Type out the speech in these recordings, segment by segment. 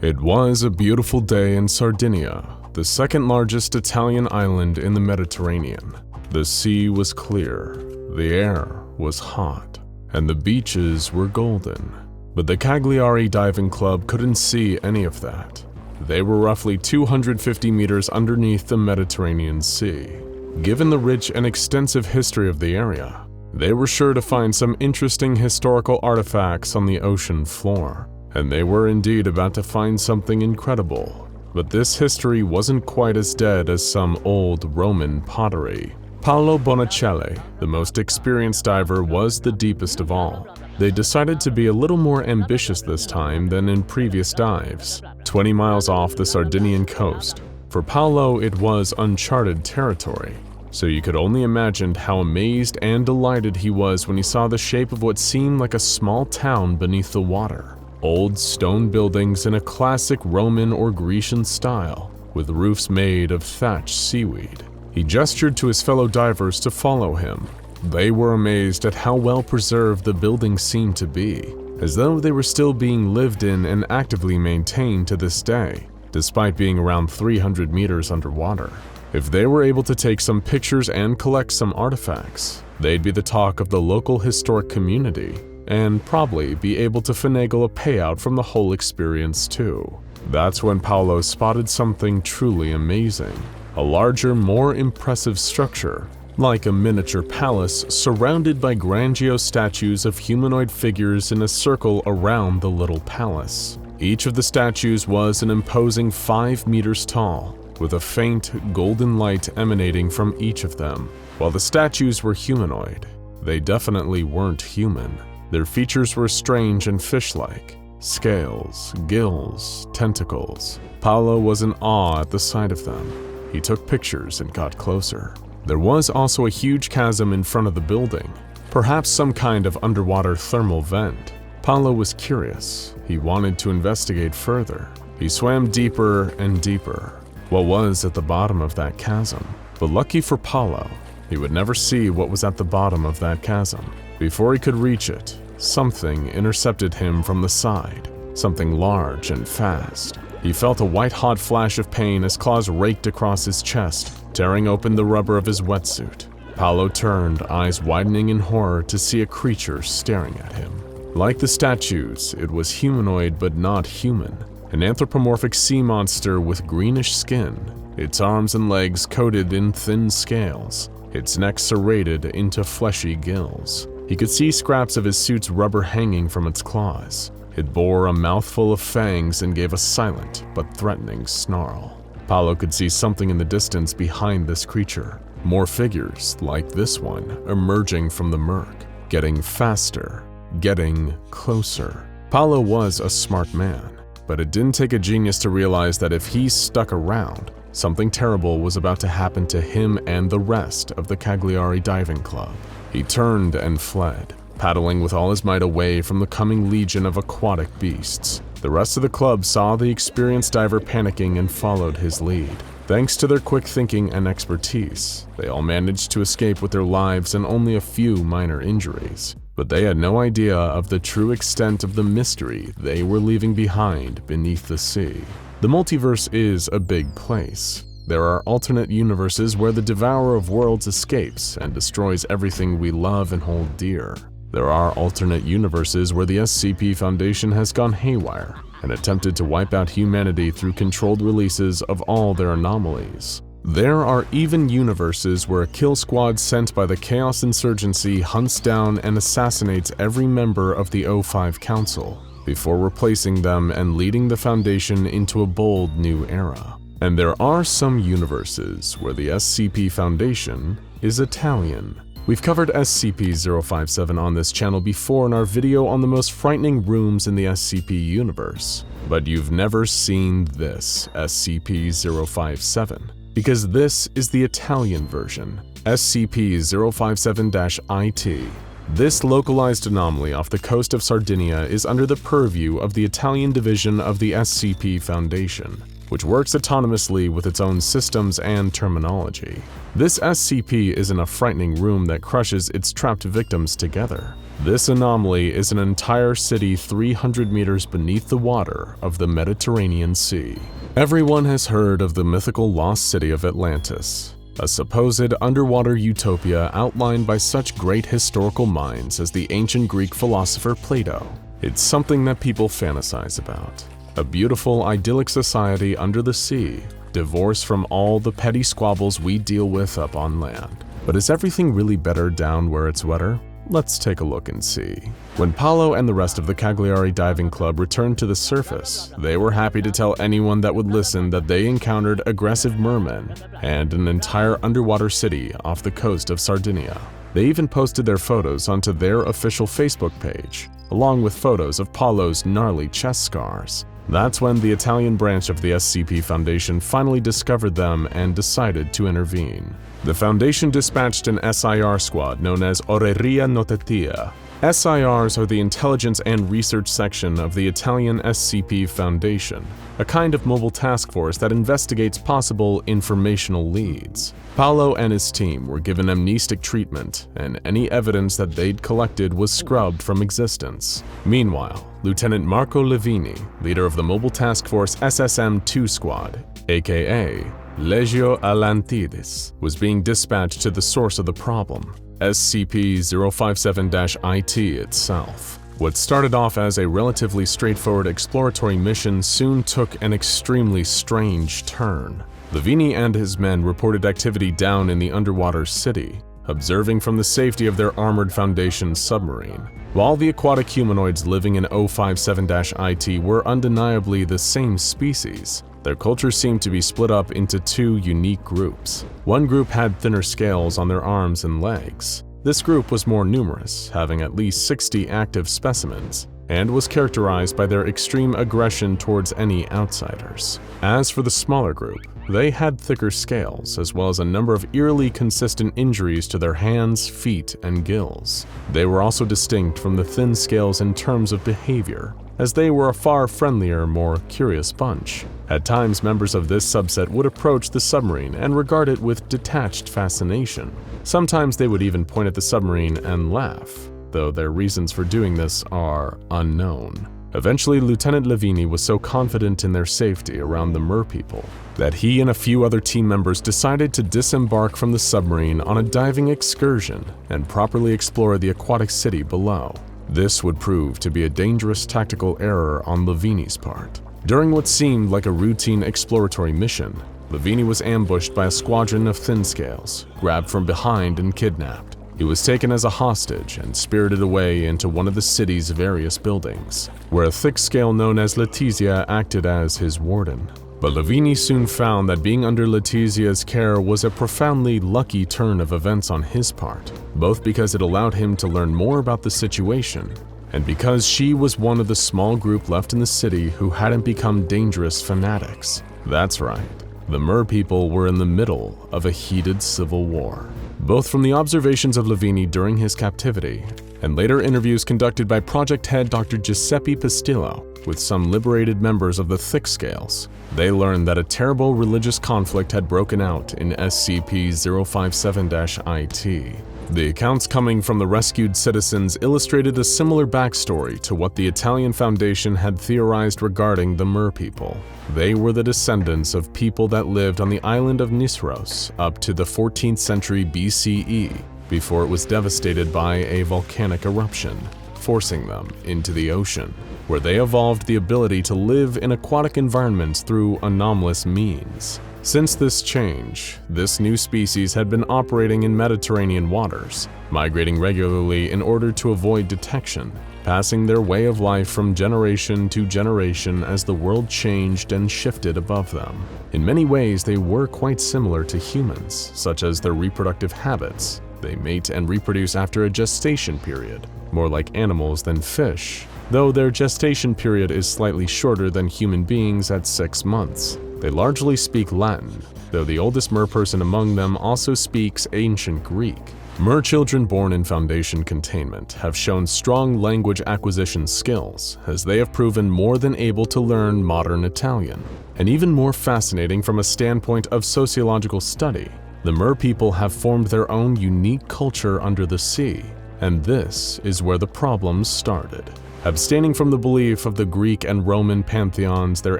It was a beautiful day in Sardinia, the second largest Italian island in the Mediterranean. The sea was clear, the air was hot, and the beaches were golden. But the Cagliari Diving Club couldn't see any of that. They were roughly 250 meters underneath the Mediterranean Sea. Given the rich and extensive history of the area, they were sure to find some interesting historical artifacts on the ocean floor. And they were indeed about to find something incredible. But this history wasn't quite as dead as some old Roman pottery. Paolo Bonicelli, the most experienced diver, was the deepest of all. They decided to be a little more ambitious this time than in previous dives. 20 miles off the Sardinian coast. For Paolo, it was uncharted territory. So you could only imagine how amazed and delighted he was when he saw the shape of what seemed like a small town beneath the water. Old stone buildings in a classic Roman or Grecian style, with roofs made of thatched seaweed. He gestured to his fellow divers to follow him. They were amazed at how well preserved the buildings seemed to be, as though they were still being lived in and actively maintained to this day, despite being around 300 meters underwater. If they were able to take some pictures and collect some artifacts, they'd be the talk of the local historic community, and probably be able to finagle a payout from the whole experience too. That's when Paolo spotted something truly amazing. A larger, more impressive structure, like a miniature palace surrounded by grandiose statues of humanoid figures in a circle around the little palace. Each of the statues was an imposing 5 meters tall, with a faint golden light emanating from each of them. While the statues were humanoid, they definitely weren't human. Their features were strange and fish-like. Scales, gills, tentacles. Paolo was in awe at the sight of them. He took pictures and got closer. There was also a huge chasm in front of the building, perhaps some kind of underwater thermal vent. Paolo was curious. He wanted to investigate further. He swam deeper and deeper. What was at the bottom of that chasm? But lucky for Paolo, he would never see what was at the bottom of that chasm. Before he could reach it, something intercepted him from the side, something large and fast. He felt a white-hot flash of pain as claws raked across his chest, tearing open the rubber of his wetsuit. Paolo turned, eyes widening in horror to see a creature staring at him. Like the statues, it was humanoid but not human, an anthropomorphic sea monster with greenish skin, its arms and legs coated in thin scales, its neck serrated into fleshy gills. He could see scraps of his suit's rubber hanging from its claws. It bore a mouthful of fangs and gave a silent but threatening snarl. Paolo could see something in the distance behind this creature. More figures, like this one, emerging from the murk, getting faster, getting closer. Paolo was a smart man, but it didn't take a genius to realize that if he stuck around, something terrible was about to happen to him and the rest of the Cagliari Diving Club. He turned and fled, paddling with all his might away from the coming legion of aquatic beasts. The rest of the club saw the experienced diver panicking and followed his lead. Thanks to their quick thinking and expertise, they all managed to escape with their lives and only a few minor injuries. But they had no idea of the true extent of the mystery they were leaving behind beneath the sea. The multiverse is a big place. There are alternate universes where the Devourer of Worlds escapes and destroys everything we love and hold dear. There are alternate universes where the SCP Foundation has gone haywire and attempted to wipe out humanity through controlled releases of all their anomalies. There are even universes where a kill squad sent by the Chaos Insurgency hunts down and assassinates every member of the O5 Council before replacing them and leading the Foundation into a bold new era. And there are some universes where the SCP Foundation is Italian. We've covered SCP-057 on this channel before in our video on the most frightening rooms in the SCP universe, but you've never seen this SCP-057, because this is the Italian version, SCP-057-IT. This localized anomaly off the coast of Sardinia is under the purview of the Italian division of the SCP Foundation, which works autonomously with its own systems and terminology. This SCP is in a frightening room that crushes its trapped victims together. This anomaly is an entire city 300 meters beneath the water of the Mediterranean Sea. Everyone has heard of the mythical lost city of Atlantis, a supposed underwater utopia outlined by such great historical minds as the ancient Greek philosopher Plato. It's something that people fantasize about. A beautiful, idyllic society under the sea, divorced from all the petty squabbles we deal with up on land. But is everything really better down where it's wetter? Let's take a look and see. When Paolo and the rest of the Cagliari Diving Club returned to the surface, they were happy to tell anyone that would listen that they encountered aggressive mermen and an entire underwater city off the coast of Sardinia. They even posted their photos onto their official Facebook page, along with photos of Paolo's gnarly chest scars. That's when the Italian branch of the SCP Foundation finally discovered them and decided to intervene. The Foundation dispatched an SIR squad known as Oreria Notatia. SIRs are the intelligence and research section of the Italian SCP Foundation, a kind of mobile task force that investigates possible informational leads. Paolo and his team were given amnestic treatment, and any evidence that they'd collected was scrubbed from existence. Meanwhile, Lieutenant Marco Levini, leader of the mobile task force SSM-2 squad, aka Legio Atlantides, was being dispatched to the source of the problem, SCP-057-IT itself. What started off as a relatively straightforward exploratory mission soon took an extremely strange turn. Levini and his men reported activity down in the underwater city, observing from the safety of their armored Foundation submarine. While the aquatic humanoids living in 057-IT were undeniably the same species, their culture seemed to be split up into two unique groups. One group had thinner scales on their arms and legs. This group was more numerous, having at least 60 active specimens, and was characterized by their extreme aggression towards any outsiders. As for the smaller group, they had thicker scales, as well as a number of eerily consistent injuries to their hands, feet, and gills. They were also distinct from the thin scales in terms of behavior, as they were a far friendlier, more curious bunch. At times, members of this subset would approach the submarine and regard it with detached fascination. Sometimes they would even point at the submarine and laugh, though their reasons for doing this are unknown. Eventually, Lieutenant Levini was so confident in their safety around the merpeople that he and a few other team members decided to disembark from the submarine on a diving excursion and properly explore the aquatic city below. This would prove to be a dangerous tactical error on Levini's part. During what seemed like a routine exploratory mission, Levini was ambushed by a squadron of thin scales, grabbed from behind and kidnapped. He was taken as a hostage and spirited away into one of the city's various buildings, where a thick scale known as Letizia acted as his warden. But Levini soon found that being under Letizia's care was a profoundly lucky turn of events on his part, both because it allowed him to learn more about the situation, and because she was one of the small group left in the city who hadn't become dangerous fanatics. That's right, the merpeople were in the middle of a heated civil war. Both from the observations of Levini during his captivity and later interviews conducted by project head Dr. Giuseppe Pistillo with some liberated members of the Thick Scales, they learned that a terrible religious conflict had broken out in SCP-057-IT. The accounts coming from the rescued citizens illustrated a similar backstory to what the Italian Foundation had theorized regarding the merpeople. They were the descendants of people that lived on the island of Nisros up to the 14th century BCE, before it was devastated by a volcanic eruption, forcing them into the ocean, where they evolved the ability to live in aquatic environments through anomalous means. Since this change, this new species had been operating in Mediterranean waters, migrating regularly in order to avoid detection, passing their way of life from generation to generation as the world changed and shifted above them. In many ways, they were quite similar to humans, such as their reproductive habits. They mate and reproduce after a gestation period, more like animals than fish, though their gestation period is slightly shorter than human beings at 6 months. They largely speak Latin, though the oldest merperson among them also speaks ancient Greek. Merchildren born in Foundation containment have shown strong language acquisition skills, as they have proven more than able to learn modern Italian. And even more fascinating from a standpoint of sociological study, the merpeople have formed their own unique culture under the sea, And this is where the problems started. Abstaining from the belief of the Greek and Roman pantheons their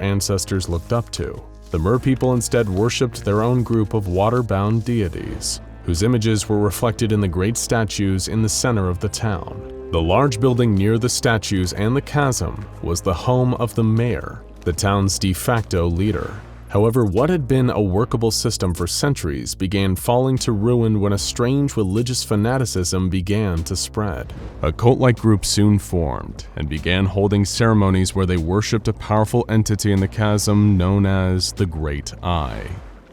ancestors looked up to, the merpeople instead worshipped their own group of water-bound deities, whose images were reflected in the great statues in the center of the town. The large building near the statues and the chasm was the home of the mayor, the town's de facto leader. However, what had been a workable system for centuries began falling to ruin when a strange religious fanaticism began to spread. A cult-like group soon formed and began holding ceremonies where they worshipped a powerful entity in the chasm known as the Great Eye.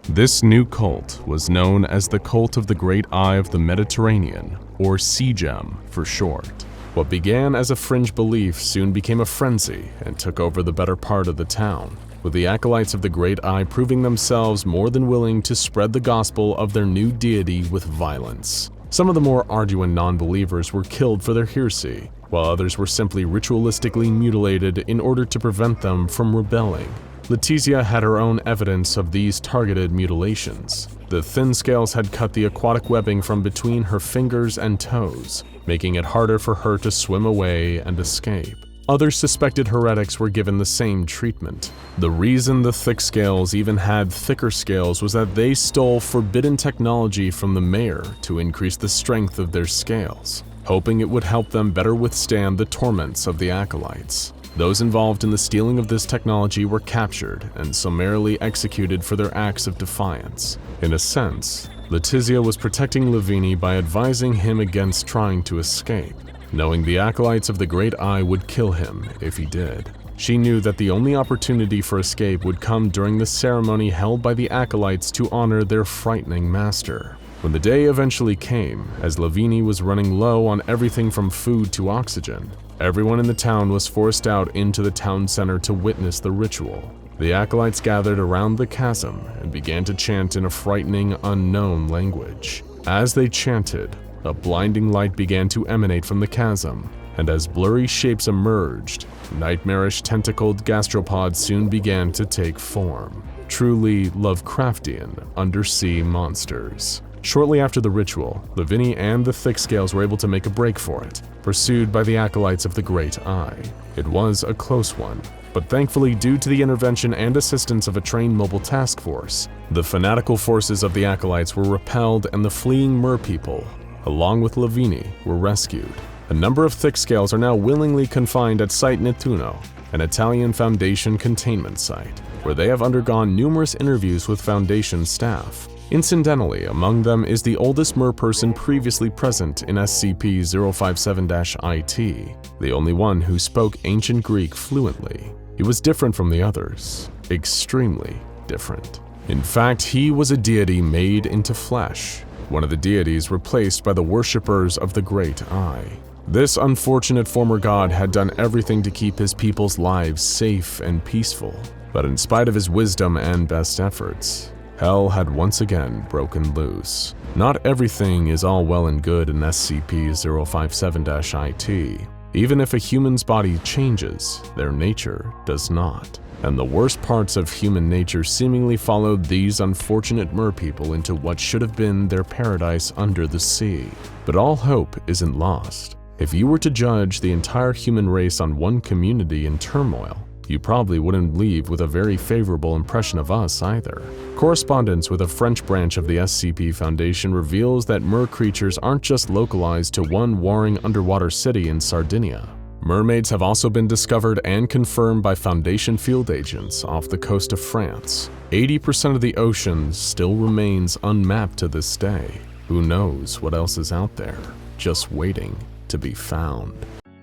This new cult was known as the Cult of the Great Eye of the Mediterranean, or CGEM for short. What began as a fringe belief soon became a frenzy and took over the better part of the town, with the acolytes of the Great Eye proving themselves more than willing to spread the gospel of their new deity with violence. Some of the more arduous non-believers were killed for their heresy, while others were simply ritualistically mutilated in order to prevent them from rebelling. Letizia had her own evidence of these targeted mutilations. The thin scales had cut the aquatic webbing from between her fingers and toes, making it harder for her to swim away and escape. Other suspected heretics were given the same treatment. The reason the thick scales even had thicker scales was that they stole forbidden technology from the mayor to increase the strength of their scales, hoping it would help them better withstand the torments of the acolytes. Those involved in the stealing of this technology were captured and summarily executed for their acts of defiance. In a sense, Letizia was protecting Lavini by advising him against trying to escape, knowing the acolytes of the Great Eye would kill him if he did. She knew that the only opportunity for escape would come during the ceremony held by the acolytes to honor their frightening master. When the day eventually came, as Lavini was running low on everything from food to oxygen, everyone in the town was forced out into the town center to witness the ritual. The acolytes gathered around the chasm and began to chant in a frightening, unknown language. As they chanted, a blinding light began to emanate from the chasm, and as blurry shapes emerged, nightmarish tentacled gastropods soon began to take form. Truly Lovecraftian undersea monsters. Shortly after the ritual, Lavini and the Thick Scales were able to make a break for it, pursued by the acolytes of the Great Eye. It was a close one, but thankfully due to the intervention and assistance of a trained mobile task force, the fanatical forces of the acolytes were repelled and the fleeing merpeople, along with Lavini, were rescued. A number of Thick Scales are now willingly confined at Site Nettuno, an Italian Foundation containment site, where they have undergone numerous interviews with Foundation staff. Incidentally, among them is the oldest merperson previously present in SCP-057-IT, the only one who spoke Ancient Greek fluently. He was different from the others, extremely different. In fact, he was a deity made into flesh, one of the deities replaced by the worshippers of the Great Eye. This unfortunate former god had done everything to keep his people's lives safe and peaceful, but in spite of his wisdom and best efforts, hell had once again broken loose. Not everything is all well and good in SCP-057-IT. Even if a human's body changes, their nature does not. And the worst parts of human nature seemingly followed these unfortunate merpeople into what should have been their paradise under the sea. But all hope isn't lost. If you were to judge the entire human race on one community in turmoil, you probably wouldn't leave with a very favorable impression of us either. Correspondence with a French branch of the SCP Foundation reveals that mer creatures aren't just localized to one warring underwater city in Sardinia. Mermaids have also been discovered and confirmed by Foundation field agents off the coast of France. 80% of the ocean still remains unmapped to this day. Who knows what else is out there, just waiting to be found.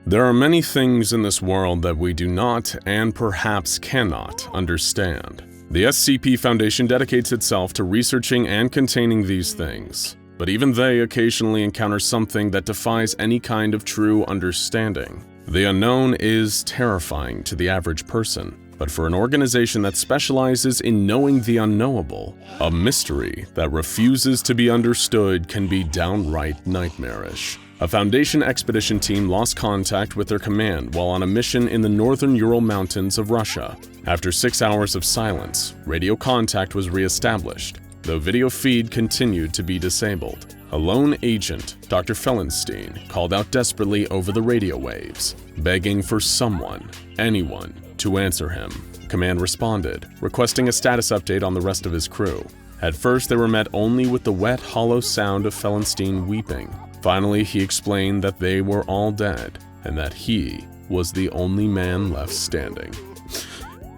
There are many things in this world that we do not and perhaps cannot understand. The SCP Foundation dedicates itself to researching and containing these things, but even they occasionally encounter something that defies any kind of true understanding. The unknown is terrifying to the average person, but for an organization that specializes in knowing the unknowable, a mystery that refuses to be understood can be downright nightmarish. A Foundation expedition team lost contact with their command while on a mission in the northern Ural Mountains of Russia. After 6 hours of silence, radio contact was re-established, though video feed continued to be disabled. A lone agent, Dr. Fellenstein, called out desperately over the radio waves, begging for someone, anyone, to answer him. Command responded, requesting a status update on the rest of his crew. At first, they were met only with the wet, hollow sound of Fellenstein weeping. Finally, he explained that they were all dead, and that he was the only man left standing.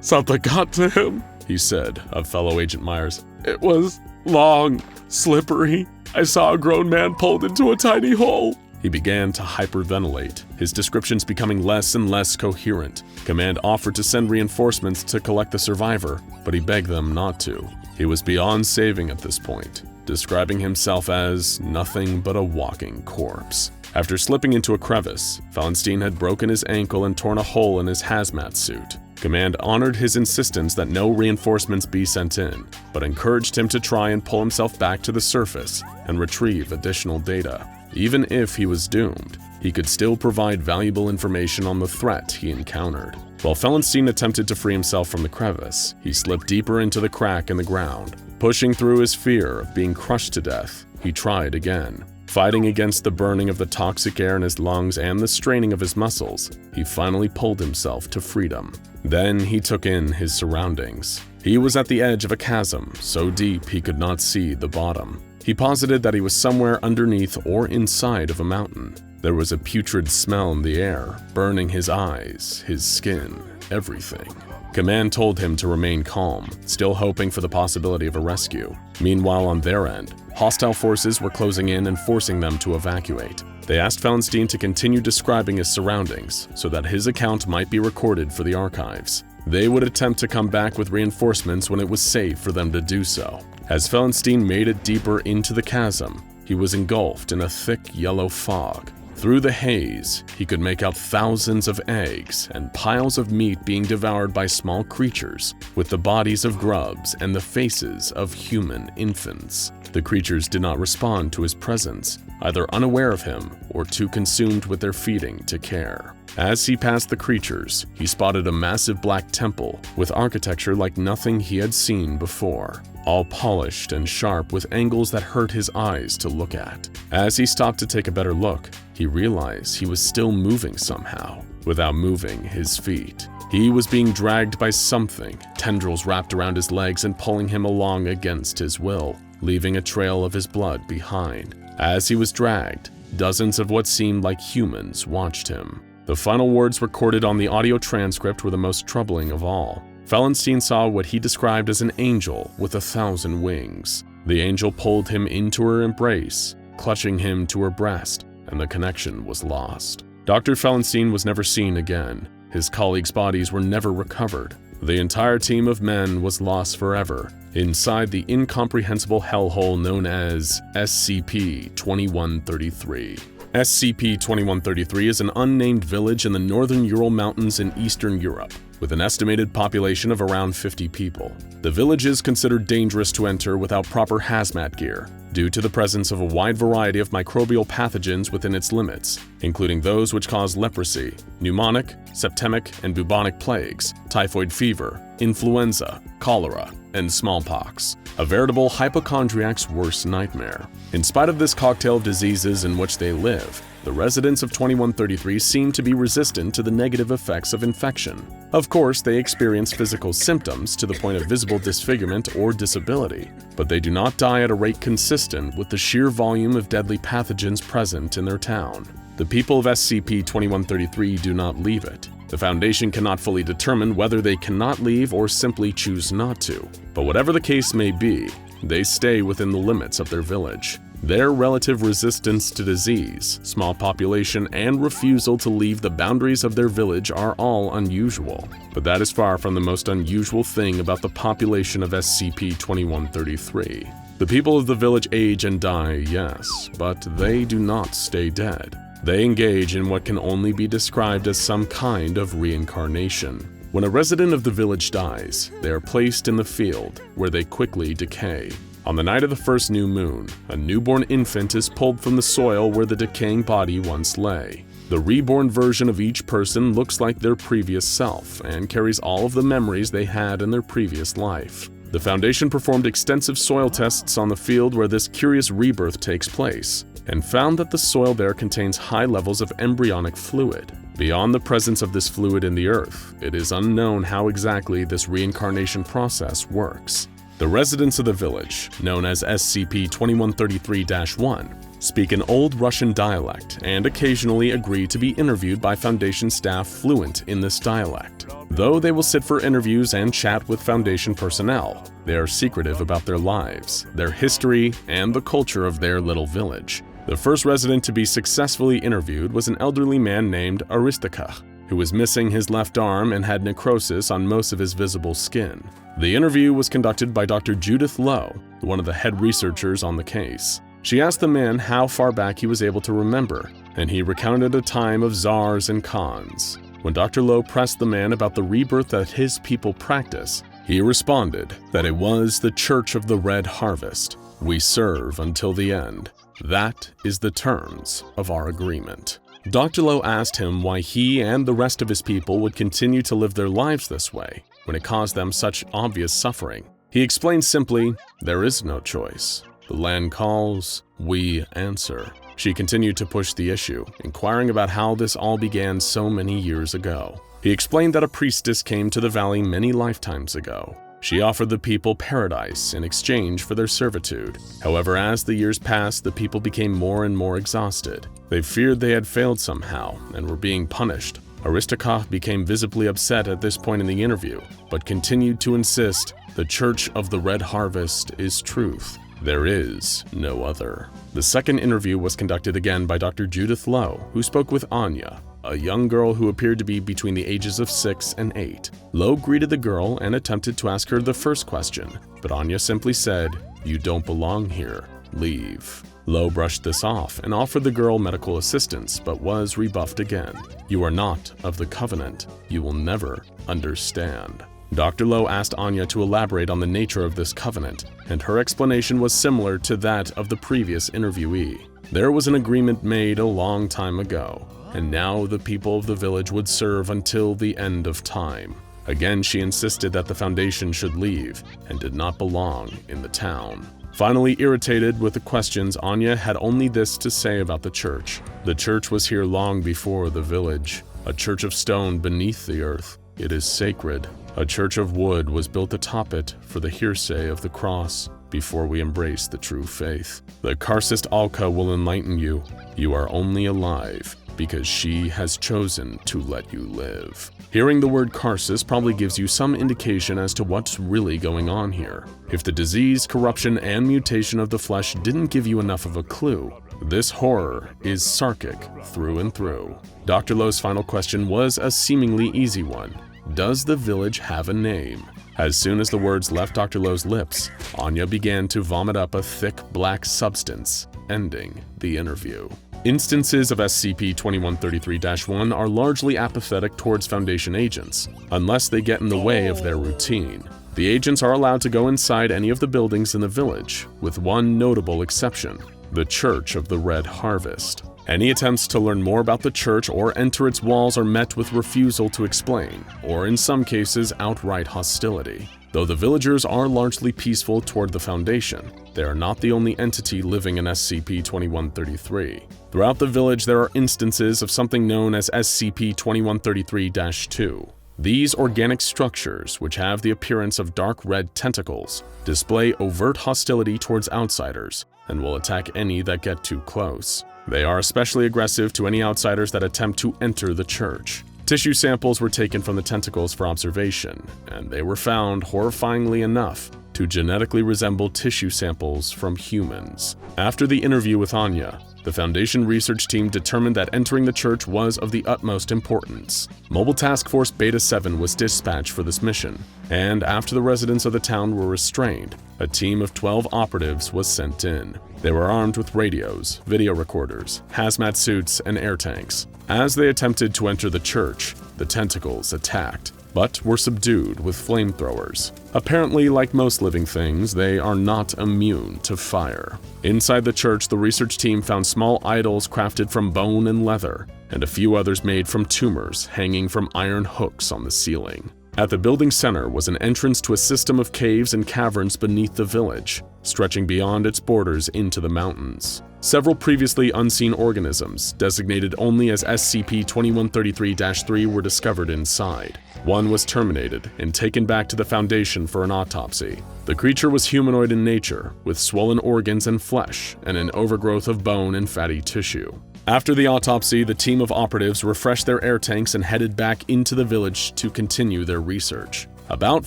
"Something got to him," he said of fellow Agent Myers. "It was long, slippery. I saw a grown man pulled into a tiny hole." He began to hyperventilate, his descriptions becoming less and less coherent. Command offered to send reinforcements to collect the survivor, but he begged them not to. He was beyond saving at this point, describing himself as nothing but a walking corpse. After slipping into a crevice, Fellenstein had broken his ankle and torn a hole in his hazmat suit. Command honored his insistence that no reinforcements be sent in, but encouraged him to try and pull himself back to the surface and retrieve additional data. Even if he was doomed, he could still provide valuable information on the threat he encountered. While Fellenstein attempted to free himself from the crevice, he slipped deeper into the crack in the ground. Pushing through his fear of being crushed to death, he tried again. Fighting against the burning of the toxic air in his lungs and the straining of his muscles, he finally pulled himself to freedom. Then he took in his surroundings. He was at the edge of a chasm, so deep he could not see the bottom. He posited that he was somewhere underneath or inside of a mountain. There was a putrid smell in the air, burning his eyes, his skin, everything. Command told him to remain calm, still hoping for the possibility of a rescue. Meanwhile, on their end, hostile forces were closing in and forcing them to evacuate. They asked Fellenstein to continue describing his surroundings so that his account might be recorded for the archives. They would attempt to come back with reinforcements when it was safe for them to do so. As Fellenstein made it deeper into the chasm, he was engulfed in a thick yellow fog. Through the haze, he could make out thousands of eggs and piles of meat being devoured by small creatures, with the bodies of grubs and the faces of human infants. The creatures did not respond to his presence, either unaware of him or too consumed with their feeding to care. As he passed the creatures, he spotted a massive black temple with architecture like nothing he had seen before, all polished and sharp with angles that hurt his eyes to look at. As he stopped to take a better look, he realized he was still moving somehow, without moving his feet. He was being dragged by something, tendrils wrapped around his legs and pulling him along against his will, leaving a trail of his blood behind. As he was dragged, dozens of what seemed like humans watched him. The final words recorded on the audio transcript were the most troubling of all. Fellenstein saw what he described as an angel with 1,000 wings. The angel pulled him into her embrace, clutching him to her breast, and the connection was lost. Dr. Fellenstein was never seen again. His colleagues' bodies were never recovered. The entire team of men was lost forever, inside the incomprehensible hellhole known as SCP-2133. SCP-2133 is an unnamed village in the northern Ural Mountains in Eastern Europe, with an estimated population of around 50 people. The village is considered dangerous to enter without proper hazmat gear, due to the presence of a wide variety of microbial pathogens within its limits, including those which cause leprosy, pneumonic, septemic, and bubonic plagues, typhoid fever, influenza, cholera, and smallpox, a veritable hypochondriac's worst nightmare. In spite of this cocktail of diseases in which they live, the residents of 2133 seem to be resistant to the negative effects of infection. Of course, they experience physical symptoms to the point of visible disfigurement or disability, but they do not die at a rate consistent with the sheer volume of deadly pathogens present in their town. The people of SCP-2133 do not leave it. The Foundation cannot fully determine whether they cannot leave or simply choose not to, but whatever the case may be, they stay within the limits of their village. Their relative resistance to disease, small population, and refusal to leave the boundaries of their village are all unusual. But that is far from the most unusual thing about the population of SCP-2133. The people of the village age and die, yes, but they do not stay dead. They engage in what can only be described as some kind of reincarnation. When a resident of the village dies, they are placed in the field, where they quickly decay. On the night of the first new moon, a newborn infant is pulled from the soil where the decaying body once lay. The reborn version of each person looks like their previous self and carries all of the memories they had in their previous life. The Foundation performed extensive soil tests on the field where this curious rebirth takes place, and found that the soil there contains high levels of embryonic fluid. Beyond the presence of this fluid in the earth, it is unknown how exactly this reincarnation process works. The residents of the village, known as SCP-2133-1, speak an Old Russian dialect and occasionally agree to be interviewed by Foundation staff fluent in this dialect. Though they will sit for interviews and chat with Foundation personnel, they are secretive about their lives, their history, and the culture of their little village. The first resident to be successfully interviewed was an elderly man named Aristakach, who was missing his left arm and had necrosis on most of his visible skin. The interview was conducted by Dr. Judith Lowe, one of the head researchers on the case. She asked the man how far back he was able to remember, and he recounted a time of czars and khans. When Dr. Lowe pressed the man about the rebirth that his people practice, he responded that it was the Church of the Red Harvest. We serve until the end. That is the terms of our agreement. Dr. Lowe asked him why he and the rest of his people would continue to live their lives this way when it caused them such obvious suffering. He explained simply, there is no choice. The land calls, we answer. She continued to push the issue, inquiring about how this all began so many years ago. He explained that a priestess came to the valley many lifetimes ago. She offered the people paradise in exchange for their servitude. However, as the years passed, the people became more and more exhausted. They feared they had failed somehow and were being punished. Aristakach became visibly upset at this point in the interview, but continued to insist the Church of the Red Harvest is truth. There is no other. The second interview was conducted again by Dr. Judith Lowe, who spoke with Anya, a young girl who appeared to be between the ages of 6 and 8. Lowe greeted the girl and attempted to ask her the first question, but Anya simply said, "You don't belong here. Leave." Lowe brushed this off and offered the girl medical assistance, but was rebuffed again. "You are not of the Covenant. You will never understand." Dr. Lowe asked Anya to elaborate on the nature of this covenant, and her explanation was similar to that of the previous interviewee. There was an agreement made a long time ago, and now the people of the village would serve until the end of time. Again, she insisted that the Foundation should leave and did not belong in the town. Finally irritated with the questions, Anya had only this to say about the church. The church was here long before the village, a church of stone beneath the earth. It is sacred. A church of wood was built atop it for the hearsay of the cross before we embrace the true faith. The Karcist Alka will enlighten you. You are only alive because she has chosen to let you live. Hearing the word Karcist probably gives you some indication as to what's really going on here. If the disease, corruption, and mutation of the flesh didn't give you enough of a clue, this horror is Sarkic through and through. Dr. Lowe's final question was a seemingly easy one. Does the village have a name? As soon as the words left Dr. Lowe's lips, Anya began to vomit up a thick black substance, ending the interview. Instances of SCP-2133-1 are largely apathetic towards Foundation agents, unless they get in the way of their routine. The agents are allowed to go inside any of the buildings in the village, with one notable exception, the Church of the Red Harvest. Any attempts to learn more about the church or enter its walls are met with refusal to explain, or in some cases, outright hostility. Though the villagers are largely peaceful toward the Foundation, they are not the only entity living in SCP-2133. Throughout the village, there are instances of something known as SCP-2133-2. These organic structures, which have the appearance of dark red tentacles, display overt hostility towards outsiders and will attack any that get too close. They are especially aggressive to any outsiders that attempt to enter the church. Tissue samples were taken from the tentacles for observation, and they were found, horrifyingly enough, to genetically resemble tissue samples from humans. After the interview with Anya, the Foundation research team determined that entering the church was of the utmost importance. Mobile Task Force Beta-7 was dispatched for this mission, and after the residents of the town were restrained, a team of 12 operatives was sent in. They were armed with radios, video recorders, hazmat suits, and air tanks. As they attempted to enter the church, the tentacles attacked, but were subdued with flamethrowers. Apparently, like most living things, they are not immune to fire. Inside the church, the research team found small idols crafted from bone and leather, and a few others made from tumors hanging from iron hooks on the ceiling. At the building's center was an entrance to a system of caves and caverns beneath the village, stretching beyond its borders into the mountains. Several previously unseen organisms, designated only as SCP-2133-3, were discovered inside. One was terminated and taken back to the Foundation for an autopsy. The creature was humanoid in nature, with swollen organs and flesh, and an overgrowth of bone and fatty tissue. After the autopsy, the team of operatives refreshed their air tanks and headed back into the village to continue their research. About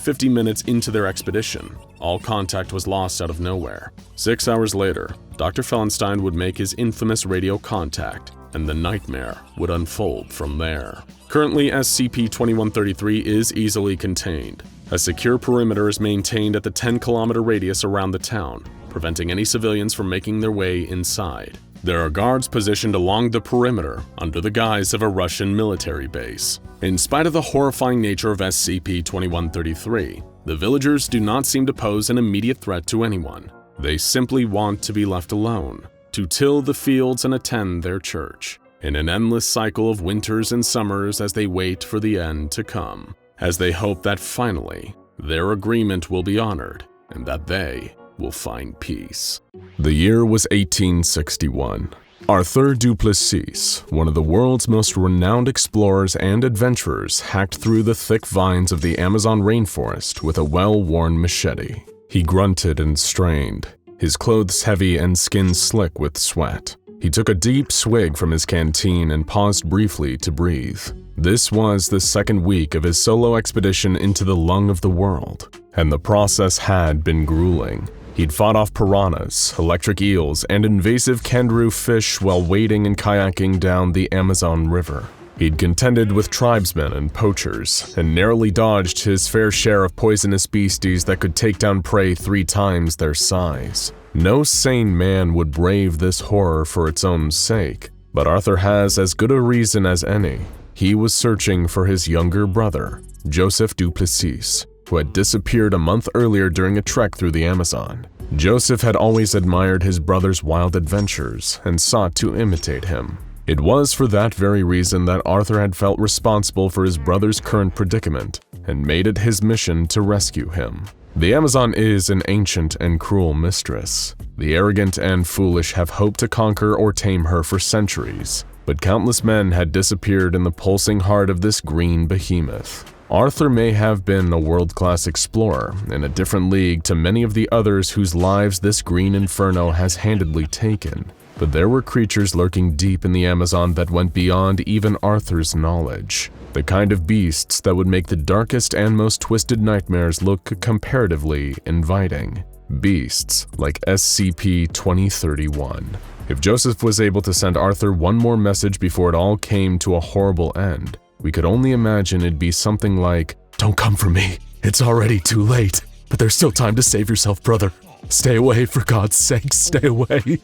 50 minutes into their expedition, all contact was lost out of nowhere. 6 hours later, Dr. Fellenstein would make his infamous radio contact, and the nightmare would unfold from there. Currently, SCP-2133 is easily contained. A secure perimeter is maintained at the 10-kilometer radius around the town, preventing any civilians from making their way inside. There are guards positioned along the perimeter under the guise of a Russian military base. In spite of the horrifying nature of SCP-2133, the villagers do not seem to pose an immediate threat to anyone. They simply want to be left alone, to till the fields and attend their church, in an endless cycle of winters and summers as they wait for the end to come, as they hope that finally their agreement will be honored and that they will find peace. The year was 1861. Arthur du Plessis, one of the world's most renowned explorers and adventurers, hacked through the thick vines of the Amazon rainforest with a well-worn machete. He grunted and strained, his clothes heavy and skin slick with sweat. He took a deep swig from his canteen and paused briefly to breathe. This was the second week of his solo expedition into the lung of the world, and the process had been grueling. He'd fought off piranhas, electric eels, and invasive kangaroo fish while wading and kayaking down the Amazon River. He'd contended with tribesmen and poachers, and narrowly dodged his fair share of poisonous beasties that could take down prey 3 times their size. No sane man would brave this horror for its own sake, but Arthur has as good a reason as any. He was searching for his younger brother, Joseph du Plessis, who had disappeared a month earlier during a trek through the Amazon. Joseph had always admired his brother's wild adventures and sought to imitate him. It was for that very reason that Arthur had felt responsible for his brother's current predicament and made it his mission to rescue him. The Amazon is an ancient and cruel mistress. The arrogant and foolish have hoped to conquer or tame her for centuries, but countless men had disappeared in the pulsing heart of this green behemoth. Arthur may have been a world-class explorer in a different league to many of the others whose lives this green inferno has handedly taken, but there were creatures lurking deep in the Amazon that went beyond even Arthur's knowledge. The kind of beasts that would make the darkest and most twisted nightmares look comparatively inviting. Beasts like SCP-2031. If Joseph was able to send Arthur one more message before it all came to a horrible end, we could only imagine it'd be something like, "Don't come for me. It's already too late. But there's still time to save yourself, brother. Stay away, for God's sake, stay away.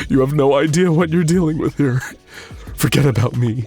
You have no idea what you're dealing with here. Forget about me.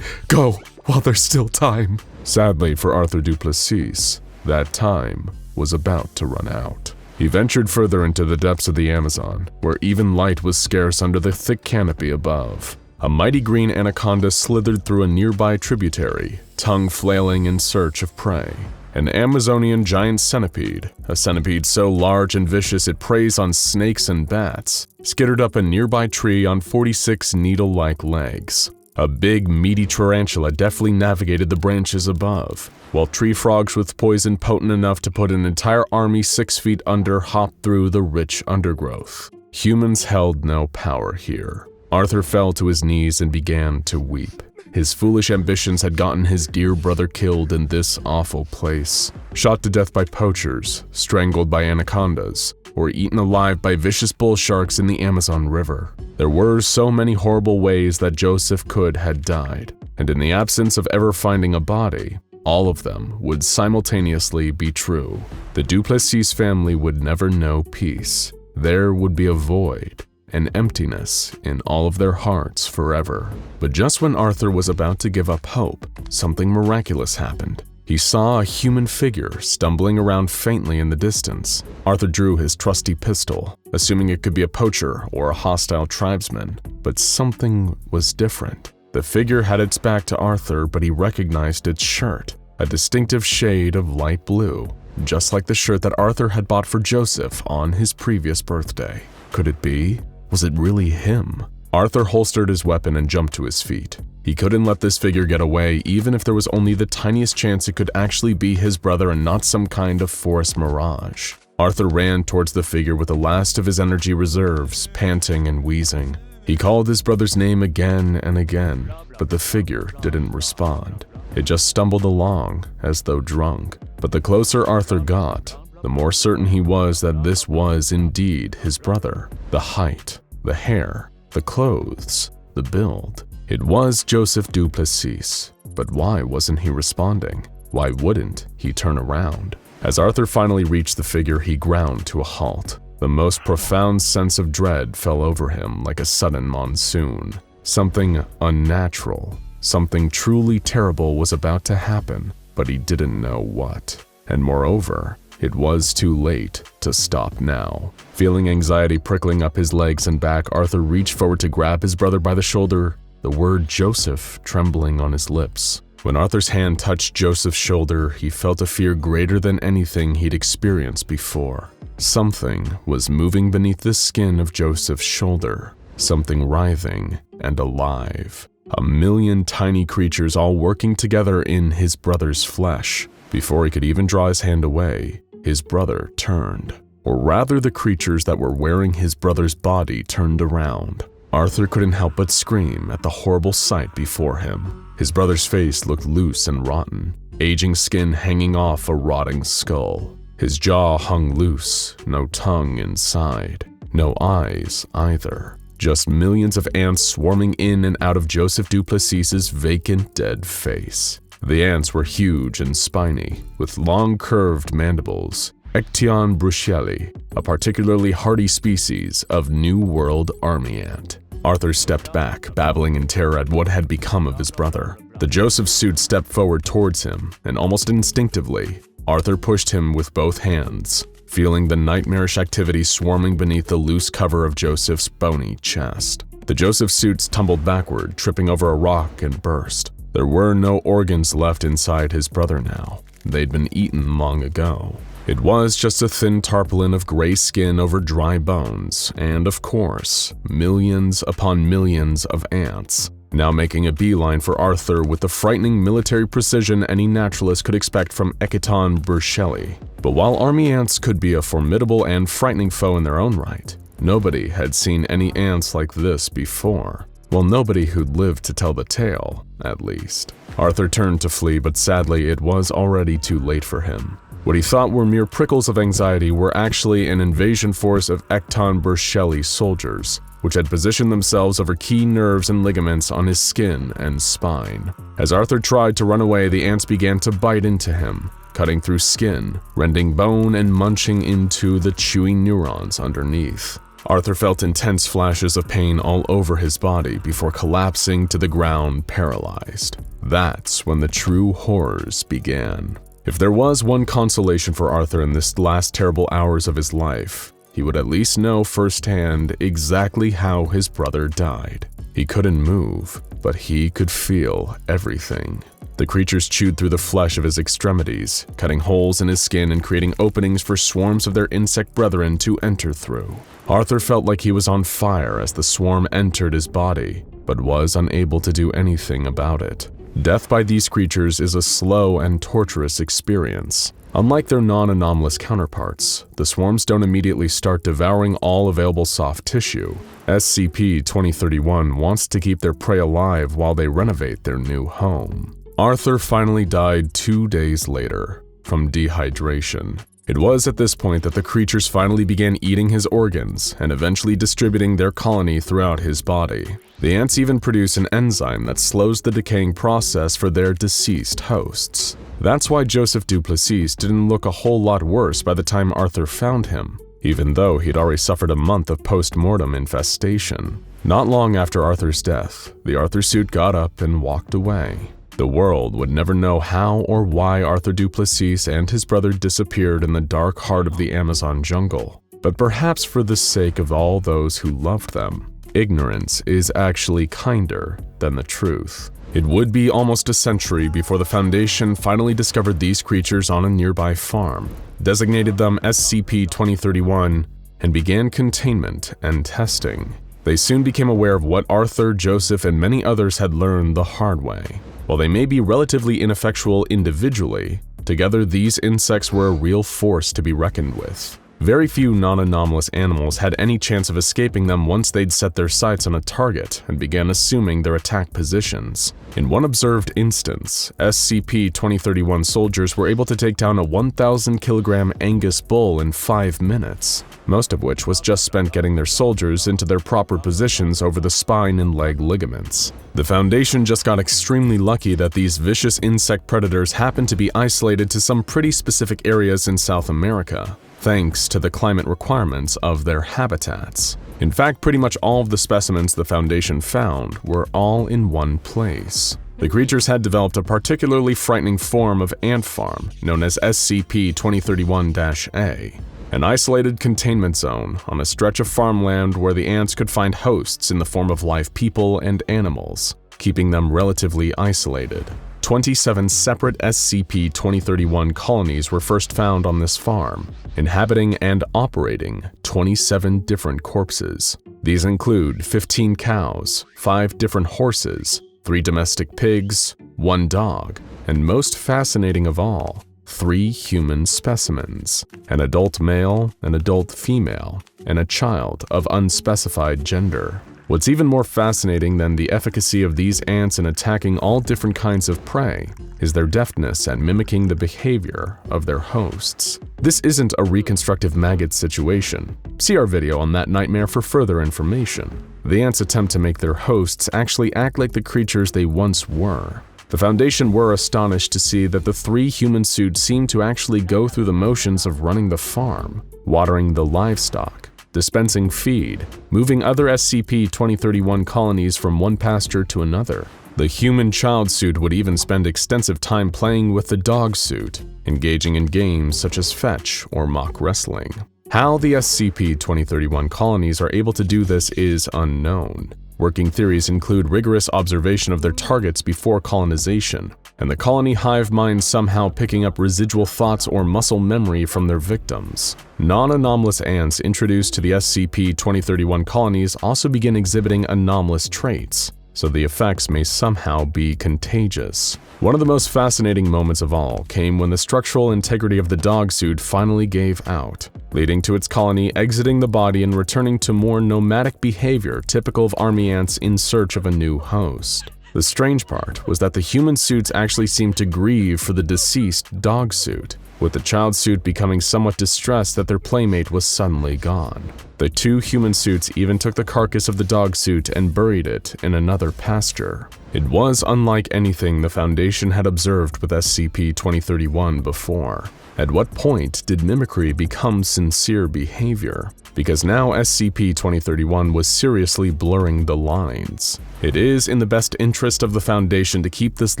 Go while there's still time." Sadly for Arthur du Plessis, that time was about to run out. He ventured further into the depths of the Amazon, where even light was scarce under the thick canopy above. A mighty green anaconda slithered through a nearby tributary, tongue flailing in search of prey. An Amazonian giant centipede, a centipede so large and vicious it preys on snakes and bats, skittered up a nearby tree on 46 needle-like legs. A big, meaty tarantula deftly navigated the branches above, while tree frogs with poison potent enough to put an entire army 6 feet under hopped through the rich undergrowth. Humans held no power here. Arthur fell to his knees and began to weep. His foolish ambitions had gotten his dear brother killed in this awful place, shot to death by poachers, strangled by anacondas, or eaten alive by vicious bull sharks in the Amazon River. There were so many horrible ways that Joseph could had died, and in the absence of ever finding a body, all of them would simultaneously be true. The du Plessis family would never know peace. There would be a void, an emptiness in all of their hearts forever. But just when Arthur was about to give up hope, something miraculous happened. He saw a human figure stumbling around faintly in the distance. Arthur drew his trusty pistol, assuming it could be a poacher or a hostile tribesman. But something was different. The figure had its back to Arthur, but he recognized its shirt. a distinctive shade of light blue, just like the shirt that Arthur had bought for Joseph on his previous birthday. Could it be? Was it really him? Arthur holstered his weapon and jumped to his feet. He couldn't let this figure get away, even if there was only the tiniest chance it could actually be his brother and not some kind of forest mirage. Arthur ran towards the figure with the last of his energy reserves, panting and wheezing. He called his brother's name again and again, but the figure didn't respond. It just stumbled along, as though drunk. But the closer Arthur got, the more certain he was that this was indeed his brother. The height, the hair, the clothes, the build. It was Joseph Duplessis, but why wasn't he responding? Why wouldn't he turn around? As Arthur finally reached the figure, he ground to a halt. The most profound sense of dread fell over him like a sudden monsoon. Something unnatural, something truly terrible was about to happen, but he didn't know what. And moreover, it was too late to stop now. Feeling anxiety prickling up his legs and back, Arthur reached forward to grab his brother by the shoulder, the word Joseph trembling on his lips. When Arthur's hand touched Joseph's shoulder, he felt a fear greater than anything he'd experienced before. Something was moving beneath the skin of Joseph's shoulder, something writhing and alive. 1,000,000 tiny creatures all working together in his brother's flesh. Before he could even draw his hand away, his brother turned. Or rather, the creatures that were wearing his brother's body turned around. Arthur couldn't help but scream at the horrible sight before him. His brother's face looked loose and rotten, aging skin hanging off a rotting skull. His jaw hung loose, no tongue inside, no eyes either. Just millions of ants swarming in and out of Joseph Duplessis's vacant dead face. The ants were huge and spiny, with long curved mandibles. Ection bruxelli, a particularly hardy species of New World army ant. Arthur stepped back, babbling in terror at what had become of his brother. The Joseph suit stepped forward towards him, and almost instinctively, Arthur pushed him with both hands, feeling the nightmarish activity swarming beneath the loose cover of Joseph's bony chest. The Joseph suits tumbled backward, tripping over a rock and burst. There were no organs left inside his brother now. They'd been eaten long ago. It was just a thin tarpaulin of gray skin over dry bones, and of course, millions upon millions of ants, now making a beeline for Arthur with the frightening military precision any naturalist could expect from Ecton bruxelli. But while army ants could be a formidable and frightening foe in their own right, nobody had seen any ants like this before. Well, nobody who'd lived to tell the tale, at least. Arthur turned to flee, but sadly it was already too late for him. What he thought were mere prickles of anxiety were actually an invasion force of Ecton bruxelli soldiers, which had positioned themselves over key nerves and ligaments on his skin and spine. As Arthur tried to run away, the ants began to bite into him, cutting through skin, rending bone and munching into the chewy neurons underneath. Arthur felt intense flashes of pain all over his body before collapsing to the ground, paralyzed. That's when the true horrors began. If there was one consolation for Arthur in this last terrible hours of his life, he would at least know firsthand exactly how his brother died. He couldn't move, but he could feel everything. The creatures chewed through the flesh of his extremities, cutting holes in his skin and creating openings for swarms of their insect brethren to enter through. Arthur felt like he was on fire as the swarm entered his body, but was unable to do anything about it. Death by these creatures is a slow and torturous experience. Unlike their non-anomalous counterparts, the swarms don't immediately start devouring all available soft tissue. SCP-2031 wants to keep their prey alive while they renovate their new home. Arthur finally died 2 days later, from dehydration. It was at this point that the creatures finally began eating his organs and eventually distributing their colony throughout his body. The ants even produce an enzyme that slows the decaying process for their deceased hosts. That's why Joseph Duplessis didn't look a whole lot worse by the time Arthur found him, even though he'd already suffered a month of post-mortem infestation. Not long after Arthur's death, the Arthur suit got up and walked away. The world would never know how or why Arthur Duplessis and his brother disappeared in the dark heart of the Amazon jungle, but perhaps for the sake of all those who loved them, ignorance is actually kinder than the truth. It would be almost a century before the Foundation finally discovered these creatures on a nearby farm, designated them SCP-2031, and began containment and testing. They soon became aware of what Arthur, Joseph, and many others had learned the hard way. While they may be relatively ineffectual individually, together these insects were a real force to be reckoned with. Very few non-anomalous animals had any chance of escaping them once they'd set their sights on a target and began assuming their attack positions. In one observed instance, SCP-2031 soldiers were able to take down a 1,000-kilogram Angus bull in 5 minutes, most of which was just spent getting their soldiers into their proper positions over the spine and leg ligaments. The Foundation just got extremely lucky that these vicious insect predators happened to be isolated to some pretty specific areas in South America, thanks to the climate requirements of their habitats. In fact, pretty much all of the specimens the Foundation found were all in one place. The creatures had developed a particularly frightening form of ant farm known as SCP-2031-A, an isolated containment zone on a stretch of farmland where the ants could find hosts in the form of live people and animals, keeping them relatively isolated. 27 separate SCP-2031 colonies were first found on this farm, inhabiting and operating 27 different corpses. These include 15 cows, 5 different horses, 3 domestic pigs, 1 dog, and most fascinating of all, 3 human specimens, an adult male, an adult female, and a child of unspecified gender. What's even more fascinating than the efficacy of these ants in attacking all different kinds of prey is their deftness at mimicking the behavior of their hosts. This isn't a reconstructive maggot situation. See our video on that nightmare for further information. The ants attempt to make their hosts actually act like the creatures they once were. The Foundation were astonished to see that the 3 human suits seemed to actually go through the motions of running the farm, watering the livestock, dispensing feed, moving other SCP-2031 colonies from one pasture to another. The human child suit would even spend extensive time playing with the dog suit, engaging in games such as fetch or mock wrestling. How the SCP-2031 colonies are able to do this is unknown. Working theories include rigorous observation of their targets before colonization, and the colony hive mind somehow picking up residual thoughts or muscle memory from their victims. Non-anomalous ants introduced to the SCP-2031 colonies also begin exhibiting anomalous traits, so the effects may somehow be contagious. One of the most fascinating moments of all came when the structural integrity of the dog suit finally gave out, leading to its colony exiting the body and returning to more nomadic behavior typical of army ants in search of a new host. The strange part was that the human suits actually seemed to grieve for the deceased dog suit, with the child suit becoming somewhat distressed that their playmate was suddenly gone. The 2 human suits even took the carcass of the dog suit and buried it in another pasture. It was unlike anything the Foundation had observed with SCP-2031 before. At what point did mimicry become sincere behavior? Because now SCP-2031 was seriously blurring the lines. It is in the best interest of the Foundation to keep this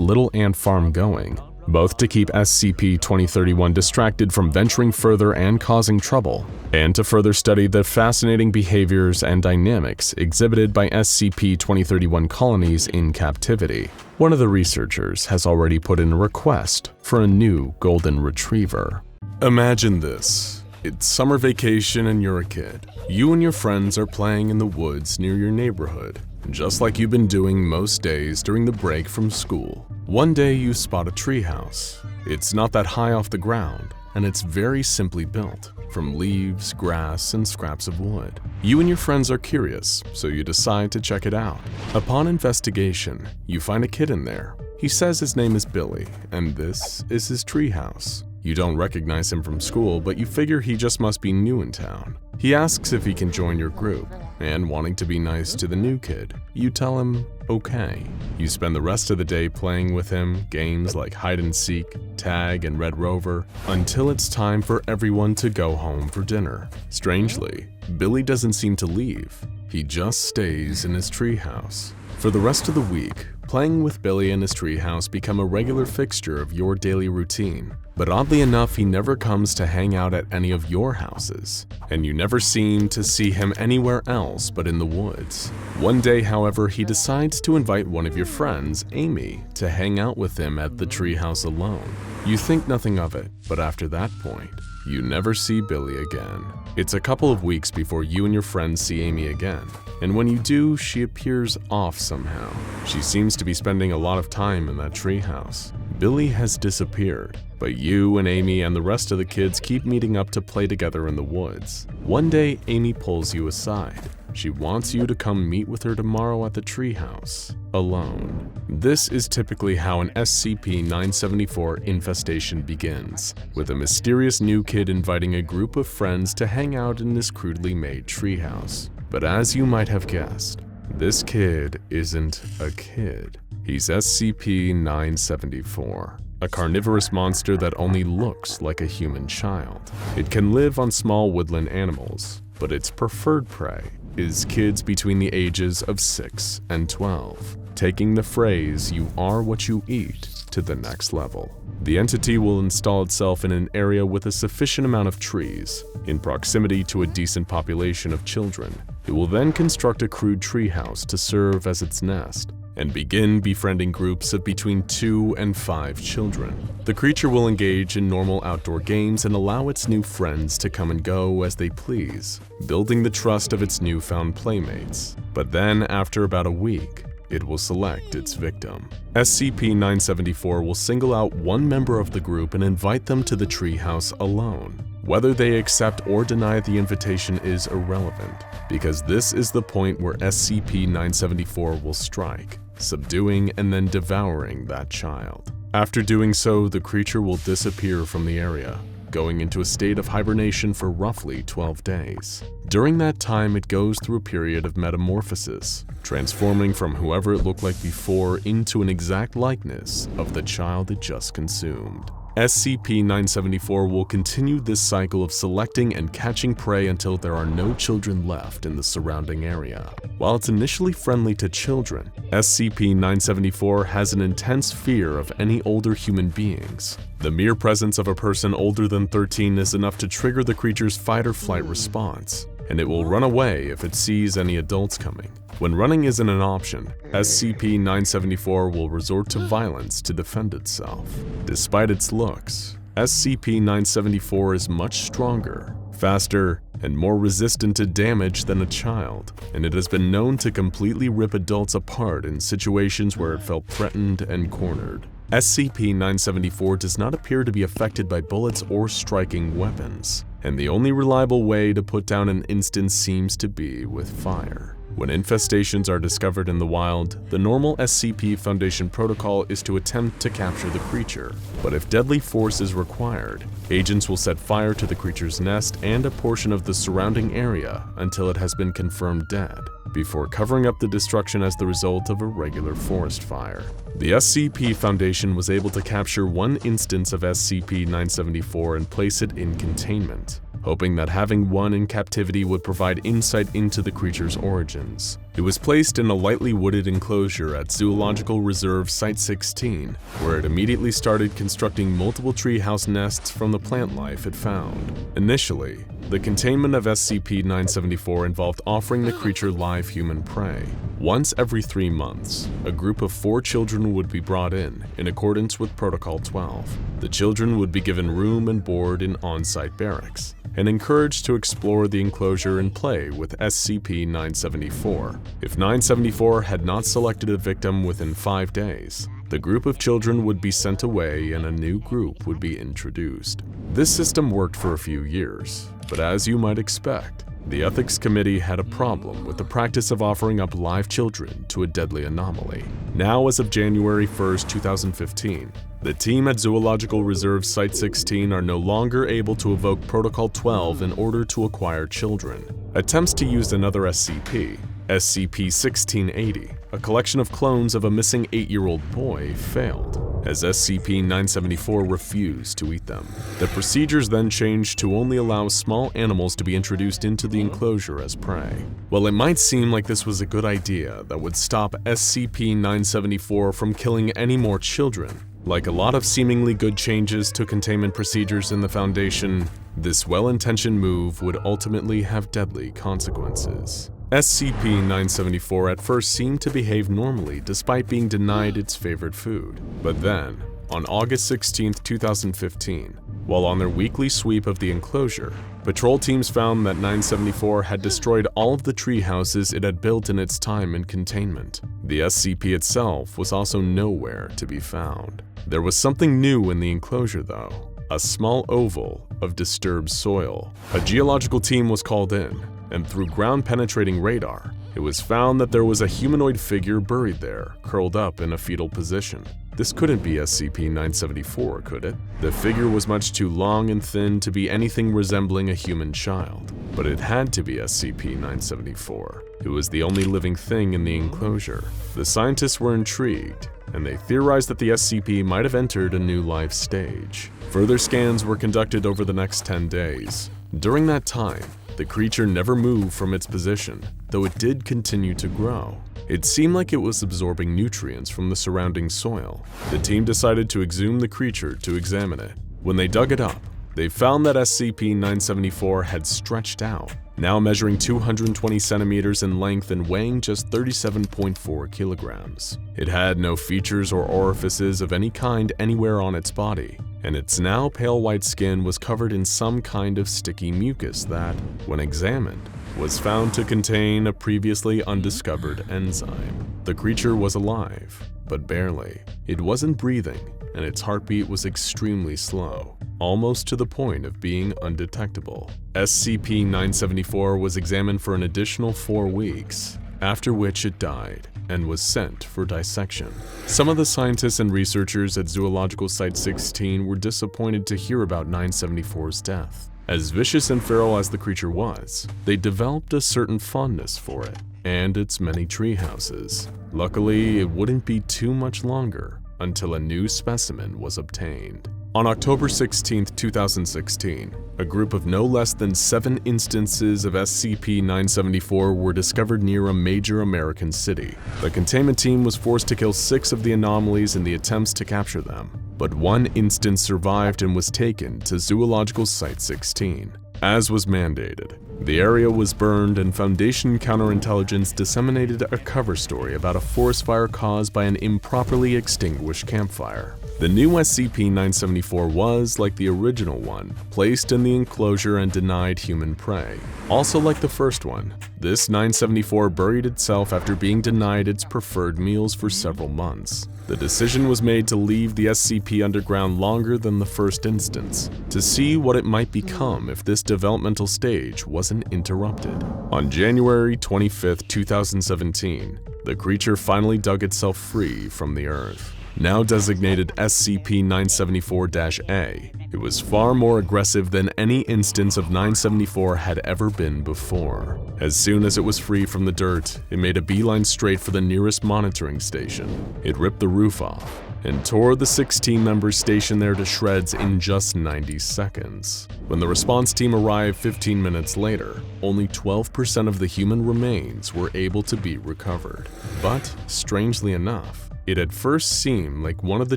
little ant farm going, both to keep SCP-2031 distracted from venturing further and causing trouble, and to further study the fascinating behaviors and dynamics exhibited by SCP-2031 colonies in captivity. One of the researchers has already put in a request for a new golden retriever. Imagine this. It's summer vacation and you're a kid. You and your friends are playing in the woods near your neighborhood, just like you've been doing most days during the break from school. One day you spot a treehouse. It's not that high off the ground, and it's very simply built, from leaves, grass, and scraps of wood. You and your friends are curious, so you decide to check it out. Upon investigation, you find a kid in there. He says his name is Billy, and this is his treehouse. You don't recognize him from school, but you figure he just must be new in town. He asks if he can join your group, and wanting to be nice to the new kid, you tell him, okay. You spend the rest of the day playing with him, games like hide and seek, tag, and Red Rover, until it's time for everyone to go home for dinner. Strangely, Billy doesn't seem to leave. He just stays in his treehouse. For the rest of the week, Playing with Billy in his treehouse become a regular fixture of your daily routine. But oddly enough, he never comes to hang out at any of your houses, and you never seem to see him anywhere else but in the woods. One day, however, he decides to invite one of your friends, Amy, to hang out with him at the treehouse alone. You think nothing of it, but after that point, you never see Billy again. It's a couple of weeks before you and your friends see Amy again, and when you do, she appears off somehow. She seems to be spending a lot of time in that treehouse. Billy has disappeared, but you and Amy and the rest of the kids keep meeting up to play together in the woods. One day, Amy pulls you aside. She wants you to come meet with her tomorrow at the treehouse, alone. This is typically how an SCP-974 infestation begins, with a mysterious new kid inviting a group of friends to hang out in this crudely made treehouse. But as you might have guessed, this kid isn't a kid. He's SCP-974, a carnivorous monster that only looks like a human child. It can live on small woodland animals, but its preferred prey is kids between the ages of 6 and 12, taking the phrase "you are what you eat" to the next level. The entity will install itself in an area with a sufficient amount of trees, in proximity to a decent population of children. It will then construct a crude treehouse to serve as its nest, and begin befriending groups of between 2 and 5 children. The creature will engage in normal outdoor games and allow its new friends to come and go as they please, building the trust of its newfound playmates. But then, after about a week, it will select its victim. SCP-974 will single out one member of the group and invite them to the treehouse alone. Whether they accept or deny the invitation is irrelevant, because this is the point where SCP-974 will strike, subduing and then devouring that child. After doing so, the creature will disappear from the area, going into a state of hibernation for roughly 12 days. During that time, it goes through a period of metamorphosis, transforming from whoever it looked like before into an exact likeness of the child it just consumed. SCP-974 will continue this cycle of selecting and catching prey until there are no children left in the surrounding area. While it's initially friendly to children, SCP-974 has an intense fear of any older human beings. The mere presence of a person older than 13 is enough to trigger the creature's fight or flight response, and it will run away if it sees any adults coming. When running isn't an option, SCP-974 will resort to violence to defend itself. Despite its looks, SCP-974 is much stronger, faster, and more resistant to damage than a child, and it has been known to completely rip adults apart in situations where it felt threatened and cornered. SCP-974 does not appear to be affected by bullets or striking weapons, and the only reliable way to put down an instance seems to be with fire. When infestations are discovered in the wild, the normal SCP Foundation protocol is to attempt to capture the creature, but if deadly force is required, agents will set fire to the creature's nest and a portion of the surrounding area until it has been confirmed dead, before covering up the destruction as the result of a regular forest fire. The SCP Foundation was able to capture one instance of SCP-974 and place it in containment, hoping that having one in captivity would provide insight into the creature's origins. It was placed in a lightly wooded enclosure at Zoological Reserve Site-16, where it immediately started constructing multiple treehouse nests from the plant life it found. Initially, the containment of SCP-974 involved offering the creature live human prey. Once every 3 months, a group of 4 children would be brought in accordance with Protocol 12. The children would be given room and board in on-site barracks, and encouraged to explore the enclosure and play with SCP-974. If 974 had not selected a victim within 5 days, the group of children would be sent away and a new group would be introduced. This system worked for a few years, but as you might expect, the Ethics Committee had a problem with the practice of offering up live children to a deadly anomaly. Now, as of January 1st, 2015, the team at Zoological Reserve Site-16 are no longer able to evoke Protocol 12 in order to acquire children. Attempts to use another SCP, SCP-1680, a collection of clones of a missing 8-year-old boy, failed, as SCP-974 refused to eat them. The procedures then changed to only allow small animals to be introduced into the enclosure as prey. While it might seem like this was a good idea that would stop SCP-974 from killing any more children, like a lot of seemingly good changes to containment procedures in the Foundation, this well-intentioned move would ultimately have deadly consequences. SCP-974 at first seemed to behave normally despite being denied its favorite food. But then, on August 16, 2015, while on their weekly sweep of the enclosure, patrol teams found that 974 had destroyed all of the tree houses it had built in its time in containment. The SCP itself was also nowhere to be found. There was something new in the enclosure though, a small oval of disturbed soil. A geological team was called in, and through ground-penetrating radar, it was found that there was a humanoid figure buried there, curled up in a fetal position. This couldn't be SCP-974, could it? The figure was much too long and thin to be anything resembling a human child, but it had to be SCP-974. It was the only living thing in the enclosure. The scientists were intrigued, and they theorized that the SCP might have entered a new life stage. Further scans were conducted over the next 10 days. During that time, the creature never moved from its position, though it did continue to grow. It seemed like it was absorbing nutrients from the surrounding soil. The team decided to exhume the creature to examine it. When they dug it up, they found that SCP-974 had stretched out, now measuring 220 centimeters in length and weighing just 37.4 kilograms. It had no features or orifices of any kind anywhere on its body, and its now pale white skin was covered in some kind of sticky mucus that, when examined, was found to contain a previously undiscovered enzyme. The creature was alive, but barely. It wasn't breathing, and its heartbeat was extremely slow, almost to the point of being undetectable. SCP-974 was examined for an additional 4 weeks, after which it died and was sent for dissection. Some of the scientists and researchers at Zoological Site 16 were disappointed to hear about 974's death. As vicious and feral as the creature was, they developed a certain fondness for it and its many tree houses. Luckily, it wouldn't be too much longer until a new specimen was obtained. On October 16, 2016, a group of no less than 7 instances of SCP-974 were discovered near a major American city. The containment team was forced to kill 6 of the anomalies in the attempts to capture them, but 1 instance survived and was taken to Zoological Site 16. As was mandated, the area was burned and Foundation counterintelligence disseminated a cover story about a forest fire caused by an improperly extinguished campfire. The new SCP-974 was, like the original one, placed in the enclosure and denied human prey. Also like the first one, this 974 buried itself after being denied its preferred meals for several months. The decision was made to leave the SCP underground longer than the first instance, to see what it might become if this developmental stage wasn't interrupted. On January 25, 2017, the creature finally dug itself free from the earth. Now designated SCP-974-A, it was far more aggressive than any instance of 974 had ever been before. As soon as it was free from the dirt, it made a beeline straight for the nearest monitoring station. It ripped the roof off and tore the 6 team members stationed there to shreds in just 90 seconds. When the response team arrived 15 minutes later, only 12% of the human remains were able to be recovered. But, strangely enough, it at first seemed like one of the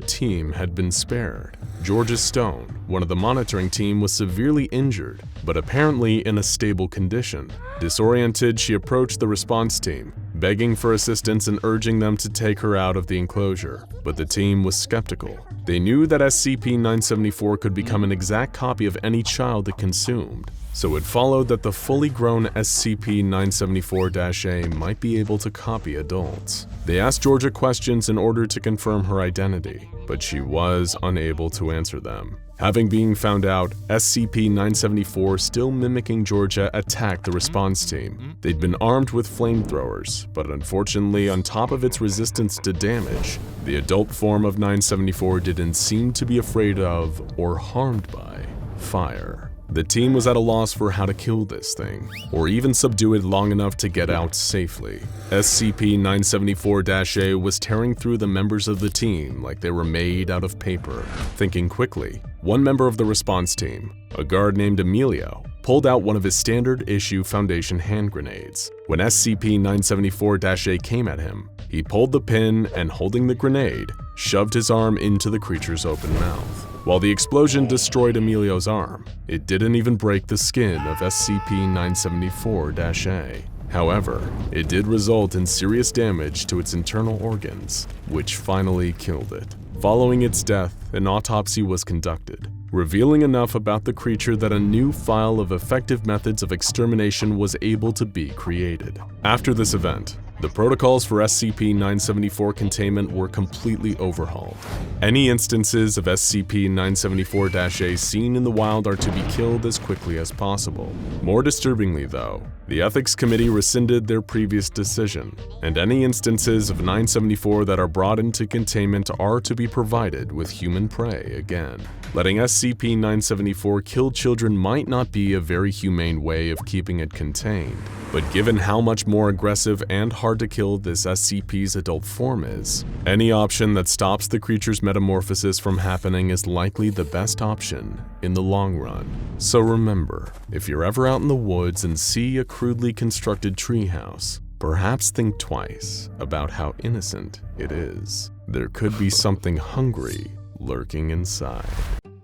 team had been spared. Georgia Stone, one of the monitoring team, was severely injured, but apparently in a stable condition. Disoriented, she approached the response team, begging for assistance and urging them to take her out of the enclosure. But the team was skeptical. They knew that SCP-974 could become an exact copy of any child it consumed, so it followed that the fully grown SCP-974-A might be able to copy adults. They asked Georgia questions in order to confirm her identity, but she was unable to answer them. Having been found out, SCP-974, still mimicking Georgia, attacked the response team. They'd been armed with flamethrowers, but unfortunately, on top of its resistance to damage, the adult form of 974 didn't seem to be afraid of or harmed by fire. The team was at a loss for how to kill this thing, or even subdue it long enough to get out safely. SCP-974-A was tearing through the members of the team like they were made out of paper. Thinking quickly, one member of the response team, a guard named Emilio, pulled out one of his standard-issue Foundation hand grenades. When SCP-974-A came at him, he pulled the pin and, holding the grenade, shoved his arm into the creature's open mouth. While the explosion destroyed Emilio's arm, it didn't even break the skin of SCP-974-A. However, it did result in serious damage to its internal organs, which finally killed it. Following its death, an autopsy was conducted, revealing enough about the creature that a new file of effective methods of extermination was able to be created. After this event, the protocols for SCP-974 containment were completely overhauled. Any instances of SCP-974-A seen in the wild are to be killed as quickly as possible. More disturbingly though, the Ethics Committee rescinded their previous decision, and any instances of 974 that are brought into containment are to be provided with human prey again. Letting SCP-974 kill children might not be a very humane way of keeping it contained, but given how much more aggressive and hard to kill this SCP's adult form is, any option that stops the creature's metamorphosis from happening is likely the best option in the long run. So remember, if you're ever out in the woods and see a crudely constructed treehouse, perhaps think twice about how innocent it is. There could be something hungry lurking inside.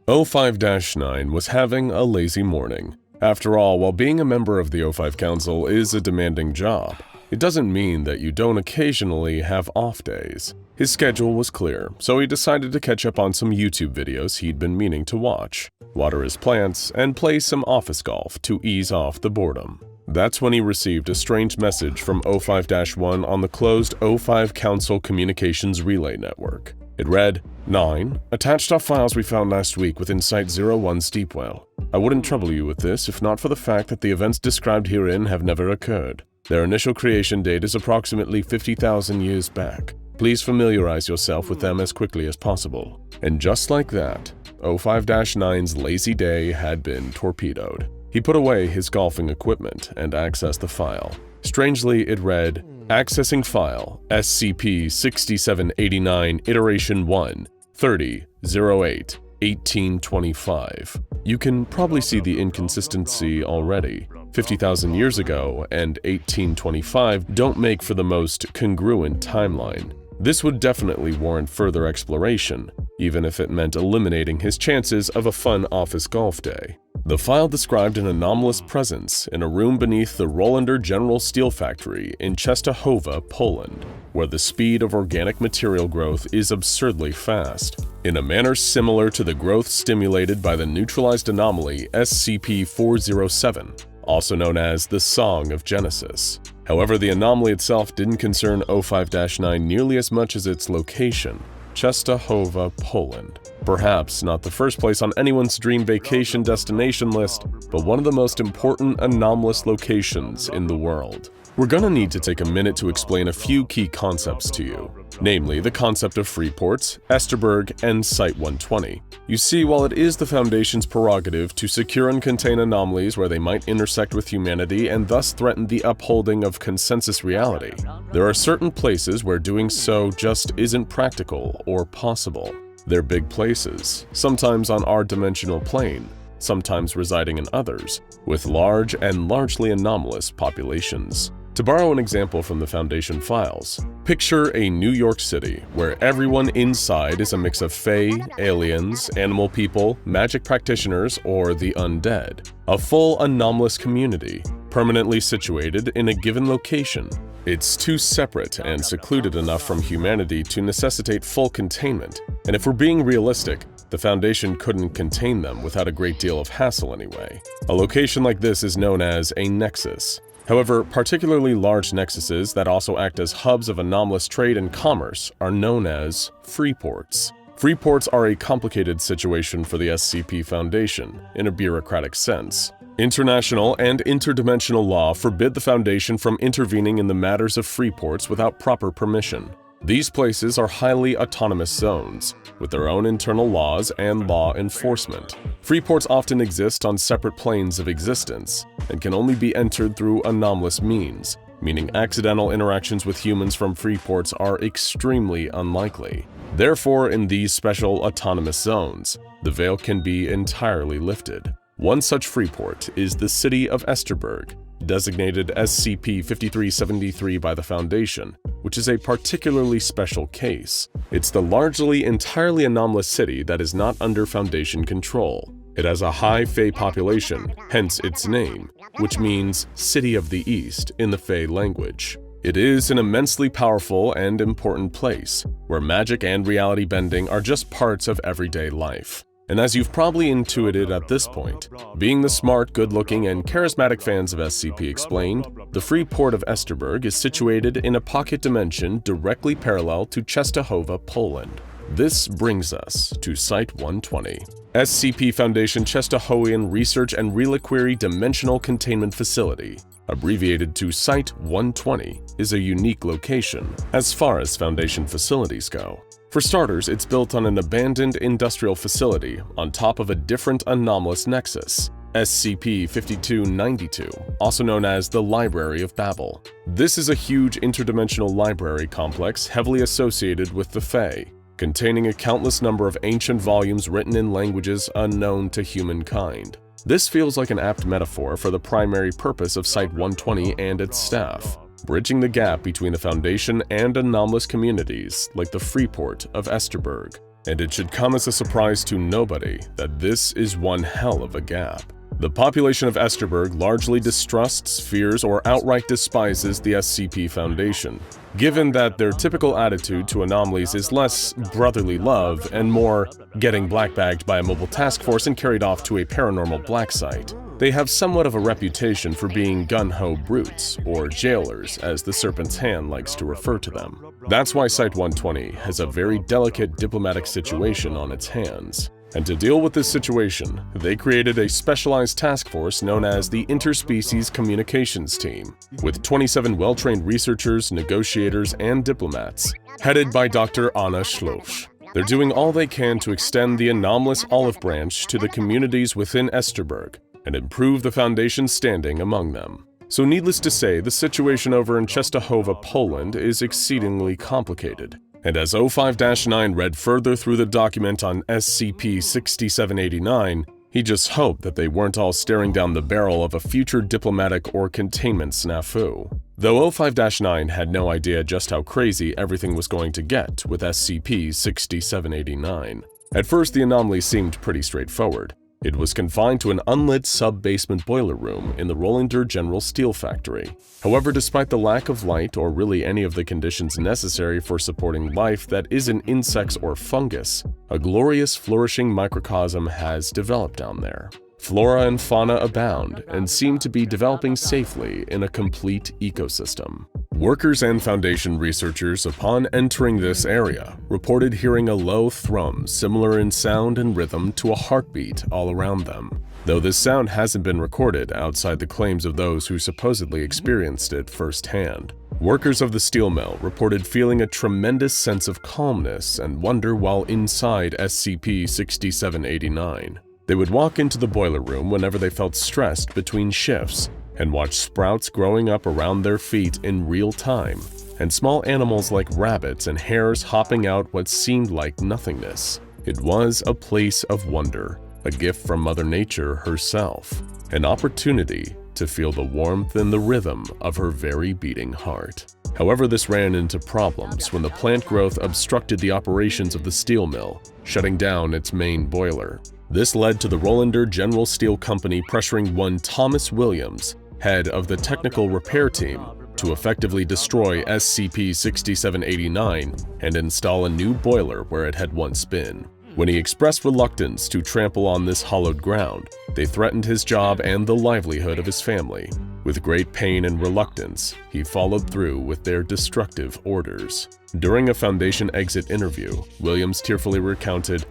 05-9 was having a lazy morning. After all, while being a member of the 05 Council is a demanding job, it doesn't mean that you don't occasionally have off days. His schedule was clear, so he decided to catch up on some YouTube videos he'd been meaning to watch, water his plants, and play some office golf to ease off the boredom. That's when he received a strange message from 05-1 on the closed 05 Council Communications Relay Network. It read, 9. Attached are files we found last week within Site-01 Steepwell. I wouldn't trouble you with this if not for the fact that the events described herein have never occurred. Their initial creation date is approximately 50,000 years back. Please familiarize yourself with them as quickly as possible. And just like that, 05-9's lazy day had been torpedoed. He put away his golfing equipment and accessed the file. Strangely, it read, Accessing file, SCP-6789 Iteration 1, 30-08-1825. You can probably see the inconsistency already. 50,000 years ago and 1825 don't make for the most congruent timeline. This would definitely warrant further exploration, even if it meant eliminating his chances of a fun office golf day. The file described an anomalous presence in a room beneath the Rolander General Steel Factory in Częstochowa, Poland, where the speed of organic material growth is absurdly fast, in a manner similar to the growth stimulated by the neutralized anomaly SCP-407, also known as the Song of Genesis. However, the anomaly itself didn't concern 05-9 nearly as much as its location, Częstochowa, Poland. Perhaps not the first place on anyone's dream vacation destination list, but one of the most important anomalous locations in the world. We're gonna need to take a minute to explain a few key concepts to you, namely the concept of free ports, Esterberg, and Site-120. You see, while it is the Foundation's prerogative to secure and contain anomalies where they might intersect with humanity and thus threaten the upholding of consensus reality, there are certain places where doing so just isn't practical or possible. They're big places, sometimes on our dimensional plane, sometimes residing in others, with large and largely anomalous populations. To borrow an example from the Foundation files, picture a New York City where everyone inside is a mix of fae, aliens, animal people, magic practitioners, or the undead. A full anomalous community, permanently situated in a given location. It's too separate and secluded enough from humanity to necessitate full containment, and if we're being realistic, the Foundation couldn't contain them without a great deal of hassle anyway. A location like this is known as a nexus. However, particularly large nexuses that also act as hubs of anomalous trade and commerce are known as free ports. Free ports are a complicated situation for the SCP Foundation, in a bureaucratic sense. International and interdimensional law forbid the Foundation from intervening in the matters of free ports without proper permission. These places are highly autonomous zones, with their own internal laws and law enforcement. Freeports often exist on separate planes of existence and can only be entered through anomalous means, meaning accidental interactions with humans from freeports are extremely unlikely. Therefore, in these special autonomous zones, the veil can be entirely lifted. One such freeport is the city of Esterberg, designated SCP-5373 by the Foundation, which is a particularly special case. It's the largely entirely anomalous city that is not under Foundation control. It has a high Fey population, hence its name, which means City of the East in the Fey language. It is an immensely powerful and important place, where magic and reality bending are just parts of everyday life. And as you've probably intuited at this point, being the smart, good-looking, and charismatic fans of SCP explained, the free port of Esterberg is situated in a pocket dimension directly parallel to Częstochowa, Poland. This brings us to Site-120. SCP Foundation Częstochowian Research and Reliquary Dimensional Containment Facility, abbreviated to Site-120, is a unique location as far as Foundation facilities go. For starters, it's built on an abandoned industrial facility on top of a different anomalous nexus, SCP-5292, also known as the Library of Babel. This is a huge interdimensional library complex heavily associated with the Fae, containing a countless number of ancient volumes written in languages unknown to humankind. This feels like an apt metaphor for the primary purpose of Site-120 and its staff, bridging the gap between the Foundation and anomalous communities like the Freeport of Esterberg. And it should come as a surprise to nobody that this is one hell of a gap. The population of Esterberg largely distrusts, fears, or outright despises the SCP Foundation, given that their typical attitude to anomalies is less brotherly love and more getting blackbagged by a mobile task force and carried off to a paranormal black site. They have somewhat of a reputation for being gun-ho brutes, or jailers, as the Serpent's Hand likes to refer to them. That's why Site-120 has a very delicate diplomatic situation on its hands. And to deal with this situation, they created a specialized task force known as the Interspecies Communications Team, with 27 well-trained researchers, negotiators, and diplomats, headed by Dr. Anna Schloss. They're doing all they can to extend the anomalous olive branch to the communities within Esterberg and improve the Foundation's standing among them. So needless to say, the situation over in Częstochowa, Poland is exceedingly complicated. And as 05-9 read further through the document on SCP-6789, he just hoped that they weren't all staring down the barrel of a future diplomatic or containment snafu. Though 05-9 had no idea just how crazy everything was going to get with SCP-6789. At first, the anomaly seemed pretty straightforward. It was confined to an unlit sub-basement boiler room in the Rollander General Steel Factory. However, despite the lack of light or really any of the conditions necessary for supporting life that isn't insects or fungus, a glorious flourishing microcosm has developed down there. Flora and fauna abound and seem to be developing safely in a complete ecosystem. Workers and Foundation researchers, upon entering this area, reported hearing a low thrum similar in sound and rhythm to a heartbeat all around them, though this sound hasn't been recorded outside the claims of those who supposedly experienced it firsthand. Workers of the steel mill reported feeling a tremendous sense of calmness and wonder while inside SCP-6789. They would walk into the boiler room whenever they felt stressed between shifts and watch sprouts growing up around their feet in real time, and small animals like rabbits and hares hopping out what seemed like nothingness. It was a place of wonder, a gift from Mother Nature herself, an opportunity to feel the warmth and the rhythm of her very beating heart. However, this ran into problems when the plant growth obstructed the operations of the steel mill, shutting down its main boiler. This led to the Rollander General Steel Company pressuring one Thomas Williams, head of the technical repair team, to effectively destroy SCP-6789 and install a new boiler where it had once been. When he expressed reluctance to trample on this hallowed ground, they threatened his job and the livelihood of his family. With great pain and reluctance, he followed through with their destructive orders. During a Foundation exit interview, Williams tearfully recounted,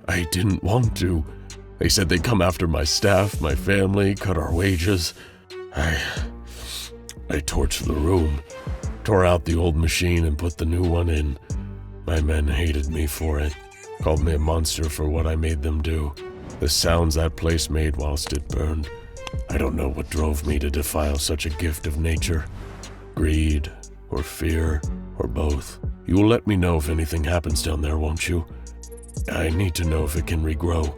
"I didn't want to. They said they'd come after my staff, my family, cut our wages. I torched the room. Tore out the old machine and put the new one in. My men hated me for it, called me a monster for what I made them do. The sounds that place made whilst it burned. I don't know what drove me to defile such a gift of nature. Greed, or fear, or both. You will let me know if anything happens down there, won't you? I need to know if it can regrow.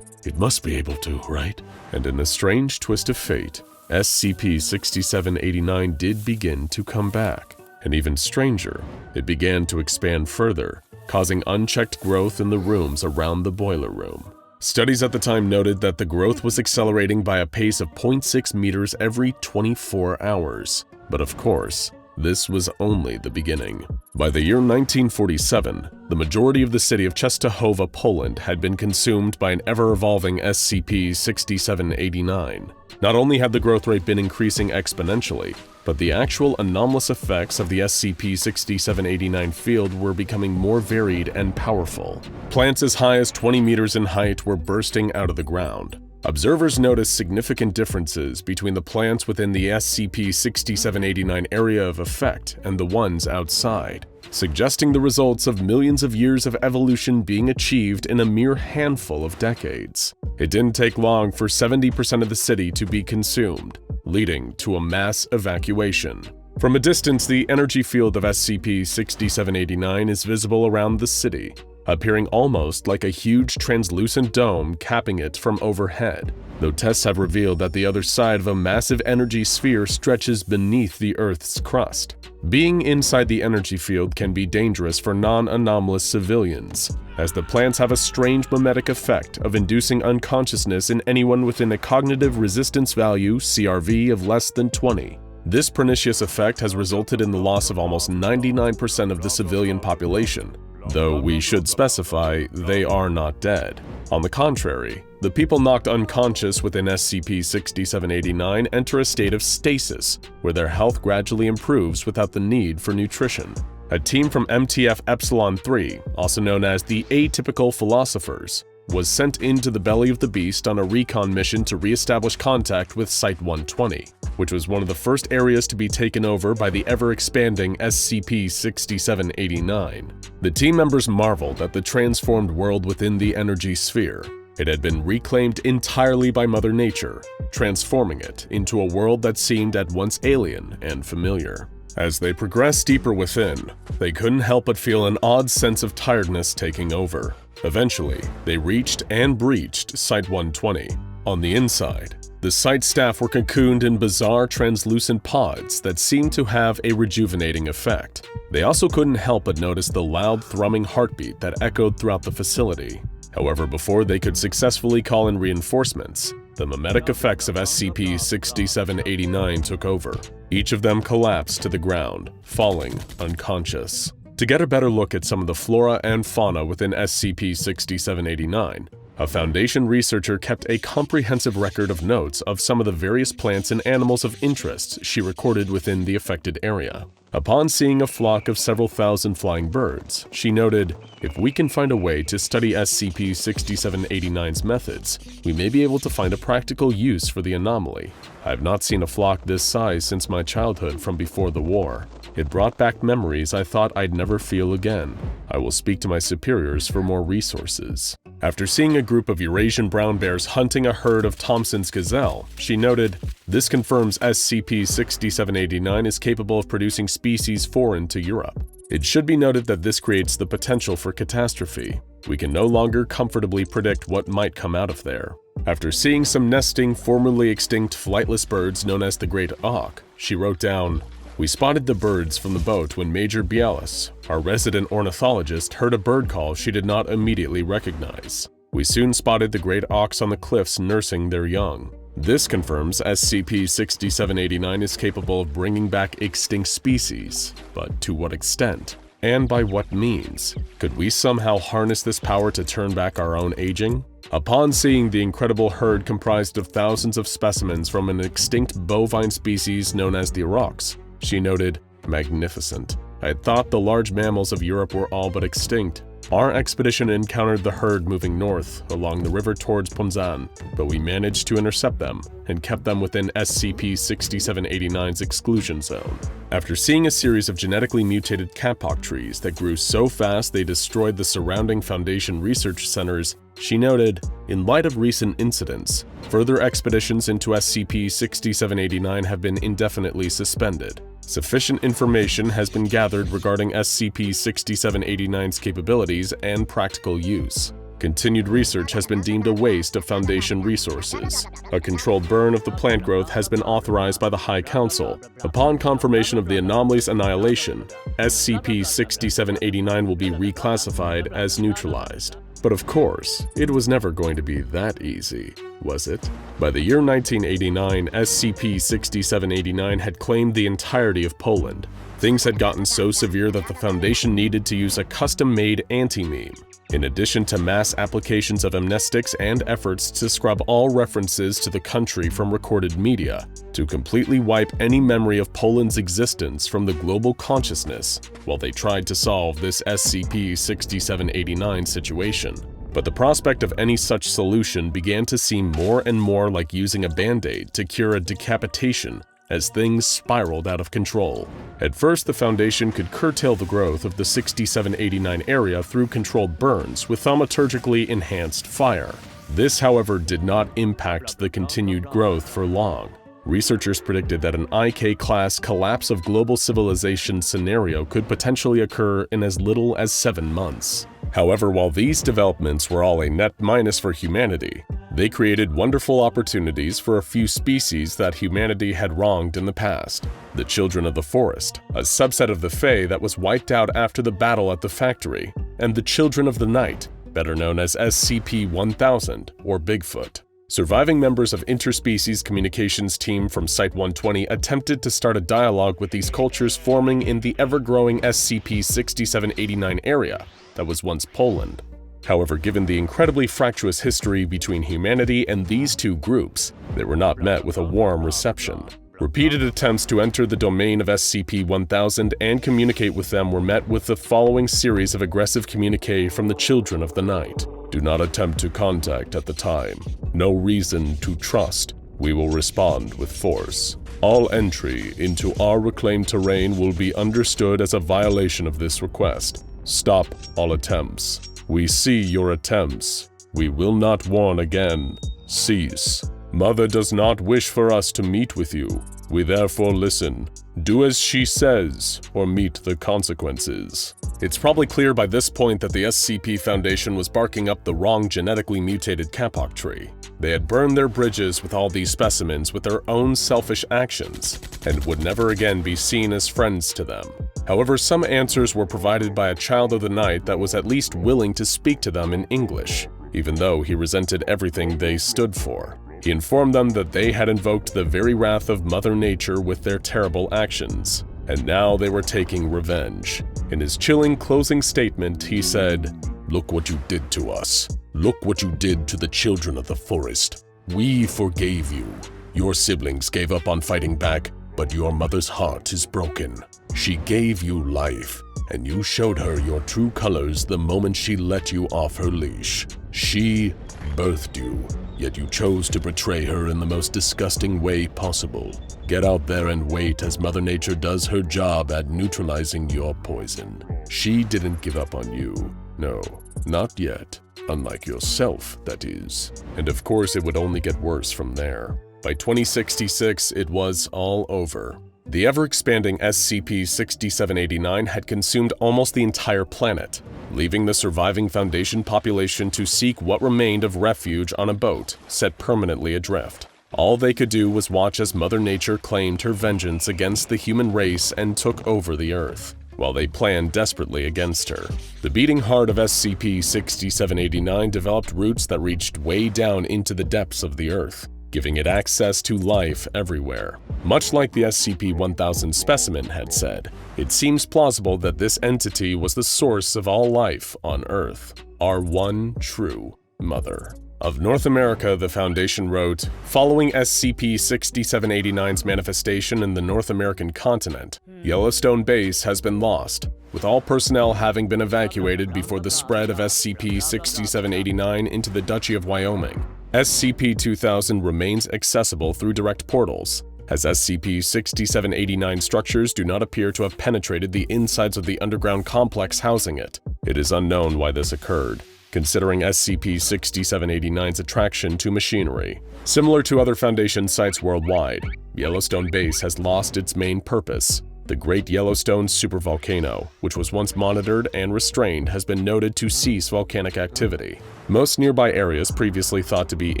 It must be able to, right? And in a strange twist of fate, SCP-6789 did begin to come back. And even stranger, it began to expand further, causing unchecked growth in the rooms around the boiler room. Studies at the time noted that the growth was accelerating by a pace of 0.6 meters every 24 hours. But of course, this was only the beginning. By the year 1947, the majority of the city of Częstochowa, Poland had been consumed by an ever-evolving SCP-6789. Not only had the growth rate been increasing exponentially, but the actual anomalous effects of the SCP-6789 field were becoming more varied and powerful. Plants as high as 20 meters in height were bursting out of the ground. Observers noticed significant differences between the plants within the SCP-6789 area of effect and the ones outside, suggesting the results of millions of years of evolution being achieved in a mere handful of decades. It didn't take long for 70% of the city to be consumed, leading to a mass evacuation. From a distance, the energy field of SCP-6789 is visible around the city, appearing almost like a huge translucent dome capping it from overhead, though tests have revealed that the other side of a massive energy sphere stretches beneath the Earth's crust. Being inside the energy field can be dangerous for non-anomalous civilians, as the plants have a strange mimetic effect of inducing unconsciousness in anyone within a cognitive resistance value (CRV) of less than 20. This pernicious effect has resulted in the loss of almost 99% of the civilian population, though we should specify they are not dead. On the contrary, the people knocked unconscious within SCP-6789 enter a state of stasis, where their health gradually improves without the need for nutrition. A team from MTF Epsilon 3, also known as the Atypical Philosophers, was sent into the belly of the beast on a recon mission to re-establish contact with Site-120, which was one of the first areas to be taken over by the ever-expanding SCP-6789. The team members marveled at the transformed world within the energy sphere. It had been reclaimed entirely by Mother Nature, transforming it into a world that seemed at once alien and familiar. As they progressed deeper within, they couldn't help but feel an odd sense of tiredness taking over. Eventually, they reached and breached Site-120. On the inside, the site staff were cocooned in bizarre translucent pods that seemed to have a rejuvenating effect. They also couldn't help but notice the loud thrumming heartbeat that echoed throughout the facility. However, before they could successfully call in reinforcements, the mimetic effects of SCP-6789 took over. Each of them collapsed to the ground, falling unconscious. To get a better look at some of the flora and fauna within SCP-6789, a Foundation researcher kept a comprehensive record of notes of some of the various plants and animals of interest she recorded within the affected area. Upon seeing a flock of several thousand flying birds, she noted, "If we can find a way to study SCP-6789's methods, we may be able to find a practical use for the anomaly. I have not seen a flock this size since my childhood from before the war. It brought back memories I thought I'd never feel again. I will speak to my superiors for more resources." After seeing a group of Eurasian brown bears hunting a herd of Thompson's gazelle, she noted, "This confirms SCP-6789 is capable of producing species foreign to Europe. It should be noted that this creates the potential for catastrophe. We can no longer comfortably predict what might come out of there." After seeing some nesting formerly extinct flightless birds known as the great auk, she wrote down, "We spotted the birds from the boat when Major Bielis, our resident ornithologist, heard a bird call she did not immediately recognize. We soon spotted the great auks on the cliffs nursing their young. This confirms SCP-6789 is capable of bringing back extinct species, but to what extent? And by what means? Could we somehow harness this power to turn back our own aging?" Upon seeing the incredible herd comprised of thousands of specimens from an extinct bovine species known as the aurochs, she noted, "Magnificent. I had thought the large mammals of Europe were all but extinct. Our expedition encountered the herd moving north along the river towards Ponzan, but we managed to intercept them and kept them within SCP-6789's exclusion zone. After seeing a series of genetically mutated kapok trees that grew so fast they destroyed the surrounding Foundation research centers, she noted, "In light of recent incidents, further expeditions into SCP-6789 have been indefinitely suspended. Sufficient information has been gathered regarding SCP-6789's capabilities and practical use. Continued research has been deemed a waste of Foundation resources. A controlled burn of the plant growth has been authorized by the High Council. Upon confirmation of the anomaly's annihilation, SCP-6789 will be reclassified as neutralized." But of course, it was never going to be that easy, was it? By the year 1989, SCP-6789 had claimed the entirety of Poland. Things had gotten so severe that the Foundation needed to use a custom-made anti-meme. In addition to mass applications of amnestics and efforts to scrub all references to the country from recorded media, to completely wipe any memory of Poland's existence from the global consciousness while they tried to solve this SCP-6789 situation. But the prospect of any such solution began to seem more and more like using a band-aid to cure a decapitation as things spiraled out of control. At first, the Foundation could curtail the growth of the 6789 area through controlled burns with thaumaturgically enhanced fire. This, however, did not impact the continued growth for long. Researchers predicted that an IK-class collapse of global civilization scenario could potentially occur in as little as 7 months. However, while these developments were all a net minus for humanity, they created wonderful opportunities for a few species that humanity had wronged in the past. The Children of the Forest, a subset of the Fae that was wiped out after the battle at the factory, and the Children of the Night, better known as SCP-1000 or Bigfoot. Surviving members of interspecies communications team from Site-120 attempted to start a dialogue with these cultures forming in the ever-growing SCP-6789 area that was once Poland. However, given the incredibly fractious history between humanity and these two groups, they were not met with a warm reception. Repeated attempts to enter the domain of SCP-1000 and communicate with them were met with the following series of aggressive communique from the Children of the Night. "Do not attempt to contact at the time. No reason to trust. We will respond with force. All entry into our reclaimed terrain will be understood as a violation of this request. Stop all attempts. We see your attempts. We will not warn again. Cease. Mother does not wish for us to meet with you. We therefore listen. Do as she says, or meet the consequences." It's probably clear by this point that the SCP Foundation was barking up the wrong genetically mutated kapok tree. They had burned their bridges with all these specimens with their own selfish actions, and would never again be seen as friends to them. However, some answers were provided by a Child of the Night that was at least willing to speak to them in English, even though he resented everything they stood for. He informed them that they had invoked the very wrath of Mother Nature with their terrible actions, and now they were taking revenge. In his chilling closing statement, he said, "Look what you did to us. Look what you did to the Children of the Forest. We forgave you. Your siblings gave up on fighting back, but your mother's heart is broken. She gave you life, and you showed her your true colors the moment she let you off her leash. She birthed you, yet you chose to betray her in the most disgusting way possible. Get out there and wait as Mother Nature does her job at neutralizing your poison. She didn't give up on you. No, not yet. Unlike yourself, that is." And of course, it would only get worse from there. By 2066, it was all over. The ever-expanding SCP-6789 had consumed almost the entire planet, leaving the surviving Foundation population to seek what remained of refuge on a boat set permanently adrift. All they could do was watch as Mother Nature claimed her vengeance against the human race and took over the Earth, while they planned desperately against her. The beating heart of SCP-6789 developed roots that reached way down into the depths of the Earth, giving it access to life everywhere. Much like the SCP-1000 specimen had said, it seems plausible that this entity was the source of all life on Earth, our one true mother. Of North America, the Foundation wrote, following SCP-6789's manifestation in the North American continent, Yellowstone Base has been lost, with all personnel having been evacuated before the spread of SCP-6789 into the Duchy of Wyoming. SCP-2000 remains accessible through direct portals, as SCP-6789 structures do not appear to have penetrated the insides of the underground complex housing it. It is unknown why this occurred, considering SCP-6789's attraction to machinery. Similar to other Foundation sites worldwide, Yellowstone Base has lost its main purpose. The Great Yellowstone Supervolcano, which was once monitored and restrained, has been noted to cease volcanic activity. Most nearby areas previously thought to be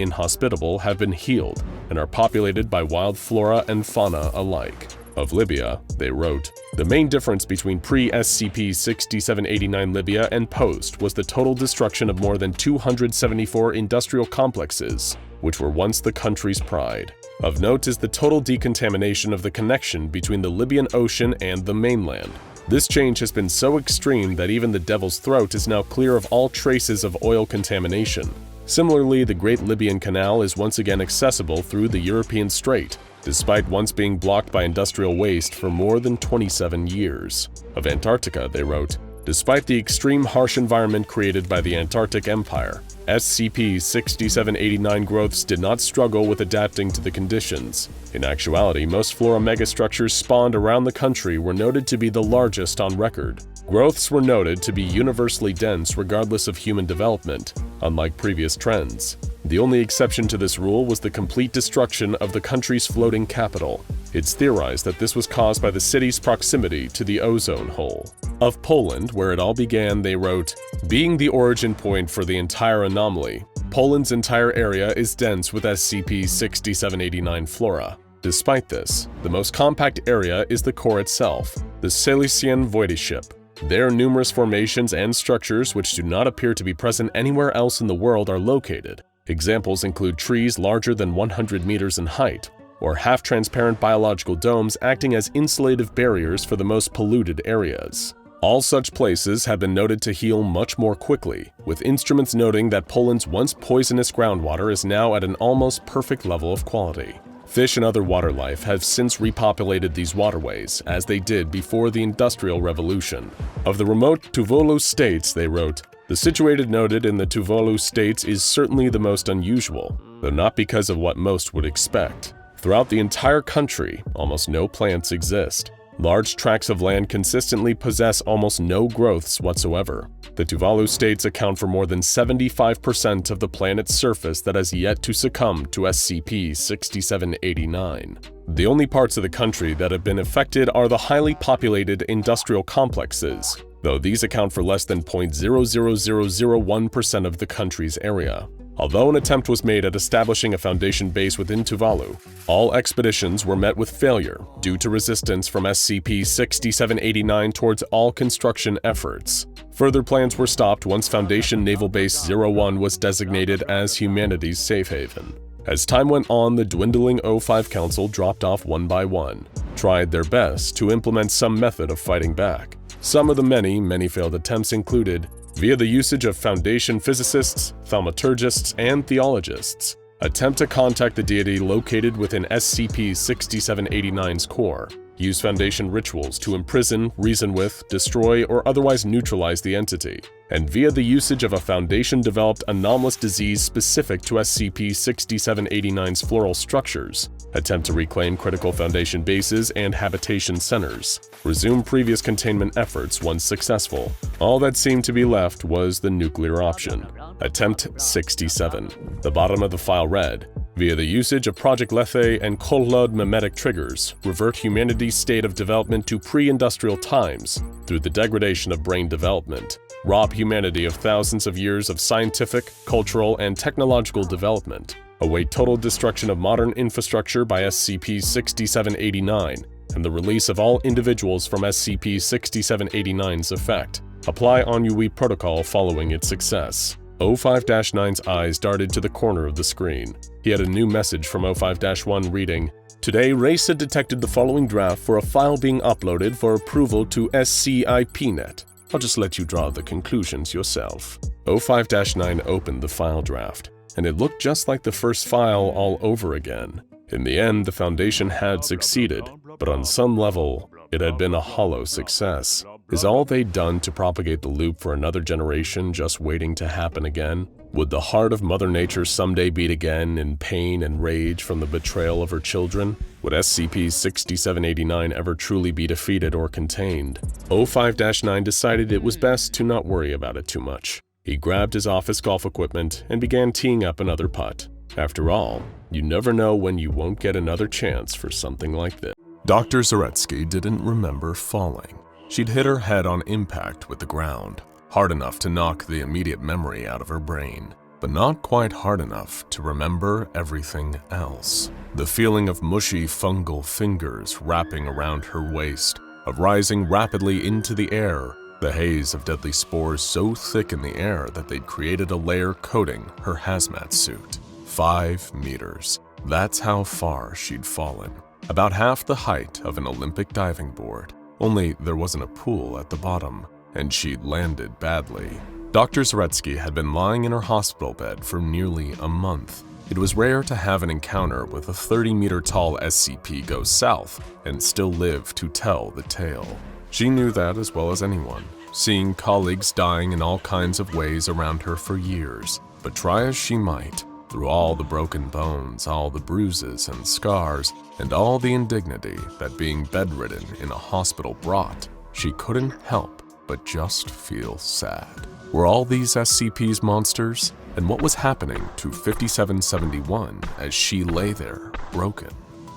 inhospitable have been healed and are populated by wild flora and fauna alike. Of Libya, they wrote, the main difference between pre-SCP-6789 Libya and post was the total destruction of more than 274 industrial complexes, which were once the country's pride. Of note is the total decontamination of the connection between the Libyan Ocean and the mainland. This change has been so extreme that even the Devil's Throat is now clear of all traces of oil contamination. Similarly, the Great Libyan Canal is once again accessible through the European Strait, despite once being blocked by industrial waste for more than 27 years. Of Antarctica, they wrote, despite the extreme harsh environment created by the Antarctic Empire, SCP-6789 growths did not struggle with adapting to the conditions. In actuality, most flora megastructures spawned around the country were noted to be the largest on record. Growths were noted to be universally dense regardless of human development, unlike previous trends. The only exception to this rule was the complete destruction of the country's floating capital. It's theorized that this was caused by the city's proximity to the ozone hole. Of Poland, where it all began, they wrote, being the origin point for the entire anomaly, Poland's entire area is dense with SCP-6789 flora. Despite this, the most compact area is the core itself, the Silesian Voidship. There, numerous formations and structures which do not appear to be present anywhere else in the world are located. Examples include trees larger than 100 meters in height, or half-transparent biological domes acting as insulative barriers for the most polluted areas. All such places have been noted to heal much more quickly, with instruments noting that Poland's once poisonous groundwater is now at an almost perfect level of quality. Fish and other water life have since repopulated these waterways, as they did before the Industrial Revolution. Of the remote Tuvalu states, they wrote, the situated noted in the Tuvalu states is certainly the most unusual, though not because of what most would expect. Throughout the entire country, almost no plants exist. Large tracts of land consistently possess almost no growths whatsoever. The Tuvalu states account for more than 75% of the planet's surface that has yet to succumb to SCP-6789. The only parts of the country that have been affected are the highly populated industrial complexes, though these account for less than 0.00001% of the country's area. Although an attempt was made at establishing a Foundation base within Tuvalu, all expeditions were met with failure due to resistance from SCP-6789 towards all construction efforts. Further plans were stopped once Foundation Naval Base 01 was designated as humanity's safe haven. As time went on, the dwindling O5 Council dropped off one by one, tried their best to implement some method of fighting back. Some of the many failed attempts included via the usage of Foundation physicists, thaumaturgists, and theologists, attempt to contact the deity located within SCP-6789's core, use Foundation rituals to imprison, reason with, destroy, or otherwise neutralize the entity, and via the usage of a Foundation-developed anomalous disease specific to SCP-6789's floral structures, attempt to reclaim critical Foundation bases and habitation centers, resume previous containment efforts once successful. All that seemed to be left was the nuclear option. Attempt 67. The bottom of the file read, via the usage of Project Lethe and Kolod mimetic triggers, revert humanity's state of development to pre-industrial times through the degradation of brain development, rob humanity of thousands of years of scientific, cultural, and technological development, await total destruction of modern infrastructure by SCP-6789, and the release of all individuals from SCP-6789's effect. Apply Ennui Protocol following its success. O5-9's eyes darted to the corner of the screen. He had a new message from O5-1 reading, "Today, Race had detected the following draft for a file being uploaded for approval to SCIPnet. I'll just let you draw the conclusions yourself." O5-9 opened the file draft. and it looked just like the first file all over again. In the end, the Foundation had succeeded, but on some level, it had been a hollow success. Is all they'd done to propagate the loop for another generation just waiting to happen again? Would the heart of Mother Nature someday beat again in pain and rage from the betrayal of her children? Would SCP-6789 ever truly be defeated or contained? 05-9 decided it was best to not worry about it too much. He grabbed his office golf equipment and began teeing up another putt. After all, you never know when you won't get another chance for something like this. Dr. Zaretsky didn't remember falling. She'd hit her head on impact with the ground, hard enough to knock the immediate memory out of her brain, but not quite hard enough to remember everything else. The feeling of mushy fungal fingers wrapping around her waist, of rising rapidly into the air, the haze of deadly spores so thick in the air that they'd created a layer coating her hazmat suit. 5 meters. That's how far she'd fallen. About half the height of an Olympic diving board. Only there wasn't a pool at the bottom, and she'd landed badly. Dr. Zaretsky had been lying in her hospital bed for nearly a month. It was rare to have an encounter with a 30-meter-tall SCP go south and still live to tell the tale. She knew that as well as anyone, seeing colleagues dying in all kinds of ways around her for years. But try as she might, through all the broken bones, all the bruises and scars, and all the indignity that being bedridden in a hospital brought, she couldn't help but just feel sad. Were all these SCPs monsters? And what was happening to 5771 as she lay there, broken?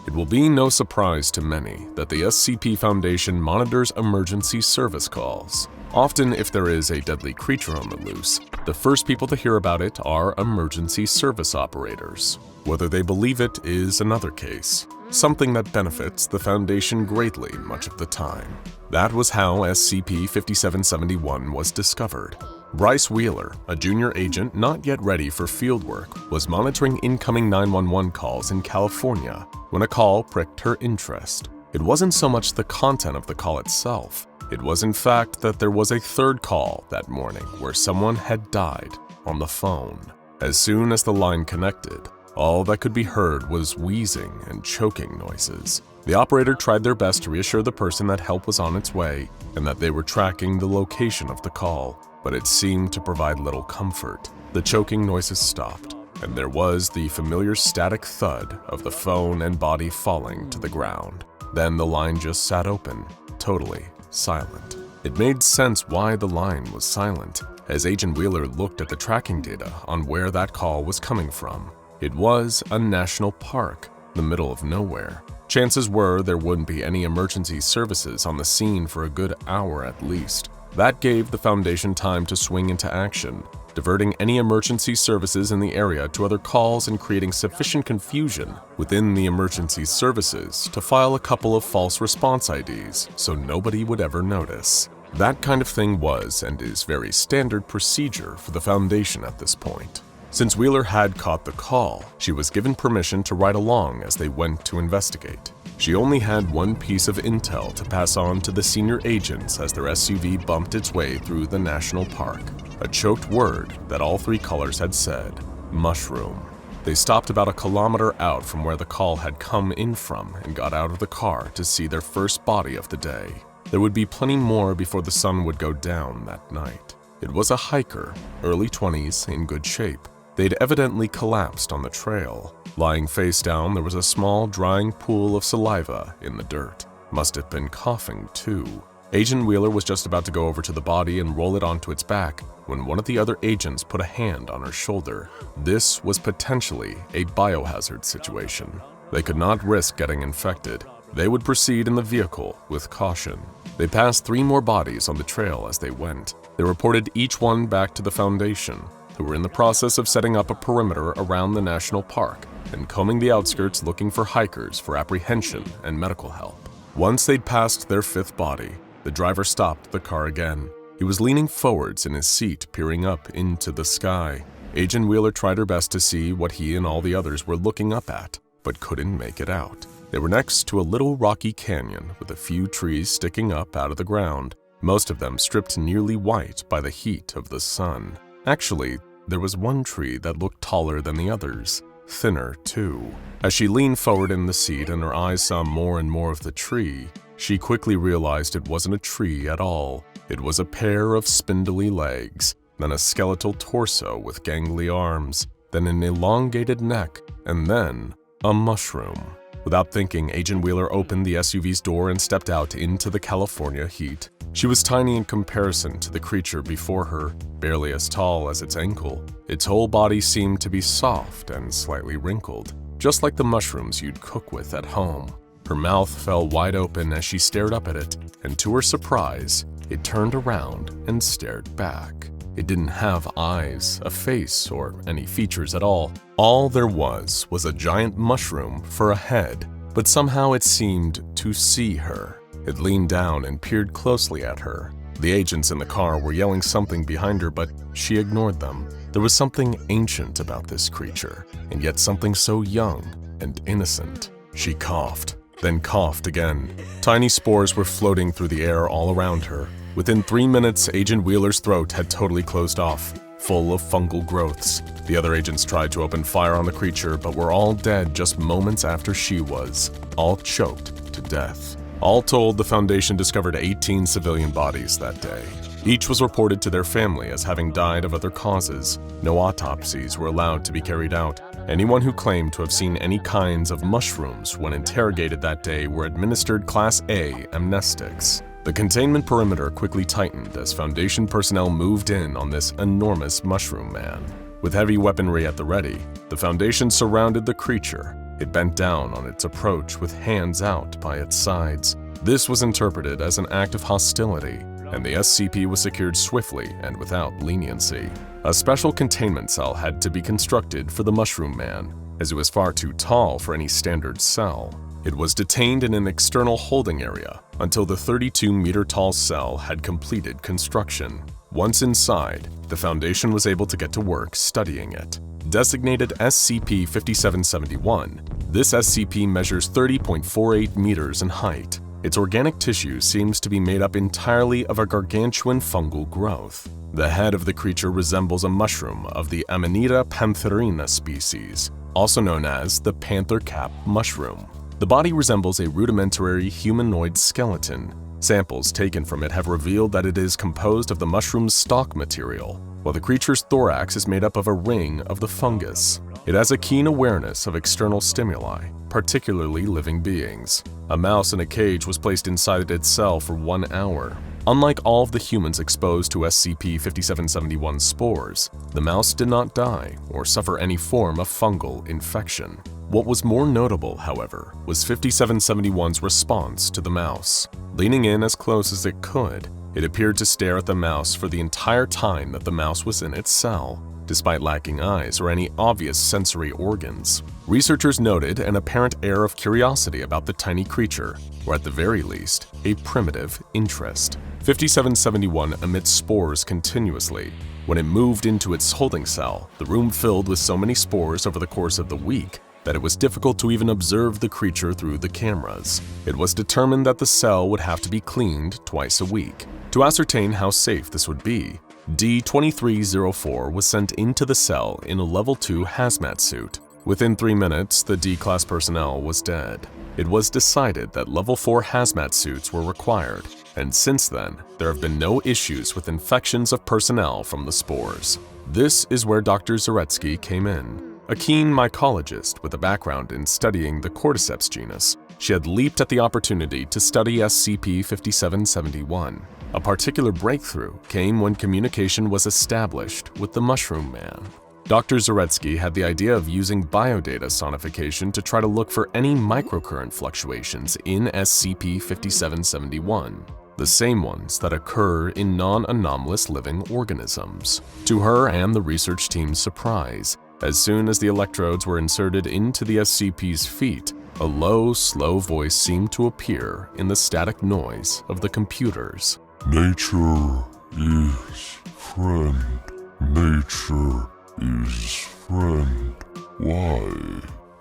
It will be no surprise to many that the SCP Foundation monitors emergency service calls. Often, if there is a deadly creature on the loose, the first people to hear about it are emergency service operators. Whether they believe it is another case, something that benefits the Foundation greatly much of the time. That was how SCP-5771 was discovered. Bryce Wheeler, a junior agent not yet ready for fieldwork, was monitoring incoming 911 calls in California when a call pricked her interest. It wasn't so much the content of the call itself. It was in fact that there was a third call that morning where someone had died on the phone. As soon as the line connected, all that could be heard was wheezing and choking noises. The operator tried their best to reassure the person that help was on its way and that they were tracking the location of the call, but it seemed to provide little comfort. The choking noises stopped, and there was the familiar static thud of the phone and body falling to the ground. Then the line just sat open, totally silent. It made sense why the line was silent, as Agent Wheeler looked at the tracking data on where that call was coming from. It was a national park, the middle of nowhere. Chances were there wouldn't be any emergency services on the scene for a good hour at least. That gave the Foundation time to swing into action, diverting any emergency services in the area to other calls and creating sufficient confusion within the emergency services to file a couple of false response IDs so nobody would ever notice. That kind of thing was and is very standard procedure for the Foundation at this point. Since Wheeler had caught the call, she was given permission to ride along as they went to investigate. She only had one piece of intel to pass on to the senior agents as their SUV bumped its way through the national park. A choked word that all 3 callers had said, mushroom. They stopped about a kilometer out from where the call had come in from and got out of the car to see their first body of the day. There would be plenty more before the sun would go down that night. It was a hiker, early 20s, in good shape. They'd evidently collapsed on the trail. Lying face down, there was a small, drying pool of saliva in the dirt. Must have been coughing, too. Agent Wheeler was just about to go over to the body and roll it onto its back when one of the other agents put a hand on her shoulder. This was potentially a biohazard situation. They could not risk getting infected. They would proceed in the vehicle with caution. They passed 3 more bodies on the trail as they went. They reported each one back to the Foundation, who were in the process of setting up a perimeter around the national park and combing the outskirts looking for hikers for apprehension and medical help. Once they'd passed their 5th body, the driver stopped the car again. He was leaning forwards in his seat, peering up into the sky. Agent Wheeler tried her best to see what he and all the others were looking up at, but couldn't make it out. They were next to a little rocky canyon with a few trees sticking up out of the ground, most of them stripped nearly white by the heat of the sun. Actually, there was one tree that looked taller than the others, thinner too. As she leaned forward in the seat and her eyes saw more and more of the tree, she quickly realized it wasn't a tree at all. It was a pair of spindly legs, then a skeletal torso with gangly arms, then an elongated neck, and then a mushroom. Without thinking, Agent Wheeler opened the SUV's door and stepped out into the California heat. She was tiny in comparison to the creature before her, barely as tall as its ankle. Its whole body seemed to be soft and slightly wrinkled, just like the mushrooms you'd cook with at home. Her mouth fell wide open as she stared up at it, and to her surprise, it turned around and stared back. It didn't have eyes, a face, or any features at all. All there was a giant mushroom for a head, but somehow it seemed to see her. It leaned down and peered closely at her. The agents in the car were yelling something behind her, but she ignored them. There was something ancient about this creature, and yet something so young and innocent. She coughed, then coughed again. Tiny spores were floating through the air all around her. Within 3 minutes, Agent Wheeler's throat had totally closed off, full of fungal growths. The other agents tried to open fire on the creature, but were all dead just moments after she was, all choked to death. All told, the Foundation discovered 18 civilian bodies that day. Each was reported to their family as having died of other causes. No autopsies were allowed to be carried out. Anyone who claimed to have seen any kinds of mushrooms when interrogated that day were administered Class A amnestics. The containment perimeter quickly tightened as Foundation personnel moved in on this enormous mushroom man. With heavy weaponry at the ready, the Foundation surrounded the creature. It bent down on its approach with hands out by its sides. This was interpreted as an act of hostility, and the SCP was secured swiftly and without leniency. A special containment cell had to be constructed for the Mushroom Man, as it was far too tall for any standard cell. It was detained in an external holding area until the 32-meter-tall cell had completed construction. Once inside, the Foundation was able to get to work studying it. Designated SCP-5771, this SCP measures 30.48 meters in height. Its organic tissue seems to be made up entirely of a gargantuan fungal growth. The head of the creature resembles a mushroom of the Amanita pantherina species, also known as the panther cap mushroom. The body resembles a rudimentary humanoid skeleton. Samples taken from it have revealed that it is composed of the mushroom's stalk material, while the creature's thorax is made up of a ring of the fungus. It has a keen awareness of external stimuli, particularly living beings. A mouse in a cage was placed inside its cell for 1 hour. Unlike all of the humans exposed to SCP-5771 spores, the mouse did not die or suffer any form of fungal infection. What was more notable, however, was 5771's response to the mouse. Leaning in as close as it could, it appeared to stare at the mouse for the entire time that the mouse was in its cell, despite lacking eyes or any obvious sensory organs. Researchers noted an apparent air of curiosity about the tiny creature, or at the very least, a primitive interest. 5771 emits spores continuously. When it moved into its holding cell, the room filled with so many spores over the course of the week that it was difficult to even observe the creature through the cameras. It was determined that the cell would have to be cleaned twice a week. To ascertain how safe this would be, D-2304 was sent into the cell in a Level 2 hazmat suit. Within 3 minutes, the D-Class personnel was dead. It was decided that Level 4 hazmat suits were required, and since then, there have been no issues with infections of personnel from the spores. This is where Dr. Zaretsky came in. A keen mycologist with a background in studying the Cordyceps genus, she had leaped at the opportunity to study SCP-5771. A particular breakthrough came when communication was established with the Mushroom Man. Dr. Zaretsky had the idea of using biodata sonification to try to look for any microcurrent fluctuations in SCP-5771, the same ones that occur in non-anomalous living organisms. To her and the research team's surprise, as soon as the electrodes were inserted into the SCP's feet, a low, slow voice seemed to appear in the static noise of the computers. Nature is friend. Nature is friend. Why?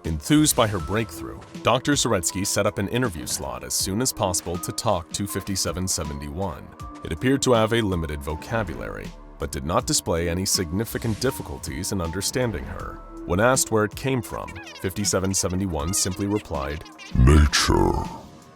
Enthused by her breakthrough, Dr. Zaretsky set up an interview slot as soon as possible to talk to 5771. It appeared to have a limited vocabulary. but did not display any significant difficulties in understanding her. When asked where it came from, 5771 simply replied, nature,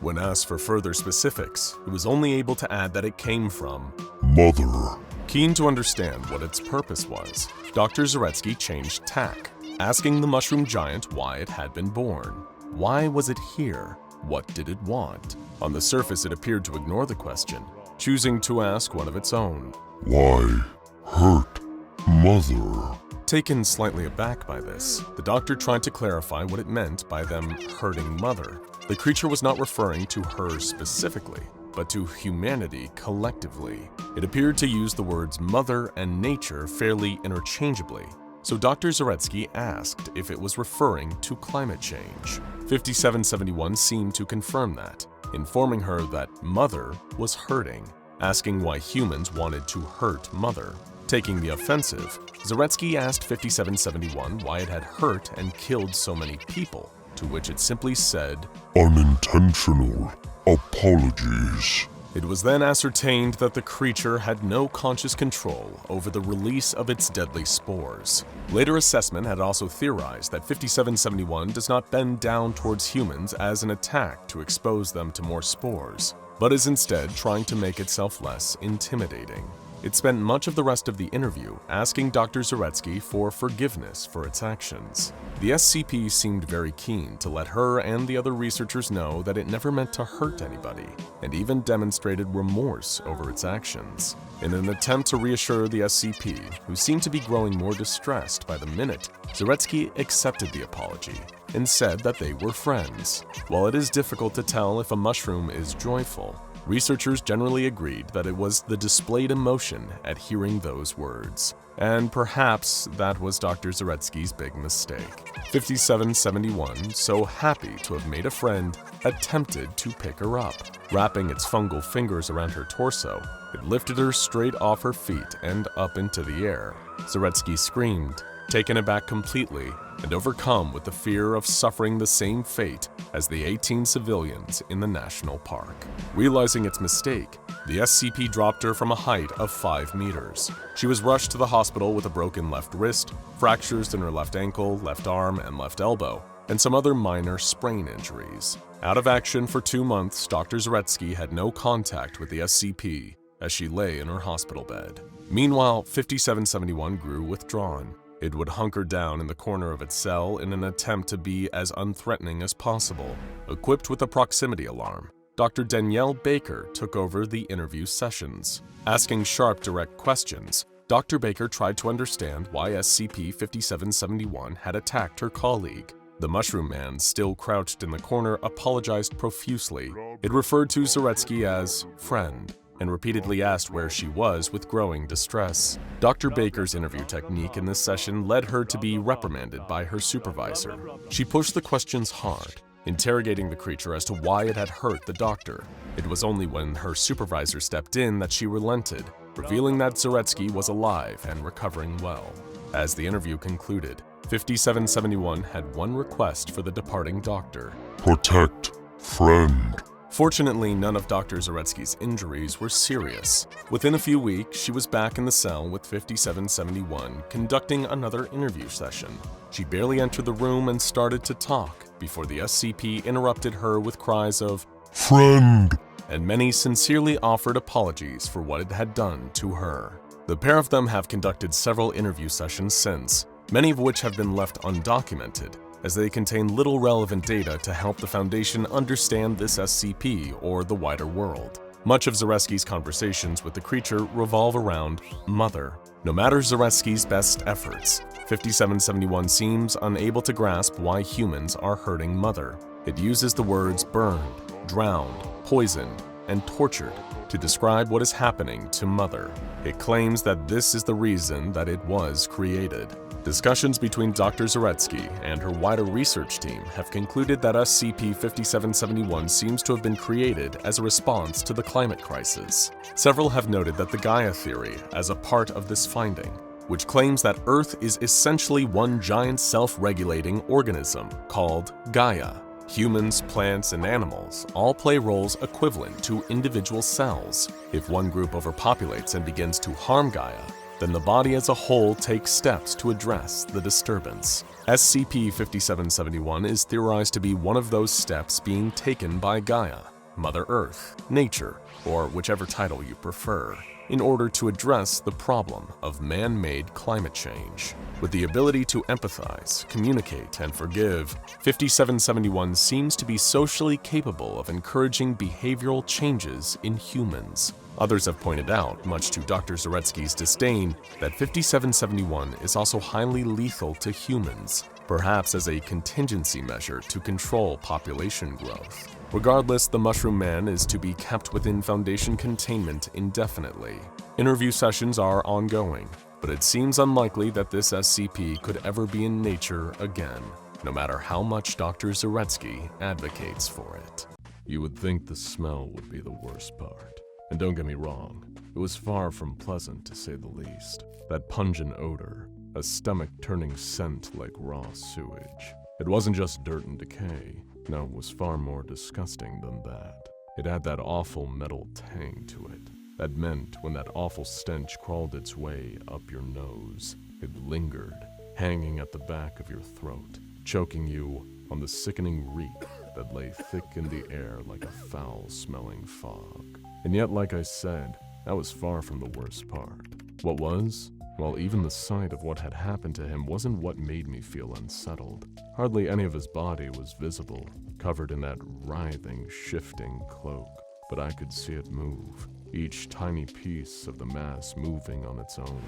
When asked for further specifics, it was only able to add that it came from mother, Keen to understand what its purpose was, Dr. Zaretsky changed tack, asking the mushroom giant why it had been born. Why was it here? What did it want? On the surface, it appeared to ignore the question, choosing to ask one of its own. why hurt mother? Taken slightly aback by this, the doctor tried to clarify what it meant by them hurting mother. The creature was not referring to her specifically, but to humanity collectively. It appeared to use the words mother and nature fairly interchangeably, so Dr. Zaretsky asked if it was referring to climate change. 5771 seemed to confirm that, informing her that mother was hurting, asking why humans wanted to hurt mother. Taking the offensive, Zaretsky asked 5771 why it had hurt and killed so many people, to which it simply said, Unintentional apologies. It was then ascertained that the creature had no conscious control over the release of its deadly spores. Later assessment had also theorized that 5771 does not bend down towards humans as an attack to expose them to more spores, but is instead trying to make itself less intimidating. It spent much of the rest of the interview asking Dr. Zaretsky for forgiveness for its actions. The SCP seemed very keen to let her and the other researchers know that it never meant to hurt anybody, and even demonstrated remorse over its actions. In an attempt to reassure the SCP, who seemed to be growing more distressed by the minute, Zaretsky accepted the apology and said that they were friends. While it is difficult to tell if a mushroom is joyful, researchers generally agreed that it was the displayed emotion at hearing those words. And perhaps that was Dr. Zaretsky's big mistake. 5771, so happy to have made a friend, attempted to pick her up. Wrapping its fungal fingers around her torso, it lifted her straight off her feet and up into the air. Zaretsky screamed, taken aback completely and overcome with the fear of suffering the same fate as the 18 civilians in the national park. Realizing its mistake, the SCP dropped her from a height of 5 meters. She was rushed to the hospital with a broken left wrist, fractures in her left ankle, left arm, and left elbow, and some other minor sprain injuries. Out of action for 2 months, Dr. Zaretsky had no contact with the SCP as she lay in her hospital bed. Meanwhile, 5771 grew withdrawn. It would hunker down in the corner of its cell in an attempt to be as unthreatening as possible. Equipped with a proximity alarm, Dr. Danielle Baker took over the interview sessions. Asking sharp, direct questions, Dr. Baker tried to understand why SCP-5771 had attacked her colleague. The Mushroom Man, still crouched in the corner, apologized profusely. It referred to Zaretsky as friend, and repeatedly asked where she was with growing distress. Dr. Baker's interview technique in this session led her to be reprimanded by her supervisor. She pushed the questions hard, interrogating the creature as to why it had hurt the doctor. It was only when her supervisor stepped in that she relented, revealing that Zaretsky was alive and recovering well. As the interview concluded, 5771 had one request for the departing doctor. Protect friend. Fortunately, none of Dr. Zaretsky's injuries were serious. Within a few weeks, she was back in the cell with 5771, conducting another interview session. She barely entered the room and started to talk before the SCP interrupted her with cries of Friend! And many sincerely offered apologies for what it had done to her. The pair of them have conducted several interview sessions since, many of which have been left undocumented, as they contain little relevant data to help the Foundation understand this SCP or the wider world. Much of Zaretsky's conversations with the creature revolve around Mother. No matter Zaretsky's best efforts, 5771 seems unable to grasp why humans are hurting Mother. It uses the words burned, drowned, poisoned, and tortured to describe what is happening to Mother. It claims that this is the reason that it was created. Discussions between Dr. Zaretsky and her wider research team have concluded that SCP-5771 seems to have been created as a response to the climate crisis. Several have noted that the Gaia theory as a part of this finding, which claims that Earth is essentially one giant self-regulating organism called Gaia. Humans, plants, and animals all play roles equivalent to individual cells. If one group overpopulates and begins to harm Gaia, then the body as a whole takes steps to address the disturbance. SCP-5771 is theorized to be one of those steps being taken by Gaia, Mother Earth, Nature, or whichever title you prefer, in order to address the problem of man-made climate change. With the ability to empathize, communicate, and forgive, 5771 seems to be socially capable of encouraging behavioral changes in humans. Others have pointed out, much to Dr. Zaretsky's disdain, that 5771 is also highly lethal to humans, perhaps as a contingency measure to control population growth. Regardless, the Mushroom Man is to be kept within Foundation containment indefinitely. Interview sessions are ongoing, but it seems unlikely that this SCP could ever be in nature again, no matter how much Dr. Zaretsky advocates for it. You would think the smell would be the worst part. And don't get me wrong, it was far from pleasant to say the least. That pungent odor, a stomach-turning scent like raw sewage. It wasn't just dirt and decay. No, it was far more disgusting than that. It had that awful metal tang to it. That meant when that awful stench crawled its way up your nose, it lingered, hanging at the back of your throat, choking you on the sickening reek that lay thick in the air like a foul-smelling fog. And yet, like I said, that was far from the worst part. What was? Well, even the sight of what had happened to him wasn't what made me feel unsettled. Hardly any of his body was visible, covered in that writhing, shifting cloak. But I could see it move, each tiny piece of the mass moving on its own.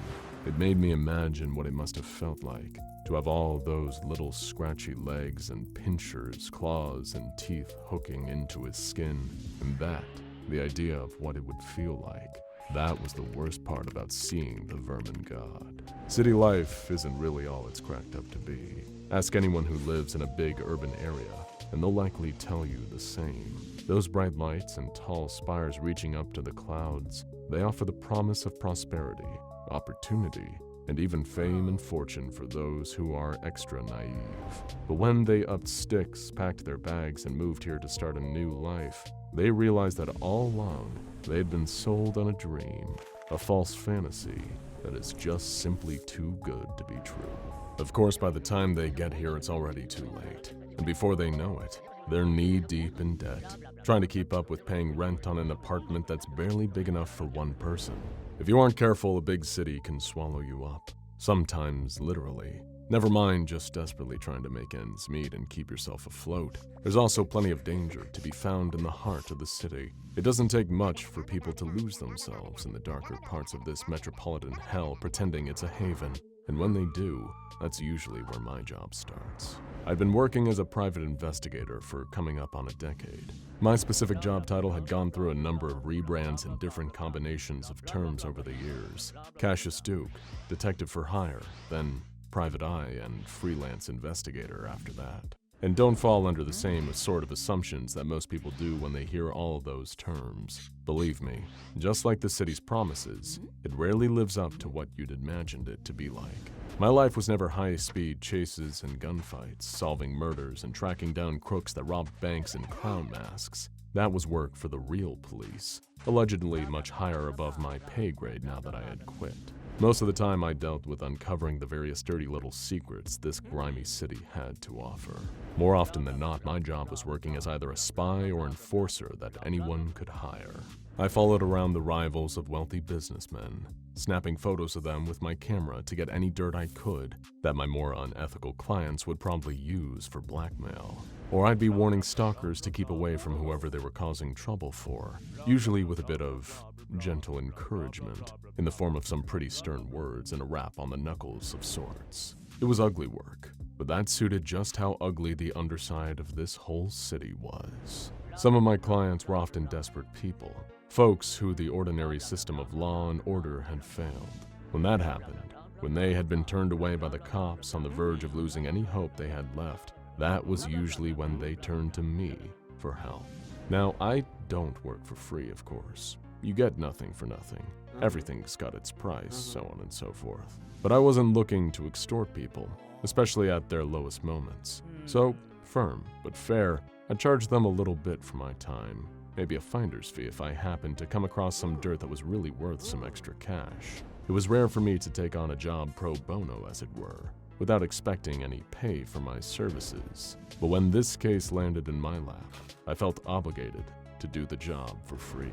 It made me imagine what it must have felt like to have all those little scratchy legs and pinchers, claws, and teeth hooking into his skin. And that, the idea of what it would feel like, that was the worst part about seeing the Vermin God. City life isn't really all it's cracked up to be. Ask anyone who lives in a big urban area, and they'll likely tell you the same. Those bright lights and tall spires reaching up to the clouds, they offer the promise of prosperity, opportunity, and even fame and fortune for those who are extra naive. But when they upped sticks, packed their bags, and moved here to start a new life, they realized that all along, they had been sold on a dream, a false fantasy that is just simply too good to be true. Of course, by the time they get here, it's already too late. And before they know it, they're knee-deep in debt, trying to keep up with paying rent on an apartment that's barely big enough for one person. If you aren't careful, a big city can swallow you up. Sometimes literally. Never mind just desperately trying to make ends meet and keep yourself afloat. There's also plenty of danger to be found in the heart of the city. It doesn't take much for people to lose themselves in the darker parts of this metropolitan hell pretending it's a haven. And when they do, that's usually where my job starts. I've been working as a private investigator for coming up on a decade. My specific job title had gone through a number of rebrands and different combinations of terms over the years. Cassius Duke, detective for hire, then private eye and freelance investigator after that. And don't fall under the same sort of assumptions that most people do when they hear all of those terms. Believe me, just like the city's promises, it rarely lives up to what you'd imagined it to be like. My life was never high-speed chases and gunfights, solving murders and tracking down crooks that robbed banks in clown masks. That was work for the real police, allegedly much higher above my pay grade now that I had quit. Most of the time I dealt with uncovering the various dirty little secrets this grimy city had to offer. More often than not, my job was working as either a spy or enforcer that anyone could hire. I followed around the rivals of wealthy businessmen, snapping photos of them with my camera to get any dirt I could that my more unethical clients would probably use for blackmail. Or I'd be warning stalkers to keep away from whoever they were causing trouble for, usually with a bit of gentle encouragement in the form of some pretty stern words and a rap on the knuckles of sorts. It was ugly work, but that suited just how ugly the underside of this whole city was. Some of my clients were often desperate people, folks who the ordinary system of law and order had failed. When that happened, when they had been turned away by the cops on the verge of losing any hope they had left, that was usually when they turned to me for help. Now, I don't work for free, of course. You get nothing for nothing. Everything's got its price, so on and so forth. But I wasn't looking to extort people, especially at their lowest moments. So, firm but fair, I charged them a little bit for my time, maybe a finder's fee if I happened to come across some dirt that was really worth some extra cash. It was rare for me to take on a job pro bono, as it were, without expecting any pay for my services. But when this case landed in my lap, I felt obligated to do the job for free.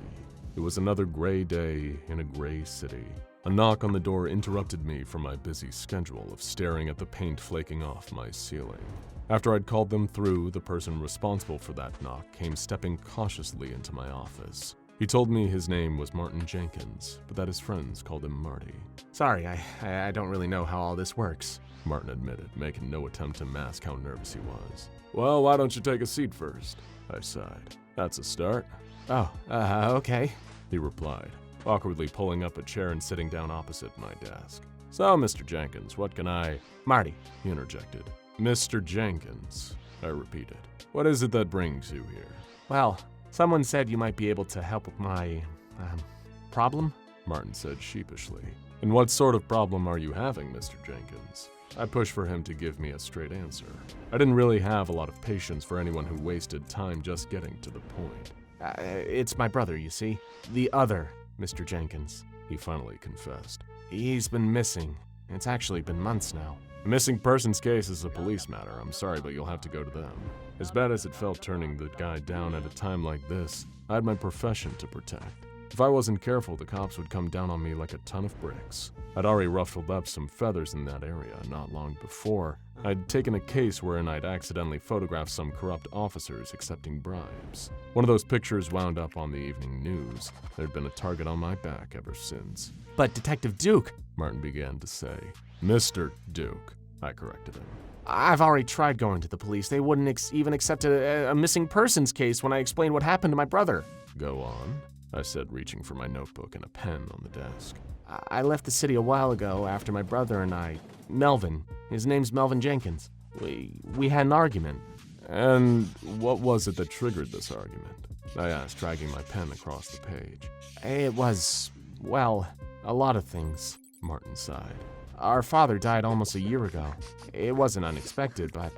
It was another gray day in a gray city. A knock on the door interrupted me from my busy schedule of staring at the paint flaking off my ceiling. After I'd called them through, the person responsible for that knock came stepping cautiously into my office. He told me his name was Martin Jenkins, but that his friends called him Marty. Sorry, I don't really know how all this works, Martin admitted, making no attempt to mask how nervous he was. Well, why don't you take a seat first? I sighed. That's a start. Oh, okay, he replied, awkwardly pulling up a chair and sitting down opposite my desk. So, Mr. Jenkins, what can I— Marty, he interjected. Mr. Jenkins, I repeated. What is it that brings you here? Well, someone said you might be able to help with my, problem? Martin said sheepishly. And what sort of problem are you having, Mr. Jenkins? I pushed for him to give me a straight answer. I didn't really have a lot of patience for anyone who wasted time just getting to the point. It's my brother, you see. The other Mr. Jenkins, he finally confessed. He's been missing. It's actually been months now. A missing persons case is a police matter. I'm sorry, but you'll have to go to them. As bad as it felt turning the guy down at a time like this, I had my profession to protect. If I wasn't careful, the cops would come down on me like a ton of bricks. I'd already ruffled up some feathers in that area not long before. I'd taken a case wherein I'd accidentally photographed some corrupt officers accepting bribes. One of those pictures wound up on the evening news. There'd been a target on my back ever since. But Detective Duke, Martin began to say. Mr. Duke, I corrected him. I've already tried going to the police. They wouldn't even accept a missing persons case when I explained what happened to my brother. Go on, I said, reaching for my notebook and a pen on the desk. I left the city a while ago after my brother and I— Melvin. His name's Melvin Jenkins. We had an argument. And what was it that triggered this argument? I asked, dragging my pen across the page. It was, well, a lot of things, Martin sighed. Our father died almost a year ago. It wasn't unexpected, but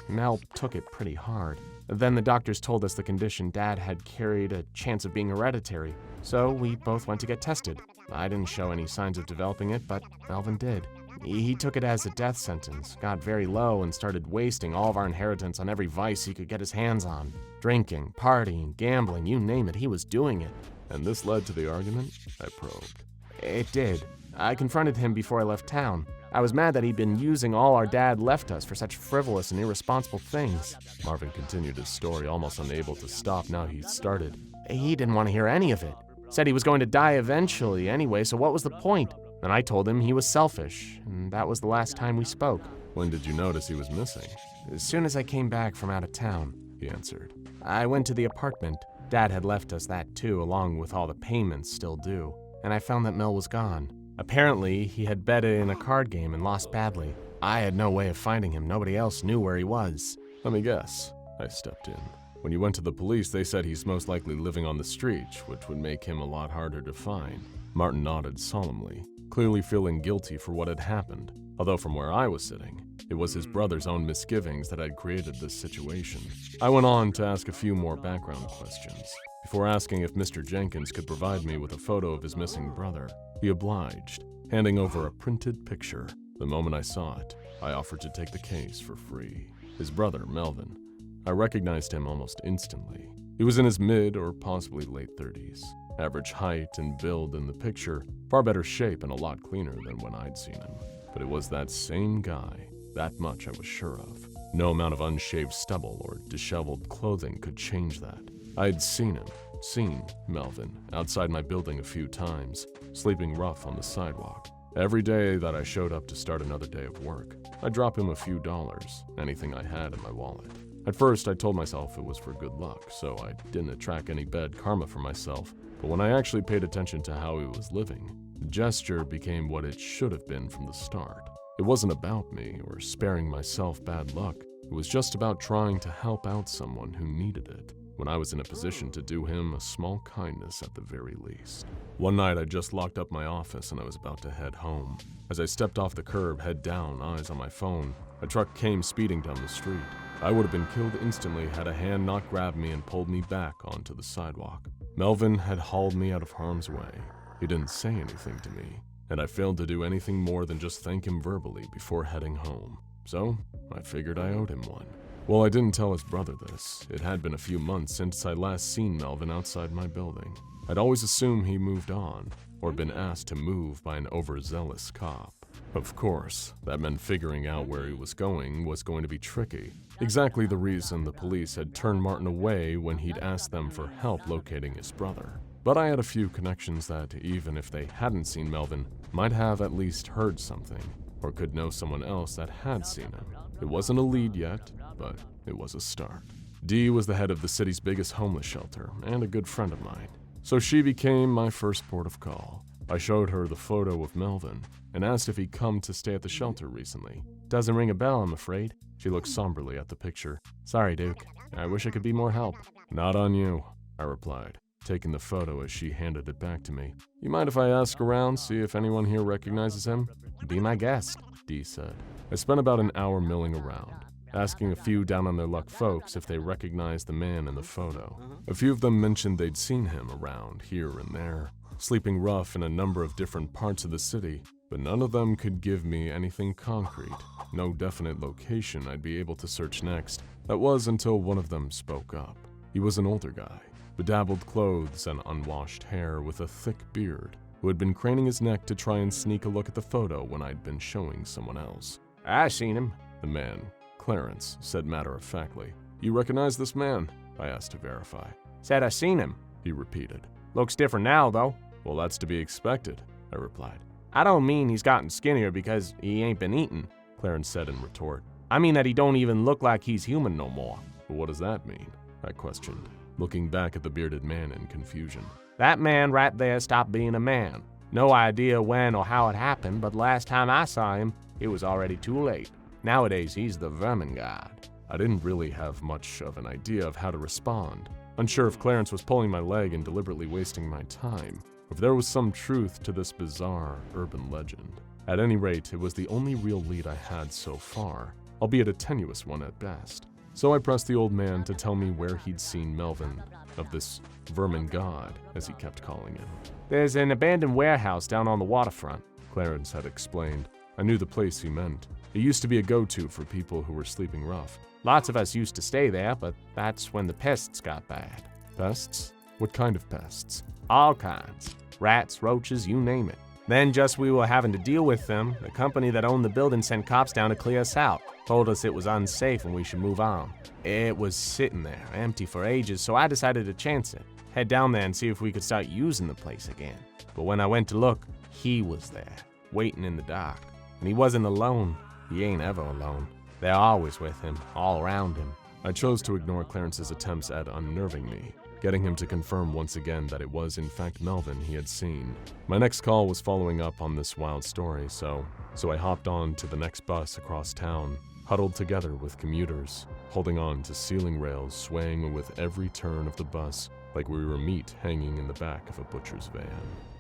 Mel took it pretty hard. Then the doctors told us the condition Dad had carried a chance of being hereditary, so we both went to get tested. I didn't show any signs of developing it, but Melvin did. He took it as a death sentence, got very low, and started wasting all of our inheritance on every vice he could get his hands on. Drinking, partying, gambling, you name it, he was doing it. And this led to the argument? I probed. It did. I confronted him before I left town. I was mad that he'd been using all our dad left us for such frivolous and irresponsible things. Marvin continued his story, almost unable to stop now he'd started. He didn't want to hear any of it. Said he was going to die eventually anyway, so what was the point? And I told him he was selfish, and that was the last time we spoke. When did you notice he was missing? As soon as I came back from out of town, he answered. I went to the apartment. Dad had left us that too, along with all the payments still due. And I found that Mel was gone. Apparently, he had betted in a card game and lost badly. I had no way of finding him. Nobody else knew where he was. Let me guess. I stepped in. When you went to the police, they said he's most likely living on the street, which would make him a lot harder to find. Martin nodded solemnly, clearly feeling guilty for what had happened. Although from where I was sitting, it was his brother's own misgivings that had created this situation. I went on to ask a few more background questions, before asking if Mr. Jenkins could provide me with a photo of his missing brother. He obliged, handing over a printed picture. The moment I saw it, I offered to take the case for free. His brother, Melvin. I recognized him almost instantly. He was in his mid or possibly late 30s. Average height and build in the picture, far better shape and a lot cleaner than when I'd seen him. But it was that same guy. That much I was sure of. No amount of unshaved stubble or disheveled clothing could change that. I'd seen Melvin, outside my building a few times, sleeping rough on the sidewalk. Every day that I showed up to start another day of work, I'd drop him a few dollars, anything I had in my wallet. At first, I told myself it was for good luck, so I didn't attract any bad karma for myself. But when I actually paid attention to how he was living, the gesture became what it should have been from the start. It wasn't about me or sparing myself bad luck. It was just about trying to help out someone who needed it, when I was in a position to do him a small kindness at the very least. One night, I just locked up my office and I was about to head home. As I stepped off the curb, head down, eyes on my phone, a truck came speeding down the street. I would have been killed instantly had a hand not grabbed me and pulled me back onto the sidewalk. Melvin had hauled me out of harm's way. He didn't say anything to me, and I failed to do anything more than just thank him verbally before heading home. So, I figured I owed him one. Well, I didn't tell his brother this. It had been a few months since I last seen Melvin outside my building. I'd always assumed he moved on, or been asked to move by an overzealous cop. Of course, that meant figuring out where he was going to be tricky. Exactly the reason the police had turned Martin away when he'd asked them for help locating his brother. But I had a few connections that, even if they hadn't seen Melvin, might have at least heard something, or could know someone else that had seen him. It wasn't a lead yet, but it was a start. Dee was the head of the city's biggest homeless shelter, and a good friend of mine. So she became my first port of call. I showed her the photo of Melvin, and asked if he'd come to stay at the shelter recently. Doesn't ring a bell, I'm afraid. She looked somberly at the picture. Sorry, Duke. I wish I could be more help. Not on you, I replied, taking the photo as she handed it back to me. You mind if I ask around, see if anyone here recognizes him? Be my guest, Dee said. I spent about an hour milling around, asking a few down-on-their-luck folks if they recognized the man in the photo. A few of them mentioned they'd seen him around here and there, sleeping rough in a number of different parts of the city, but none of them could give me anything concrete, no definite location I'd be able to search next. That was until one of them spoke up. He was an older guy, bedabbled clothes and unwashed hair with a thick beard, who had been craning his neck to try and sneak a look at the photo when I'd been showing someone else. I seen him, the man, Clarence, said matter-of-factly. You recognize this man? I asked to verify. Said I seen him, he repeated. Looks different now, though. Well, that's to be expected, I replied. I don't mean he's gotten skinnier because he ain't been eating, Clarence said in retort. I mean that he don't even look like he's human no more. But what does that mean? I questioned, looking back at the bearded man in confusion. That man right there stopped being a man. No idea when or how it happened, but last time I saw him, it was already too late. Nowadays, he's the Vermin god. I didn't really have much of an idea of how to respond, unsure if Clarence was pulling my leg and deliberately wasting my time, if there was some truth to this bizarre urban legend. At any rate, it was the only real lead I had so far, albeit a tenuous one at best. So I pressed the old man to tell me where he'd seen Melvin, of this Vermin god, as he kept calling him. There's an abandoned warehouse down on the waterfront, Clarence had explained. I knew the place he meant. It used to be a go-to for people who were sleeping rough. Lots of us used to stay there, but that's when the pests got bad. Pests? What kind of pests? All kinds. Rats, roaches, you name it. Then just we were having to deal with them, the company that owned the building sent cops down to clear us out. Told us it was unsafe and we should move on. It was sitting there, empty for ages, so I decided to chance it. Head down there and see if we could start using the place again. But when I went to look, he was there, waiting in the dark. And he wasn't alone. He ain't ever alone. They're always with him, all around him. I chose to ignore Clarence's attempts at unnerving me, getting him to confirm once again that it was in fact Melvin he had seen. My next call was following up on this wild story, so I hopped on to the next bus across town, huddled together with commuters, holding on to ceiling rails swaying with every turn of the bus like we were meat hanging in the back of a butcher's van.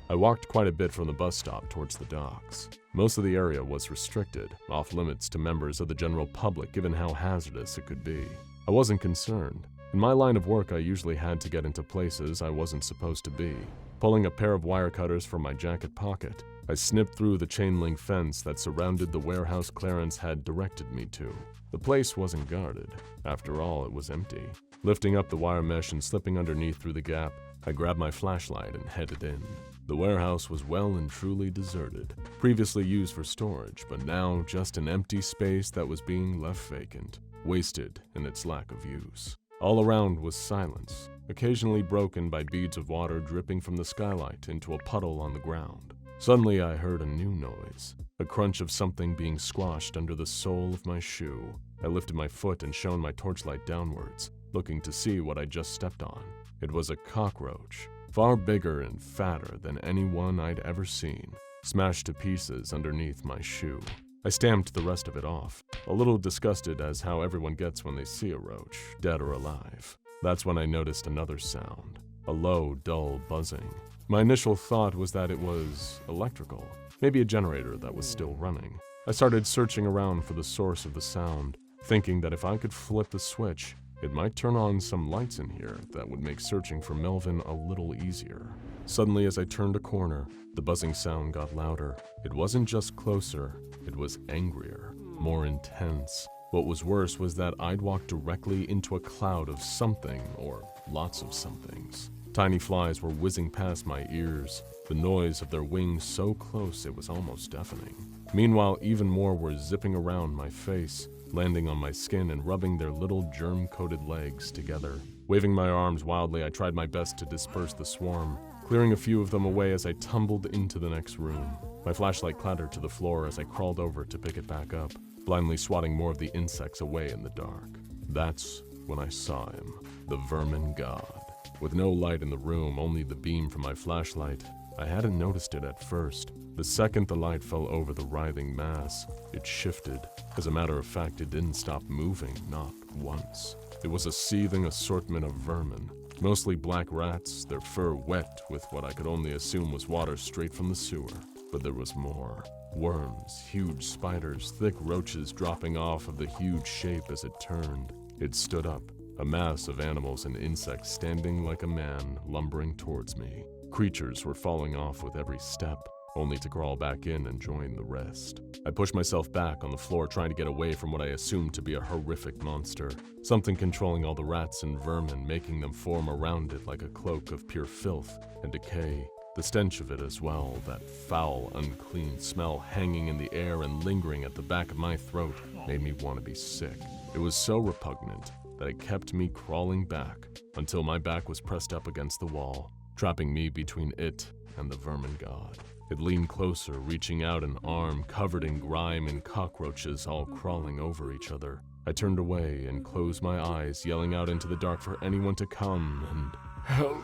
I walked quite a bit from the bus stop towards the docks. Most of the area was restricted, off limits to members of the general public given how hazardous it could be. I wasn't concerned. In my line of work, I usually had to get into places I wasn't supposed to be. Pulling a pair of wire cutters from my jacket pocket, I snipped through the chain-link fence that surrounded the warehouse Clarence had directed me to. The place wasn't guarded. After all, it was empty. Lifting up the wire mesh and slipping underneath through the gap, I grabbed my flashlight and headed in. The warehouse was well and truly deserted, previously used for storage, but now just an empty space that was being left vacant, wasted in its lack of use. All around was silence, occasionally broken by beads of water dripping from the skylight into a puddle on the ground. Suddenly I heard a new noise, a crunch of something being squashed under the sole of my shoe. I lifted my foot and shone my torchlight downwards, looking to see what I just stepped on. It was a cockroach, far bigger and fatter than any one I'd ever seen, smashed to pieces underneath my shoe. I stamped the rest of it off, a little disgusted as how everyone gets when they see a roach, dead or alive. That's when I noticed another sound, a low, dull buzzing. My initial thought was that it was electrical, maybe a generator that was still running. I started searching around for the source of the sound, thinking that if I could flip the switch, It might turn on some lights in here that would make searching for Melvin a little easier. Suddenly, as I turned a corner, the buzzing sound got louder. It wasn't just closer, it was angrier, more intense. What was worse was that I'd walked directly into a cloud of something, or lots of somethings. Tiny flies were whizzing past my ears, the noise of their wings so close it was almost deafening. Meanwhile, even more were zipping around my face, landing on my skin and rubbing their little germ-coated legs together. Waving my arms wildly, I tried my best to disperse the swarm, clearing a few of them away as I tumbled into the next room. My flashlight clattered to the floor as I crawled over to pick it back up, blindly swatting more of the insects away in the dark. That's when I saw him, the Vermin God. With no light in the room, only the beam from my flashlight, I hadn't noticed it at first. The second the light fell over the writhing mass, it shifted. As a matter of fact, it didn't stop moving, not once. It was a seething assortment of vermin, mostly black rats, their fur wet with what I could only assume was water straight from the sewer. But there was more. Worms, huge spiders, thick roaches dropping off of the huge shape as it turned. It stood up, a mass of animals and insects standing like a man, lumbering towards me. Creatures were falling off with every step, only to crawl back in and join the rest. I pushed myself back on the floor, trying to get away from what I assumed to be a horrific monster, something controlling all the rats and vermin, making them form around it like a cloak of pure filth and decay. The stench of it as well, that foul, unclean smell hanging in the air and lingering at the back of my throat, made me want to be sick. It was so repugnant that it kept me crawling back until my back was pressed up against the wall, trapping me between it and the Vermin God. It leaned closer, reaching out an arm covered in grime and cockroaches all crawling over each other. I turned away and closed my eyes, yelling out into the dark for anyone to come and help,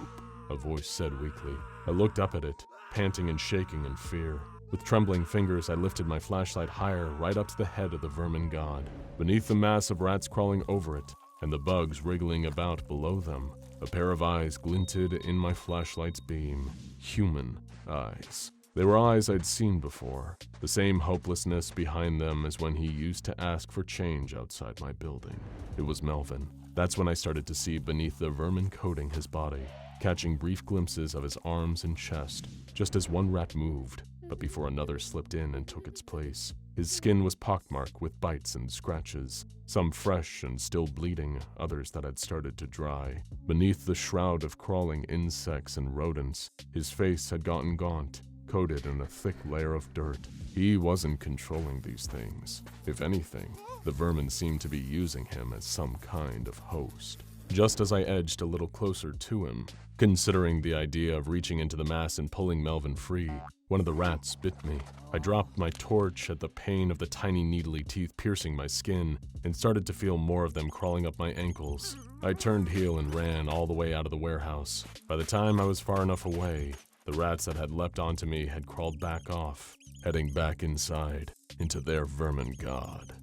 a voice said weakly. I looked up at it, panting and shaking in fear. With trembling fingers, I lifted my flashlight higher, right up to the head of the Vermin God. Beneath the mass of rats crawling over it, and the bugs wriggling about below them, a pair of eyes glinted in my flashlight's beam. Human eyes. They were eyes I'd seen before, the same hopelessness behind them as when he used to ask for change outside my building. It was Melvin. That's when I started to see beneath the vermin coating his body, catching brief glimpses of his arms and chest, just as one rat moved, but before another slipped in and took its place. His skin was pockmarked with bites and scratches, some fresh and still bleeding, others that had started to dry. Beneath the shroud of crawling insects and rodents, his face had gotten gaunt, coated in a thick layer of dirt. He wasn't controlling these things. If anything, the vermin seemed to be using him as some kind of host. Just as I edged a little closer to him, considering the idea of reaching into the mass and pulling Melvin free, one of the rats bit me. I dropped my torch at the pain of the tiny needly teeth piercing my skin and started to feel more of them crawling up my ankles. I turned heel and ran all the way out of the warehouse. By the time I was far enough away, the rats that had leapt onto me had crawled back off, heading back inside, into their vermin god.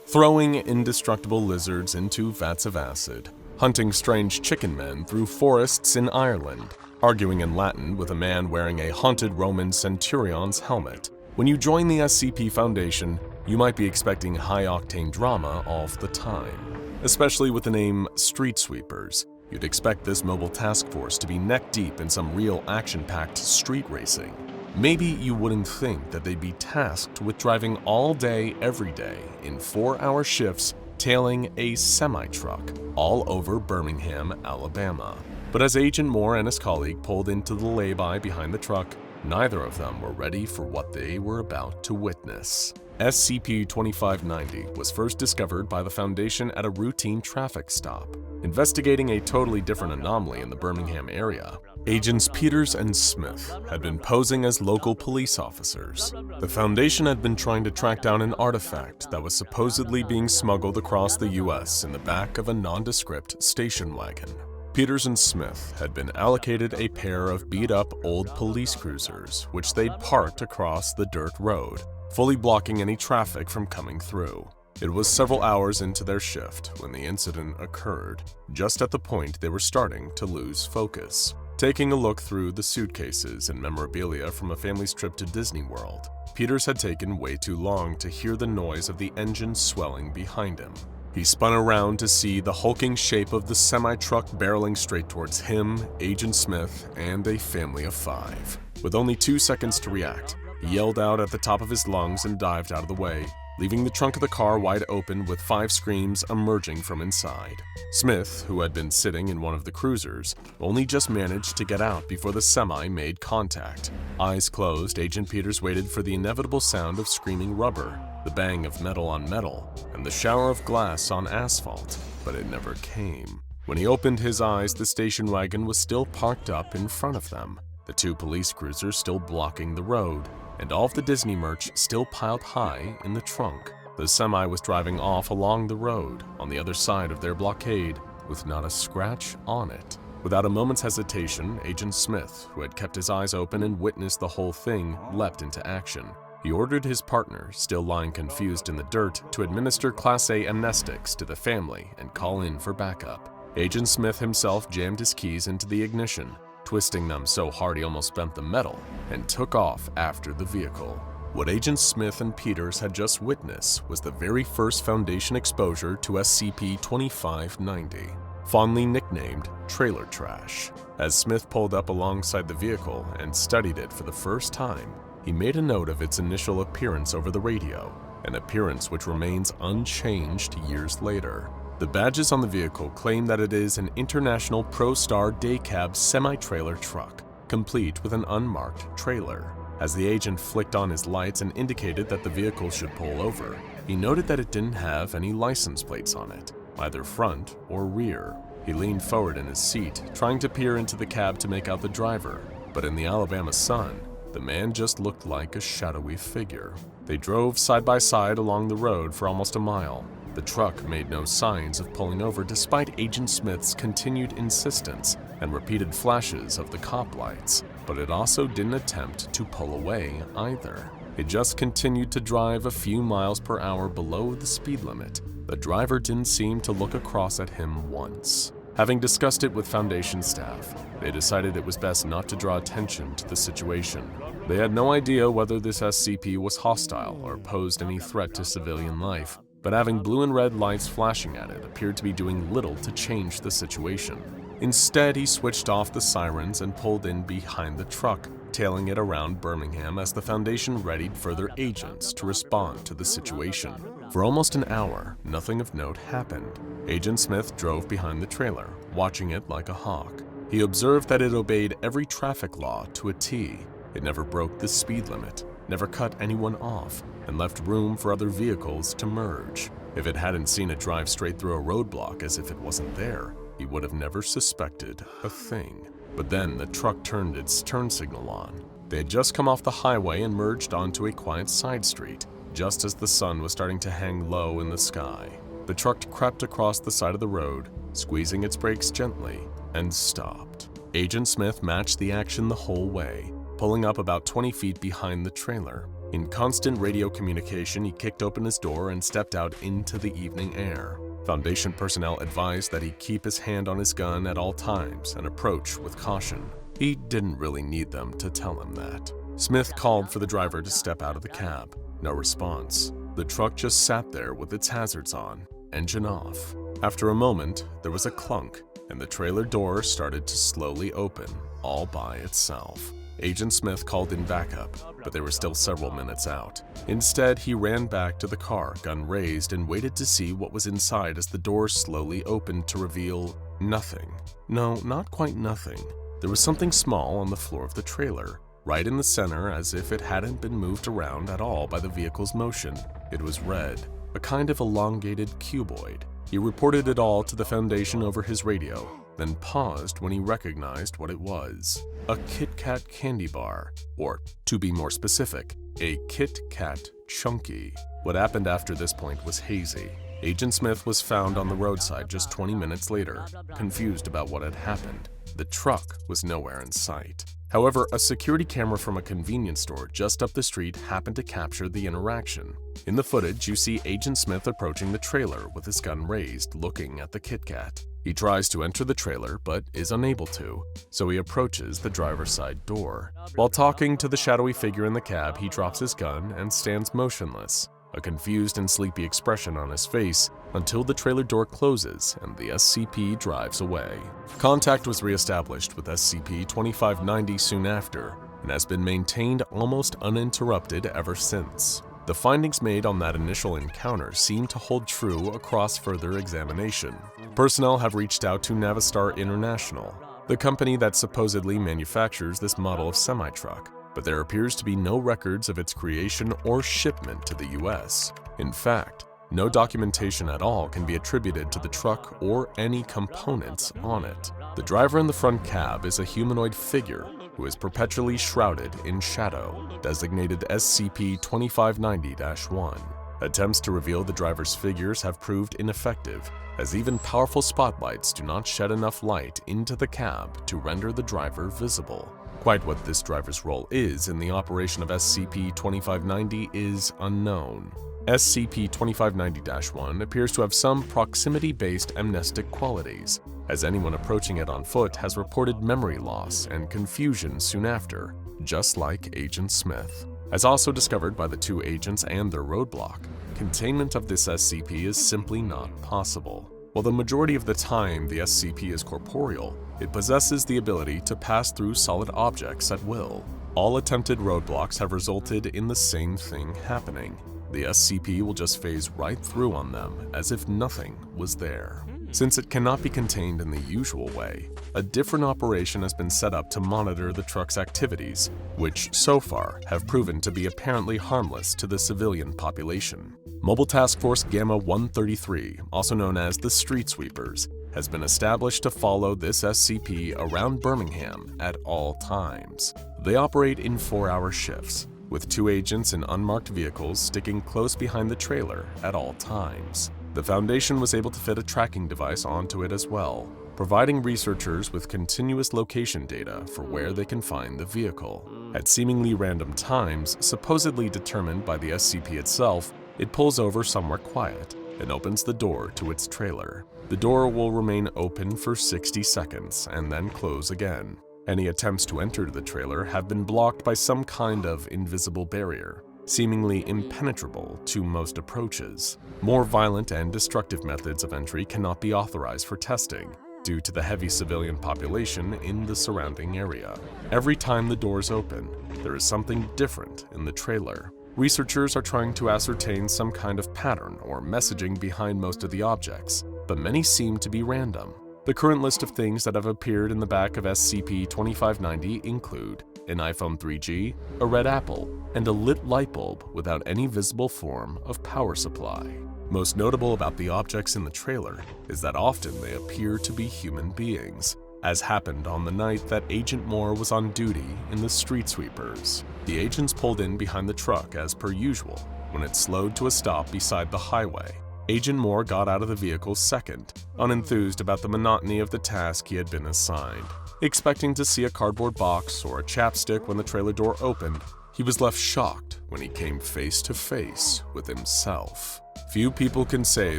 Throwing indestructible lizards into vats of acid, hunting strange chicken men through forests in Ireland, arguing in Latin with a man wearing a haunted Roman centurion's helmet. When you join the SCP Foundation, you might be expecting high-octane drama all the time. Especially with the name Street Sweepers, you'd expect this mobile task force to be neck-deep in some real action-packed street racing. Maybe you wouldn't think that they'd be tasked with driving all day, every day, in 4-hour shifts, tailing a semi-truck all over Birmingham, Alabama. But as Agent Moore and his colleague pulled into the lay-by behind the truck, neither of them were ready for what they were about to witness. SCP-2590 was first discovered by the Foundation at a routine traffic stop. Investigating a totally different anomaly in the Birmingham area, Agents Peters and Smith had been posing as local police officers. The Foundation had been trying to track down an artifact that was supposedly being smuggled across the US in the back of a nondescript station wagon. Peters and Smith had been allocated a pair of beat-up old police cruisers, which they'd parked across the dirt road, fully blocking any traffic from coming through. It was several hours into their shift when the incident occurred, just at the point they were starting to lose focus. Taking a look through the suitcases and memorabilia from a family's trip to Disney World, Peters had taken way too long to hear the noise of the engine swelling behind him. He spun around to see the hulking shape of the semi-truck barreling straight towards him, Agent Smith, and a family of 5. With only 2 seconds to react, he yelled out at the top of his lungs and dived out of the way, leaving the trunk of the car wide open with 5 screams emerging from inside. Smith, who had been sitting in one of the cruisers, only just managed to get out before the semi made contact. Eyes closed, Agent Peters waited for the inevitable sound of screaming rubber, the bang of metal on metal, and the shower of glass on asphalt, but it never came. When he opened his eyes, the station wagon was still parked up in front of them, the 2 police cruisers still blocking the road, and all of the Disney merch still piled high in the trunk. The semi was driving off along the road on the other side of their blockade with not a scratch on it. Without a moment's hesitation, Agent Smith, who had kept his eyes open and witnessed the whole thing, leapt into action. He ordered his partner, still lying confused in the dirt, to administer Class A amnestics to the family and call in for backup. Agent Smith himself jammed his keys into the ignition, twisting them so hard he almost bent the metal, and took off after the vehicle. What Agent Smith and Peters had just witnessed was the very first Foundation exposure to SCP-2590, fondly nicknamed Trailer Trash. As Smith pulled up alongside the vehicle and studied it for the first time, he made a note of its initial appearance over the radio, an appearance which remains unchanged years later. The badges on the vehicle claim that it is an International ProStar day cab semi-trailer truck, complete with an unmarked trailer. As the agent flicked on his lights and indicated that the vehicle should pull over, he noted that it didn't have any license plates on it, either front or rear. He leaned forward in his seat, trying to peer into the cab to make out the driver, but in the Alabama sun, the man just looked like a shadowy figure. They drove side by side along the road for almost a mile. The truck made no signs of pulling over despite Agent Smith's continued insistence and repeated flashes of the cop lights, but it also didn't attempt to pull away either. It just continued to drive a few miles per hour below the speed limit. The driver didn't seem to look across at him once. Having discussed it with Foundation staff, they decided it was best not to draw attention to the situation. They had no idea whether this SCP was hostile or posed any threat to civilian life, but having blue and red lights flashing at it appeared to be doing little to change the situation. Instead, he switched off the sirens and pulled in behind the truck, tailing it around Birmingham as the Foundation readied further agents to respond to the situation. For almost an hour, nothing of note happened. Agent Smith drove behind the trailer, watching it like a hawk. He observed that it obeyed every traffic law to a T. It never broke the speed limit, never cut anyone off, and left room for other vehicles to merge. If it hadn't seen it drive straight through a roadblock as if it wasn't there, he would have never suspected a thing. But then the truck turned its turn signal on. They had just come off the highway and merged onto a quiet side street, just as the sun was starting to hang low in the sky. The truck crept across the side of the road, squeezing its brakes gently, and stopped. Agent Smith matched the action the whole way, pulling up about 20 feet behind the trailer. In constant radio communication, he kicked open his door and stepped out into the evening air. Foundation personnel advised that he keep his hand on his gun at all times and approach with caution. He didn't really need them to tell him that. Smith called for the driver to step out of the cab. No response. The truck just sat there with its hazards on, engine off. After a moment, there was a clunk, and the trailer door started to slowly open, all by itself. Agent Smith called in backup, but they were still several minutes out. Instead, he ran back to the car, gun raised, and waited to see what was inside as the door slowly opened to reveal nothing. No, not quite nothing. There was something small on the floor of the trailer, right in the center as if it hadn't been moved around at all by the vehicle's motion. It was red, a kind of elongated cuboid. He reported it all to the Foundation over his radio, then paused when he recognized what it was. A Kit Kat candy bar, or to be more specific, a Kit Kat Chunky. What happened after this point was hazy. Agent Smith was found on the roadside just 20 minutes later, confused about what had happened. The truck was nowhere in sight. However, a security camera from a convenience store just up the street happened to capture the interaction. In the footage, you see Agent Smith approaching the trailer with his gun raised, looking at the Kit Kat. He tries to enter the trailer, but is unable to, so he approaches the driver's side door. While talking to the shadowy figure in the cab, he drops his gun and stands motionless. A a confused and sleepy expression on his face until the trailer door closes and the SCP drives away. Contact was reestablished with SCP-2590 soon after and has been maintained almost uninterrupted ever since. The findings made on that initial encounter seem to hold true across further examination. Personnel have reached out to Navistar International, the company that supposedly manufactures this model of semi-truck, but there appears to be no records of its creation or shipment to the US. In fact, no documentation at all can be attributed to the truck or any components on it. The driver in the front cab is a humanoid figure who is perpetually shrouded in shadow, designated SCP-2590-1. Attempts to reveal the driver's figures have proved ineffective, as even powerful spotlights do not shed enough light into the cab to render the driver visible. Quite what this driver's role is in the operation of SCP-2590 is unknown. SCP-2590-1 appears to have some proximity-based amnestic qualities, as anyone approaching it on foot has reported memory loss and confusion soon after, just like Agent Smith. As also discovered by the two agents and their roadblock, containment of this SCP is simply not possible. While the majority of the time the SCP is corporeal, it possesses the ability to pass through solid objects at will. All attempted roadblocks have resulted in the same thing happening. The SCP will just phase right through on them as if nothing was there. Since it cannot be contained in the usual way, a different operation has been set up to monitor the truck's activities, which so far have proven to be apparently harmless to the civilian population. Mobile Task Force Gamma-133, also known as the Street Sweepers, has been established to follow this SCP around Birmingham at all times. They operate in 4-hour shifts, with 2 agents in unmarked vehicles sticking close behind the trailer at all times. The Foundation was able to fit a tracking device onto it as well, providing researchers with continuous location data for where they can find the vehicle. At seemingly random times, supposedly determined by the SCP itself, it pulls over somewhere quiet and opens the door to its trailer. The door will remain open for 60 seconds and then close again. Any attempts to enter the trailer have been blocked by some kind of invisible barrier, seemingly impenetrable to most approaches. More violent and destructive methods of entry cannot be authorized for testing, due to the heavy civilian population in the surrounding area. Every time the doors open, there is something different in the trailer. Researchers are trying to ascertain some kind of pattern or messaging behind most of the objects, but many seem to be random. The current list of things that have appeared in the back of SCP-2590 include an iPhone 3G, a red apple, and a lit light bulb without any visible form of power supply. Most notable about the objects in the trailer is that often they appear to be human beings, as happened on the night that Agent Moore was on duty in the Street Sweepers. The agents pulled in behind the truck as per usual when it slowed to a stop beside the highway. Agent Moore got out of the vehicle second, unenthused about the monotony of the task he had been assigned. Expecting to see a cardboard box or a chapstick when the trailer door opened, he was left shocked when he came face to face with himself. Few people can say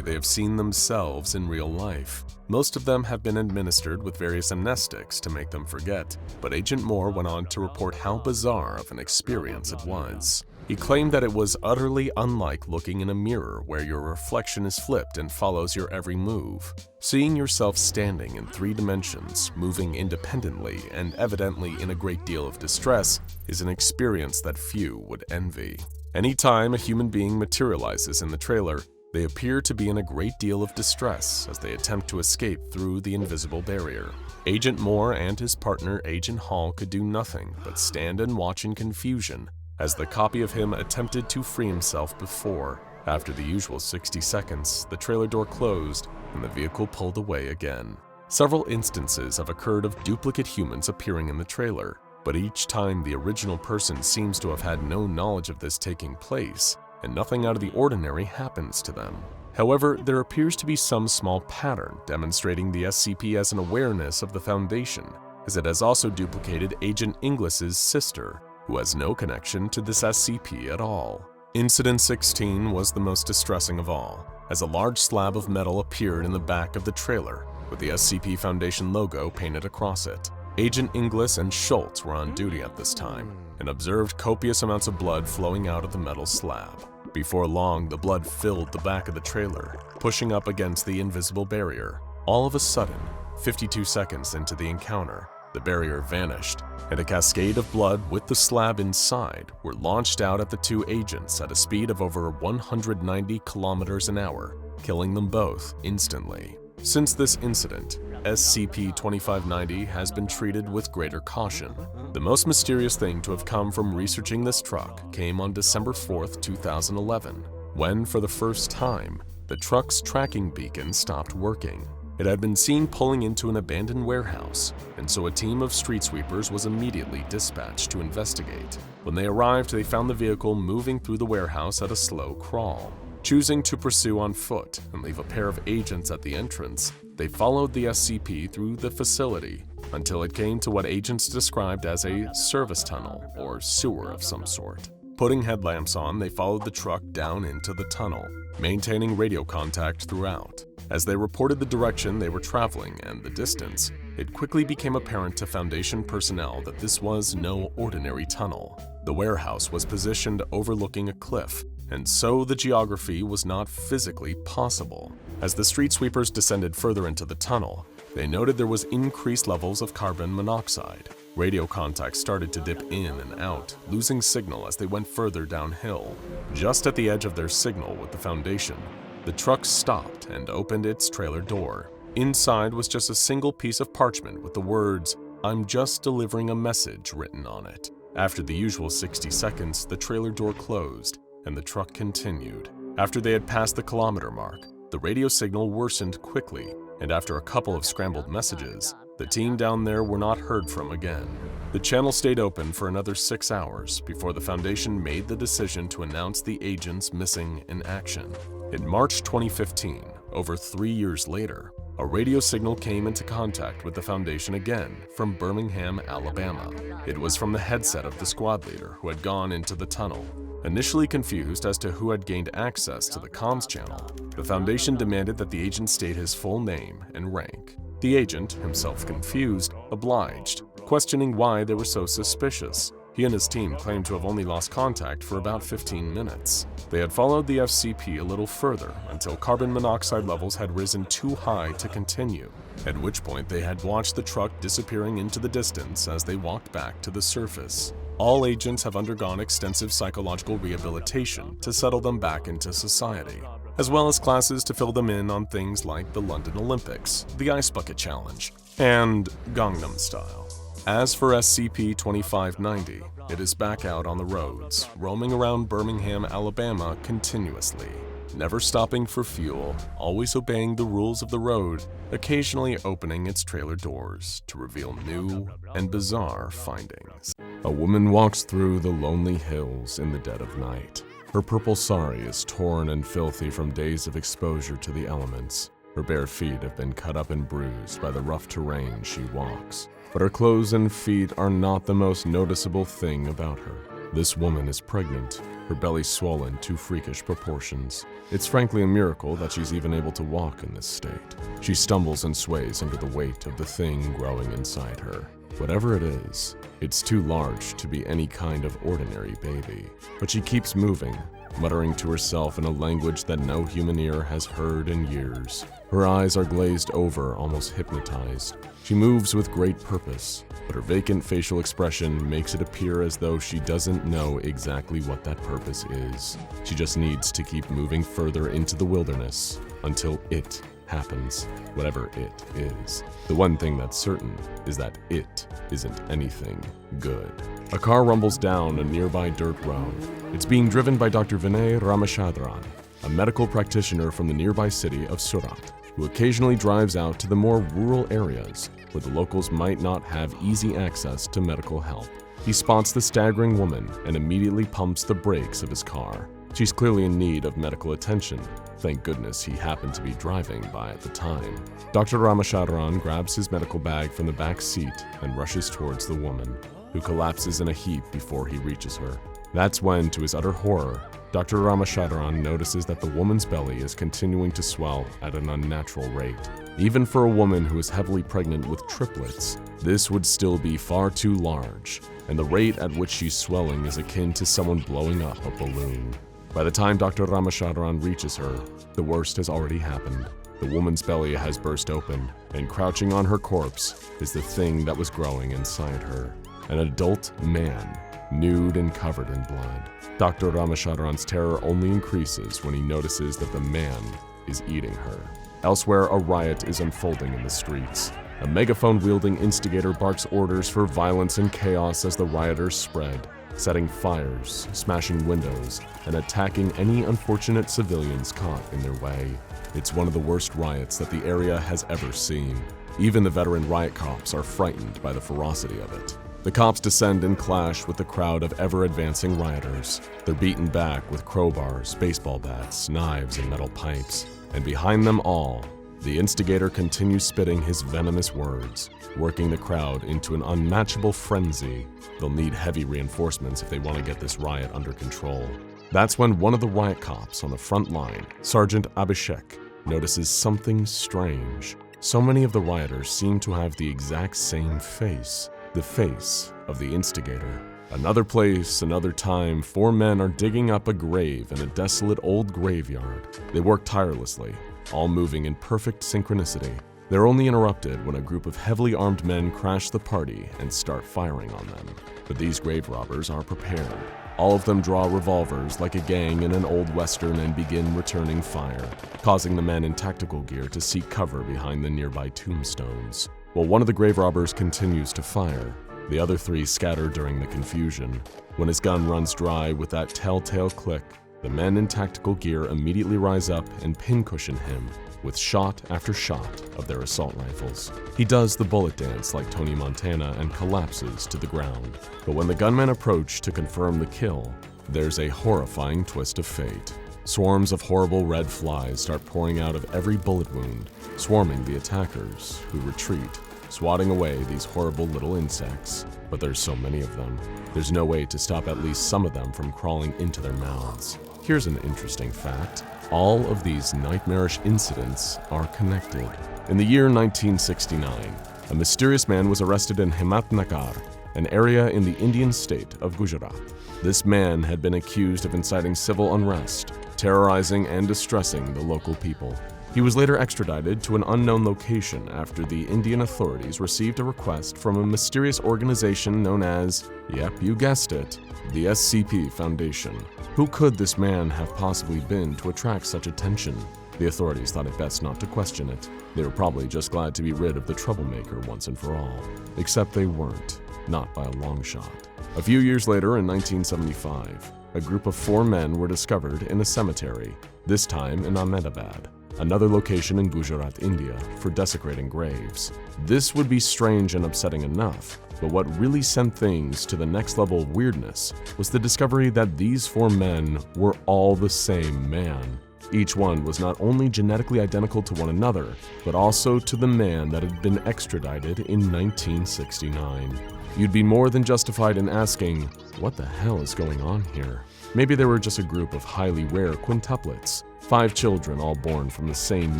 they have seen themselves in real life. Most of them have been administered with various amnestics to make them forget, but Agent Moore went on to report how bizarre of an experience it was. He claimed that it was utterly unlike looking in a mirror where your reflection is flipped and follows your every move. Seeing yourself standing in 3 dimensions, moving independently and evidently in a great deal of distress, is an experience that few would envy. Anytime a human being materializes in the trailer, they appear to be in a great deal of distress as they attempt to escape through the invisible barrier. Agent Moore and his partner Agent Hall could do nothing but stand and watch in confusion as the copy of him attempted to free himself before. After the usual 60 seconds, the trailer door closed and the vehicle pulled away again. Several instances have occurred of duplicate humans appearing in the trailer, but each time the original person seems to have had no knowledge of this taking place, and nothing out of the ordinary happens to them. However, there appears to be some small pattern demonstrating the SCP as an awareness of the Foundation, as it has also duplicated Agent Inglis's sister, who has no connection to this SCP at all. Incident 16 was the most distressing of all, as a large slab of metal appeared in the back of the trailer, with the SCP Foundation logo painted across it. Agent Inglis and Schultz were on duty at this time, and observed copious amounts of blood flowing out of the metal slab. Before long, the blood filled the back of the trailer, pushing up against the invisible barrier. All of a sudden, 52 seconds into the encounter, the barrier vanished, and a cascade of blood with the slab inside were launched out at the two agents at a speed of over 190 kilometers an hour, killing them both instantly. Since this incident, SCP-2590 has been treated with greater caution. The most mysterious thing to have come from researching this truck came on December 4th, 2011, when, for the first time, the truck's tracking beacon stopped working. It had been seen pulling into an abandoned warehouse, and so a team of street sweepers was immediately dispatched to investigate. When they arrived, they found the vehicle moving through the warehouse at a slow crawl. Choosing to pursue on foot and leave a pair of agents at the entrance, they followed the SCP through the facility until it came to what agents described as a service tunnel or sewer of some sort. Putting headlamps on, they followed the truck down into the tunnel, maintaining radio contact throughout. As they reported the direction they were traveling and the distance, it quickly became apparent to Foundation personnel that this was no ordinary tunnel. The warehouse was positioned overlooking a cliff, and so the geography was not physically possible. As the street sweepers descended further into the tunnel, they noted there was increased levels of carbon monoxide. Radio contact started to dip in and out, losing signal as they went further downhill. Just at the edge of their signal with the Foundation, the truck stopped and opened its trailer door. Inside was just a single piece of parchment with the words, "I'm just delivering a message," written on it. After the usual 60 seconds, the trailer door closed, and the truck continued. After they had passed the kilometer mark, the radio signal worsened quickly, and after a couple of scrambled messages, the team down there were not heard from again. The channel stayed open for another 6 hours before the Foundation made the decision to announce the agents missing in action. In March 2015, over 3 years later, a radio signal came into contact with the Foundation again from Birmingham, Alabama. It was from the headset of the squad leader who had gone into the tunnel. Initially confused as to who had gained access to the comms channel, the Foundation demanded that the agent state his full name and rank. The agent, himself confused, obliged, questioning why they were so suspicious. He and his team claimed to have only lost contact for about 15 minutes. They had followed the SCP a little further until carbon monoxide levels had risen too high to continue, at which point they had watched the truck disappearing into the distance as they walked back to the surface. All agents have undergone extensive psychological rehabilitation to settle them back into society, as well as classes to fill them in on things like the London Olympics, the Ice Bucket Challenge, and Gangnam Style. As for SCP-2590, it is back out on the roads, roaming around Birmingham, Alabama continuously, never stopping for fuel, always obeying the rules of the road, occasionally opening its trailer doors to reveal new and bizarre findings. A woman walks through the lonely hills in the dead of night. Her purple sari is torn and filthy from days of exposure to the elements. Her bare feet have been cut up and bruised by the rough terrain she walks. But her clothes and feet are not the most noticeable thing about her. This woman is pregnant, her belly swollen to freakish proportions. It's frankly a miracle that she's even able to walk in this state. She stumbles and sways under the weight of the thing growing inside her. Whatever it is, it's too large to be any kind of ordinary baby. But she keeps moving, muttering to herself in a language that no human ear has heard in years. Her eyes are glazed over, almost hypnotized. She moves with great purpose, but her vacant facial expression makes it appear as though she doesn't know exactly what that purpose is. She just needs to keep moving further into the wilderness until it happens, whatever it is. The one thing that's certain is that it isn't anything good. A car rumbles down a nearby dirt road. It's being driven by Dr. Vinay Ramachandran, a medical practitioner from the nearby city of Surat, who occasionally drives out to the more rural areas where the locals might not have easy access to medical help. He spots the staggering woman and immediately pumps the brakes of his car. She's clearly in need of medical attention. Thank goodness he happened to be driving by at the time. Dr. Ramachandran grabs his medical bag from the back seat and rushes towards the woman, who collapses in a heap before he reaches her. That's when, to his utter horror, Dr. Ramachandran notices that the woman's belly is continuing to swell at an unnatural rate. Even for a woman who is heavily pregnant with triplets, this would still be far too large, and the rate at which she's swelling is akin to someone blowing up a balloon. By the time Dr. Ramachandran reaches her, the worst has already happened. The woman's belly has burst open, and crouching on her corpse is the thing that was growing inside her. An adult man, nude and covered in blood. Dr. Ramachandran's terror only increases when he notices that the man is eating her. Elsewhere, a riot is unfolding in the streets. A megaphone-wielding instigator barks orders for violence and chaos as the rioters spread, setting fires, smashing windows, and attacking any unfortunate civilians caught in their way. It's one of the worst riots that the area has ever seen. Even the veteran riot cops are frightened by the ferocity of it. The cops descend and clash with the crowd of ever-advancing rioters. They're beaten back with crowbars, baseball bats, knives, and metal pipes. And behind them all, the instigator continues spitting his venomous words, working the crowd into an unmatchable frenzy. They'll need heavy reinforcements if they want to get this riot under control. That's when one of the riot cops on the front line, Sergeant Abhishek, notices something strange. So many of the rioters seem to have the exact same face, the face of the instigator. Another place, another time, 4 men are digging up a grave in a desolate old graveyard. They work tirelessly, all moving in perfect synchronicity. They're only interrupted when a group of heavily armed men crash the party and start firing on them. But these grave robbers are prepared. All of them draw revolvers like a gang in an old western and begin returning fire, causing the men in tactical gear to seek cover behind the nearby tombstones. While one of the grave robbers continues to fire, the other 3 scatter during the confusion. When his gun runs dry with that telltale click, the men in tactical gear immediately rise up and pincushion him with shot after shot of their assault rifles. He does the bullet dance like Tony Montana and collapses to the ground. But when the gunmen approach to confirm the kill, there's a horrifying twist of fate. Swarms of horrible red flies start pouring out of every bullet wound, swarming the attackers, who retreat, swatting away these horrible little insects. But there's so many of them, there's no way to stop at least some of them from crawling into their mouths. Here's an interesting fact. All of these nightmarish incidents are connected. In the year 1969, a mysterious man was arrested in Himatnagar, an area in the Indian state of Gujarat. This man had been accused of inciting civil unrest, terrorizing and distressing the local people. He was later extradited to an unknown location after the Indian authorities received a request from a mysterious organization known as, yep, you guessed it, the SCP Foundation. Who could this man have possibly been to attract such attention? The authorities thought it best not to question it. They were probably just glad to be rid of the troublemaker once and for all. Except they weren't, not by a long shot. A few years later, in 1975, a group of 4 men were discovered in a cemetery, this time in Ahmedabad, another location in Gujarat, India, for desecrating graves. This would be strange and upsetting enough, but what really sent things to the next level of weirdness was the discovery that these 4 men were all the same man. Each one was not only genetically identical to one another, but also to the man that had been extradited in 1969. You'd be more than justified in asking, what the hell is going on here? Maybe they were just a group of highly rare quintuplets, 5 children all born from the same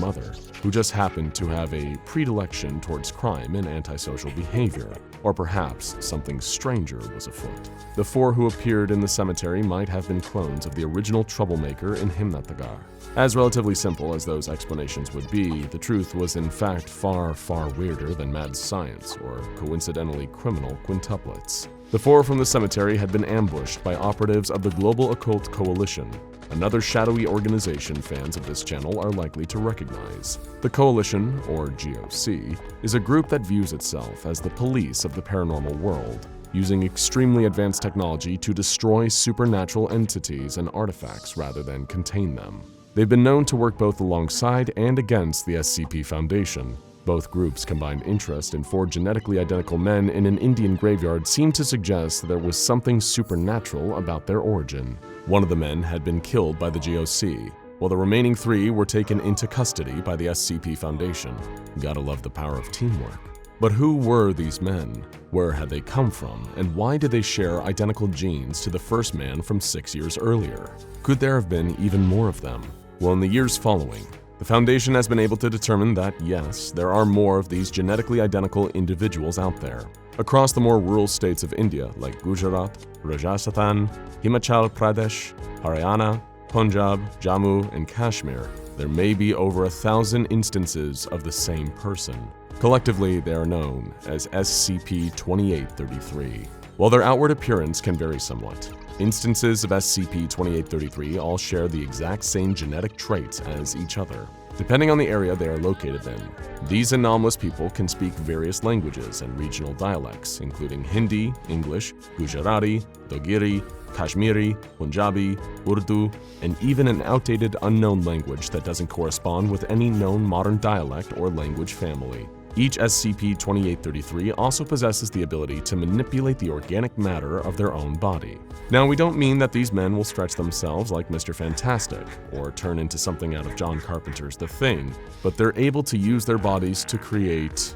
mother, who just happened to have a predilection towards crime and antisocial behavior. Or perhaps something stranger was afoot. The 4 who appeared in the cemetery might have been clones of the original troublemaker in Himnatagar. As relatively simple as those explanations would be, the truth was in fact far, far weirder than mad science or coincidentally criminal quintuplets. The 4 from the cemetery had been ambushed by operatives of the Global Occult Coalition, another shadowy organization fans of this channel are likely to recognize. The Coalition, or GOC, is a group that views itself as the police of the paranormal world, using extremely advanced technology to destroy supernatural entities and artifacts rather than contain them. They've been known to work both alongside and against the SCP Foundation. Both groups' combined interest in 4 genetically identical men in an Indian graveyard seemed to suggest that there was something supernatural about their origin. One of the men had been killed by the GOC, while the remaining 3 were taken into custody by the SCP Foundation. Gotta love the power of teamwork. But who were these men? Where had they come from? And why did they share identical genes to the first man from 6 years earlier? Could there have been even more of them? Well, in the years following, the Foundation has been able to determine that, yes, there are more of these genetically identical individuals out there. Across the more rural states of India like Gujarat, Rajasthan, Himachal Pradesh, Haryana, Punjab, Jammu, and Kashmir, there may be over 1,000 instances of the same person. Collectively, they are known as SCP-2833. While their outward appearance can vary somewhat, instances of SCP-2833 all share the exact same genetic traits as each other, depending on the area they are located in. These anomalous people can speak various languages and regional dialects, including Hindi, English, Gujarati, Dogiri, Kashmiri, Punjabi, Urdu, and even an outdated unknown language that doesn't correspond with any known modern dialect or language family. Each SCP-2833 also possesses the ability to manipulate the organic matter of their own body. Now, we don't mean that these men will stretch themselves like Mr. Fantastic, or turn into something out of John Carpenter's The Thing, but they're able to use their bodies to create,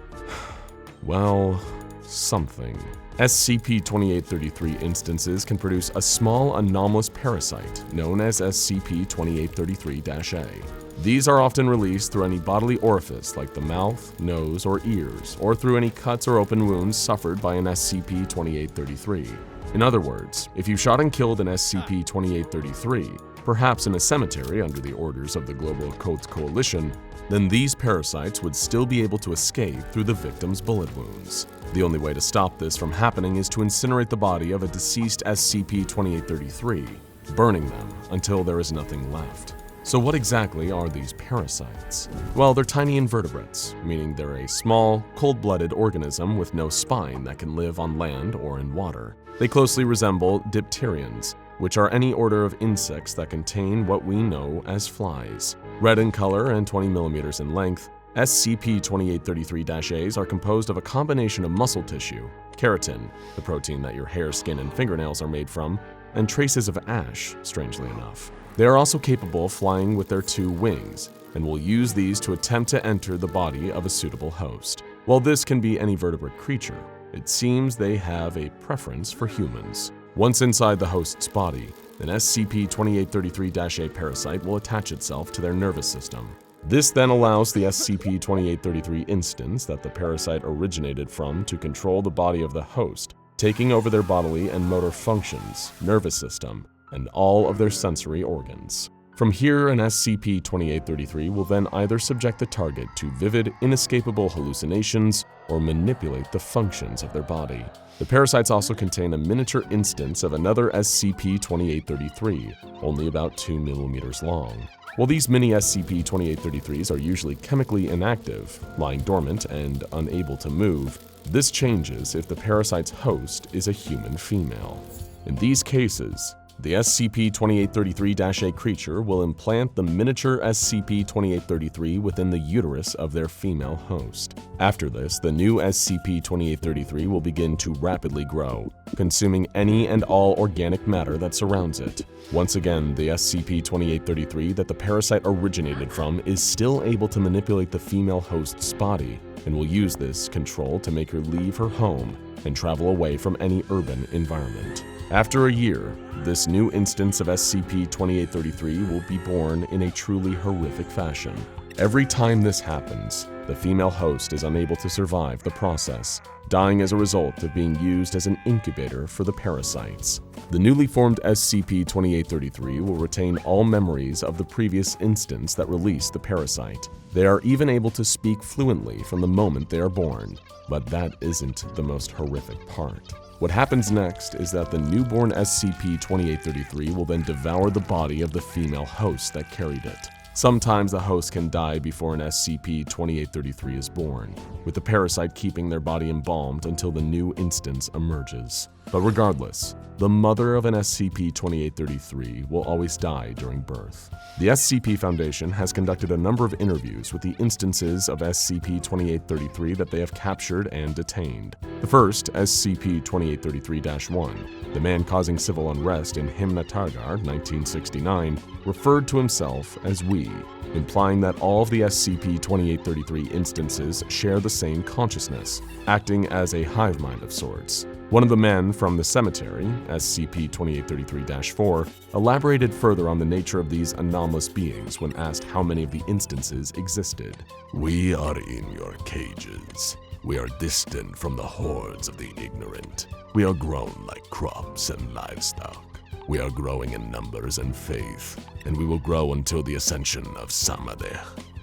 well, something. SCP-2833 instances can produce a small anomalous parasite known as SCP-2833-A. These are often released through any bodily orifice like the mouth, nose, or ears, or through any cuts or open wounds suffered by an SCP-2833. In other words, if you shot and killed an SCP-2833, perhaps in a cemetery under the orders of the Global Occult Coalition, then these parasites would still be able to escape through the victim's bullet wounds. The only way to stop this from happening is to incinerate the body of a deceased SCP-2833, burning them until there is nothing left. So what exactly are these parasites? Well, they're tiny invertebrates, meaning they're a small, cold-blooded organism with no spine that can live on land or in water. They closely resemble dipterians, which are any order of insects that contain what we know as flies. Red in color and 20 millimeters in length, SCP-2833-As are composed of a combination of muscle tissue, keratin, the protein that your hair, skin, and fingernails are made from, and traces of ash, strangely enough. They are also capable of flying with their 2 wings, and will use these to attempt to enter the body of a suitable host. While this can be any vertebrate creature, it seems they have a preference for humans. Once inside the host's body, an SCP-2833-A parasite will attach itself to their nervous system. This then allows the SCP-2833 instance that the parasite originated from to control the body of the host, taking over their bodily and motor functions, nervous system, and all of their sensory organs. From here, an SCP-2833 will then either subject the target to vivid, inescapable hallucinations or manipulate the functions of their body. The parasites also contain a miniature instance of another SCP-2833, only about 2 millimeters long. While these mini SCP-2833s are usually chemically inactive, lying dormant and unable to move, this changes if the parasite's host is a human female. In these cases, the SCP-2833-A creature will implant the miniature SCP-2833 within the uterus of their female host. After this, the new SCP-2833 will begin to rapidly grow, consuming any and all organic matter that surrounds it. Once again, the SCP-2833 that the parasite originated from is still able to manipulate the female host's body, and will use this control to make her leave her home and travel away from any urban environment. After a year, this new instance of SCP-2833 will be born in a truly horrific fashion. Every time this happens, the female host is unable to survive the process, dying as a result of being used as an incubator for the parasites. The newly formed SCP-2833 will retain all memories of the previous instance that released the parasite. They are even able to speak fluently from the moment they are born, but that isn't the most horrific part. What happens next is that the newborn SCP-2833 will then devour the body of the female host that carried it. Sometimes the host can die before an SCP-2833 is born, with the parasite keeping their body embalmed until the new instance emerges. But regardless, the mother of an SCP-2833 will always die during birth. The SCP Foundation has conducted a number of interviews with the instances of SCP-2833 that they have captured and detained. The first, SCP-2833-1, the man causing civil unrest in Himnatargar, 1969, referred to himself as we, implying that all of the SCP-2833 instances share the same consciousness, acting as a hive mind of sorts. One of the men from the cemetery, SCP-2833-4, elaborated further on the nature of these anomalous beings when asked how many of the instances existed. We are in your cages. We are distant from the hordes of the ignorant. We are grown like crops and livestock. We are growing in numbers and faith, and we will grow until the ascension of Samadhi.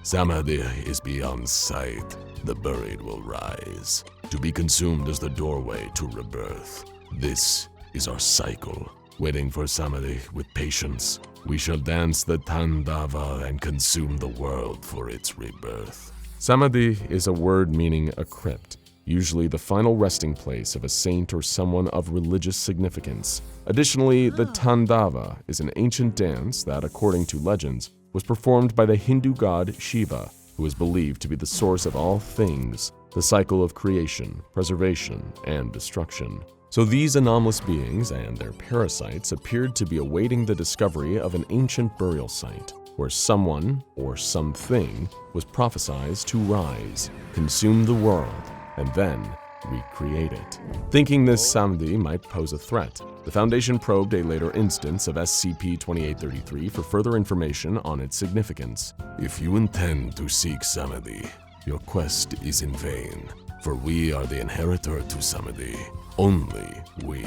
Samadhi is beyond sight. The buried will rise. To be consumed is the doorway to rebirth. This is our cycle. Waiting for Samadhi with patience, we shall dance the Tandava and consume the world for its rebirth. Samadhi is a word meaning a crypt, usually the final resting place of a saint or someone of religious significance. Additionally, the Tandava is an ancient dance that, according to legends, was performed by the Hindu god Shiva, who is believed to be the source of all things, the cycle of creation, preservation, and destruction. So these anomalous beings and their parasites appeared to be awaiting the discovery of an ancient burial site, where someone or something was prophesied to rise, consume the world, and then recreate it. Thinking this Samadhi might pose a threat, the Foundation probed a later instance of SCP-2833 for further information on its significance. If you intend to seek Samadhi, your quest is in vain, for we are the inheritor to Samadhi. Only we.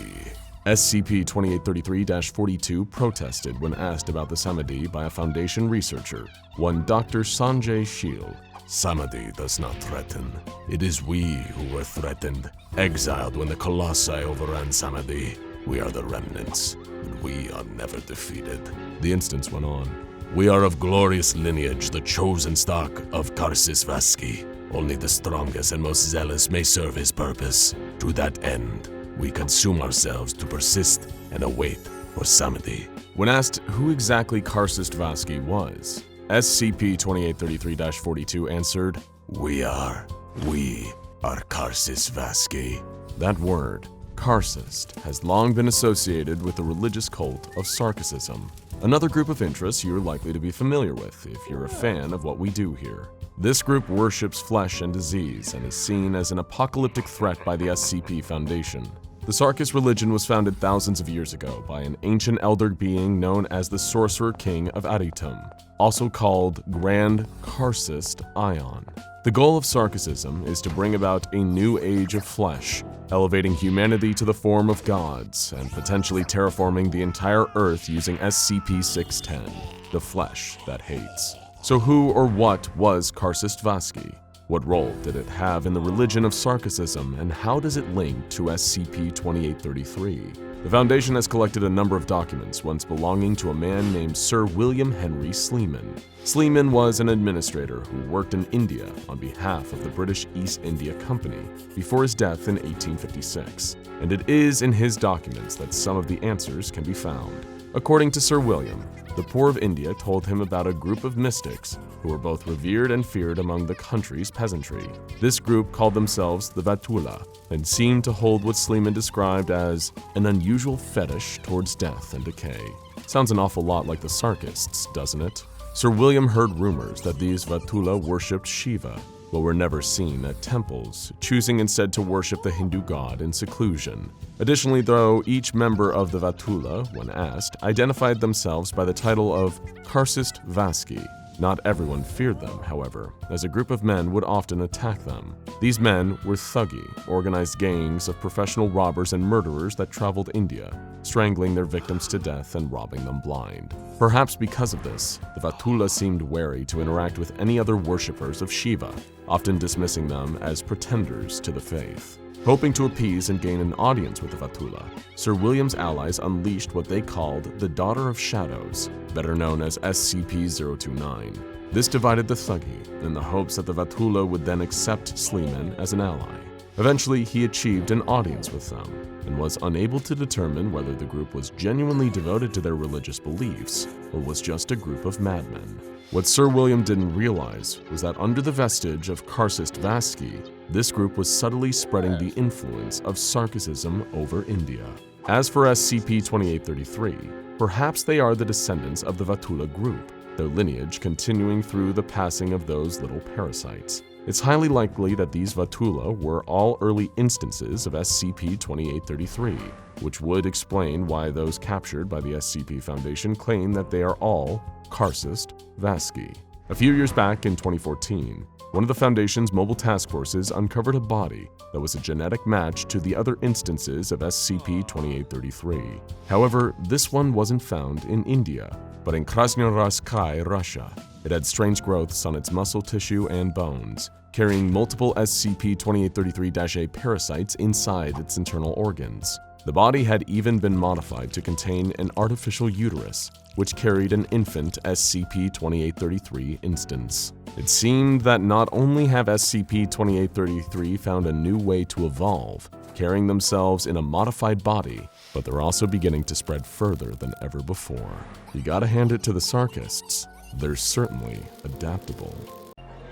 SCP-2833-42 protested when asked about the Samadhi by a Foundation researcher, one Dr. Sanjay Sheel. Samadhi does not threaten. It is we who were threatened, exiled when the Colossi overran Samadhi. We are the remnants, and we are never defeated. The instance went on. We are of glorious lineage, the chosen stock of Karsis Vaski. Only the strongest and most zealous may serve his purpose. To that end, we consume ourselves to persist and await for Samadhi. When asked who exactly Karsis Vaski was, SCP-2833-42 answered, We are Karsis Vaski. That word, Karsis, has long been associated with the religious cult of Sarkicism, another group of interests you're likely to be familiar with if you're a fan of what we do here. This group worships flesh and disease and is seen as an apocalyptic threat by the SCP Foundation. The Sarkis religion was founded thousands of years ago by an ancient elder being known as the Sorcerer King of Aditum, also called Grand Karsis Ion. The goal of Sarkicism is to bring about a new age of flesh, elevating humanity to the form of gods and potentially terraforming the entire Earth using SCP-610, the flesh that hates. So who or what was Karsis Vaski? What role did it have in the religion of Sarkicism, and how does it link to SCP-2833? The Foundation has collected a number of documents once belonging to a man named Sir William Henry Sleeman. Sleeman was an administrator who worked in India on behalf of the British East India Company before his death in 1856, and it is in his documents that some of the answers can be found. According to Sir William, the poor of India told him about a group of mystics who were both revered and feared among the country's peasantry. This group called themselves the Vatula and seemed to hold what Sleeman described as an unusual fetish towards death and decay. Sounds an awful lot like the Sarkists, doesn't it? Sir William heard rumors that these Vatula worshipped Shiva, but were never seen at temples, choosing instead to worship the Hindu god in seclusion. Additionally, though, each member of the Vatula, when asked, identified themselves by the title of Karsis Vaski. Not everyone feared them, however, as a group of men would often attack them. These men were Thuggee, organized gangs of professional robbers and murderers that traveled India, strangling their victims to death and robbing them blind. Perhaps because of this, the Vatula seemed wary to interact with any other worshippers of Shiva, often dismissing them as pretenders to the faith. Hoping to appease and gain an audience with the Vatula, Sir William's allies unleashed what they called the Daughter of Shadows, better known as SCP-029. This divided the Thuggee in the hopes that the Vatula would then accept Sleeman as an ally. Eventually, he achieved an audience with them and was unable to determine whether the group was genuinely devoted to their religious beliefs or was just a group of madmen. What Sir William didn't realize was that under the vestige of Karsis Vaski, this group was subtly spreading the influence of Sarkicism over India. As for SCP-2833, perhaps they are the descendants of the Vatula group, their lineage continuing through the passing of those little parasites. It's highly likely that these Vatula were all early instances of SCP-2833, which would explain why those captured by the SCP Foundation claim that they are all Karsis Vaski. A few years back in 2014, one of the Foundation's mobile task forces uncovered a body that was a genetic match to the other instances of SCP-2833. However, this one wasn't found in India, but in Krasnoyarsk, Russia. It had strange growths on its muscle tissue and bones, carrying multiple SCP-2833-A parasites inside its internal organs. The body had even been modified to contain an artificial uterus, which carried an infant SCP-2833 instance. It seemed that not only have SCP-2833 found a new way to evolve, carrying themselves in a modified body, but they're also beginning to spread further than ever before. You gotta hand it to the Sarkists. They're certainly adaptable.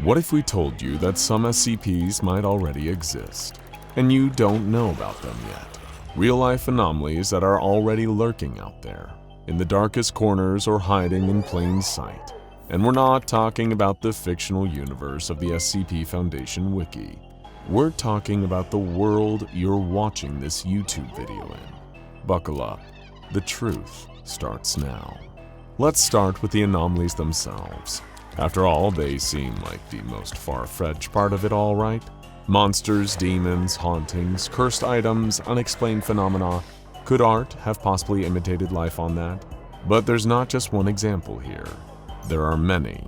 What if we told you that some SCPs might already exist, and you don't know about them yet? Real-life anomalies that are already lurking out there, in the darkest corners or hiding in plain sight. And we're not talking about the fictional universe of the SCP Foundation Wiki. We're talking about the world you're watching this YouTube video in. Buckle up. The truth starts now. Let's start with the anomalies themselves. After all, they seem like the most far-fetched part of it all, right? Monsters, demons, hauntings, cursed items, unexplained phenomena. Could art have possibly imitated life on that? But there's not just one example here. There are many.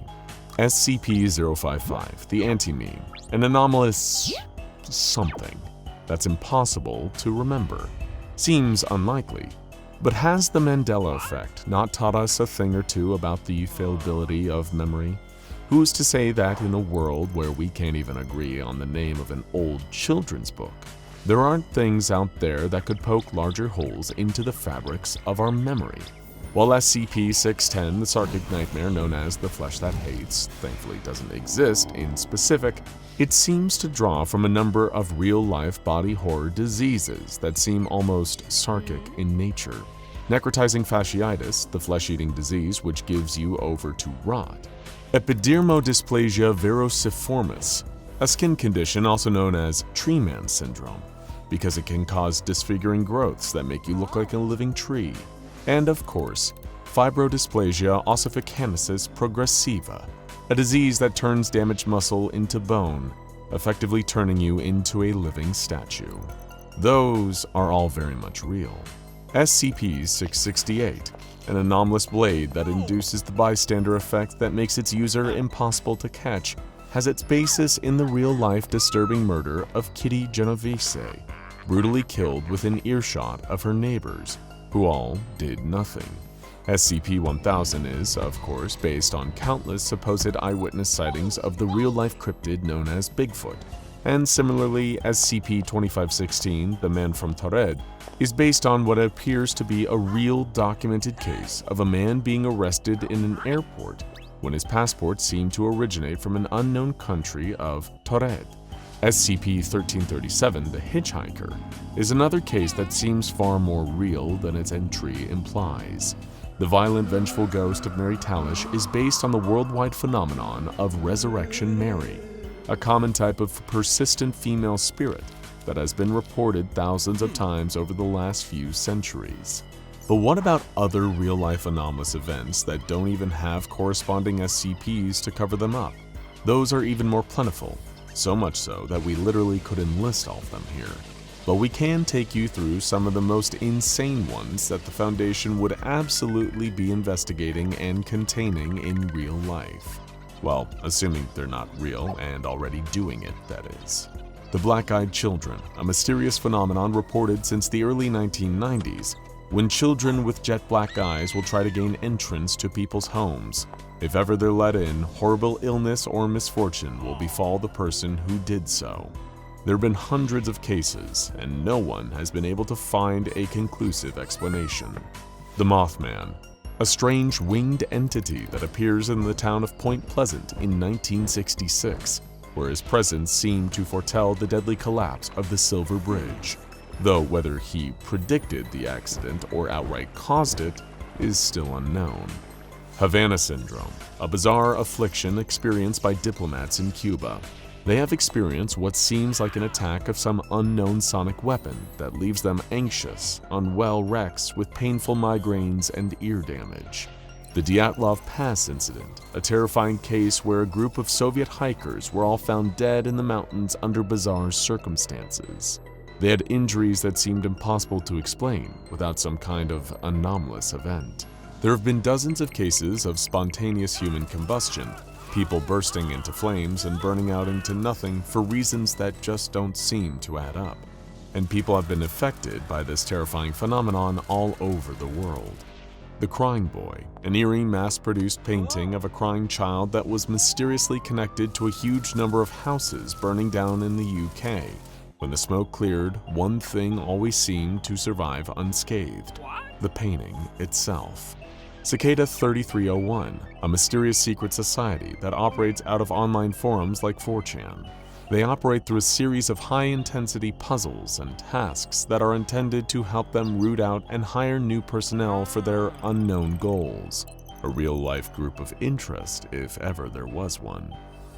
SCP-055, the anti-meme, an anomalous something that's impossible to remember. Seems unlikely. But has the Mandela effect not taught us a thing or two about the fallibility of memory? Who's to say that in a world where we can't even agree on the name of an old children's book, there aren't things out there that could poke larger holes into the fabrics of our memory? While SCP-610, the Sarkic nightmare known as the Flesh That Hates, thankfully doesn't exist in specific, it seems to draw from a number of real-life body horror diseases that seem almost Sarkic in nature. Necrotizing fasciitis, the flesh-eating disease which gives you over to rot. Epidermodysplasia verociformis, a skin condition also known as tree man syndrome, because it can cause disfiguring growths that make you look like a living tree. And of course, fibrodysplasia ossificanesis progressiva, a disease that turns damaged muscle into bone, effectively turning you into a living statue. Those are all very much real. SCP-668, an anomalous blade that induces the bystander effect that makes its user impossible to catch, has its basis in the real-life disturbing murder of Kitty Genovese, brutally killed within earshot of her neighbors, who all did nothing. SCP-1000 is, of course, based on countless supposed eyewitness sightings of the real-life cryptid known as Bigfoot. And similarly, SCP-2516, the Man from Taured, is based on what appears to be a real documented case of a man being arrested in an airport when his passport seemed to originate from an unknown country of Taured. SCP-1337, the Hitchhiker, is another case that seems far more real than its entry implies. The violent, vengeful ghost of Mary Talish is based on the worldwide phenomenon of Resurrection Mary, a common type of persistent female spirit that has been reported thousands of times over the last few centuries. But what about other real-life anomalous events that don't even have corresponding SCPs to cover them up? Those are even more plentiful, so much so that we literally couldn't list all of them here. But we can take you through some of the most insane ones that the Foundation would absolutely be investigating and containing in real life. Well, assuming they're not real and already doing it, that is. The Black-Eyed Children, a mysterious phenomenon reported since the early 1990s, when children with jet black eyes will try to gain entrance to people's homes. If ever they're let in, horrible illness or misfortune will befall the person who did so. There have been hundreds of cases, and no one has been able to find a conclusive explanation. The Mothman, a strange winged entity that appears in the town of Point Pleasant in 1966, where his presence seemed to foretell the deadly collapse of the Silver Bridge, though whether he predicted the accident or outright caused it is still unknown. Havana Syndrome, a bizarre affliction experienced by diplomats in Cuba. They have experienced what seems like an attack of some unknown sonic weapon that leaves them anxious, unwell wrecks with painful migraines and ear damage. The Dyatlov Pass incident, a terrifying case where a group of Soviet hikers were all found dead in the mountains under bizarre circumstances. They had injuries that seemed impossible to explain without some kind of anomalous event. There have been dozens of cases of spontaneous human combustion, people bursting into flames and burning out into nothing for reasons that just don't seem to add up. And people have been affected by this terrifying phenomenon all over the world. The Crying Boy, an eerie mass-produced painting of a crying child that was mysteriously connected to a huge number of houses burning down in the UK. When the smoke cleared, one thing always seemed to survive unscathed: the painting itself. Cicada 3301, a mysterious secret society that operates out of online forums like 4chan. They operate through a series of high-intensity puzzles and tasks that are intended to help them root out and hire new personnel for their unknown goals. A real-life group of interest, if ever there was one.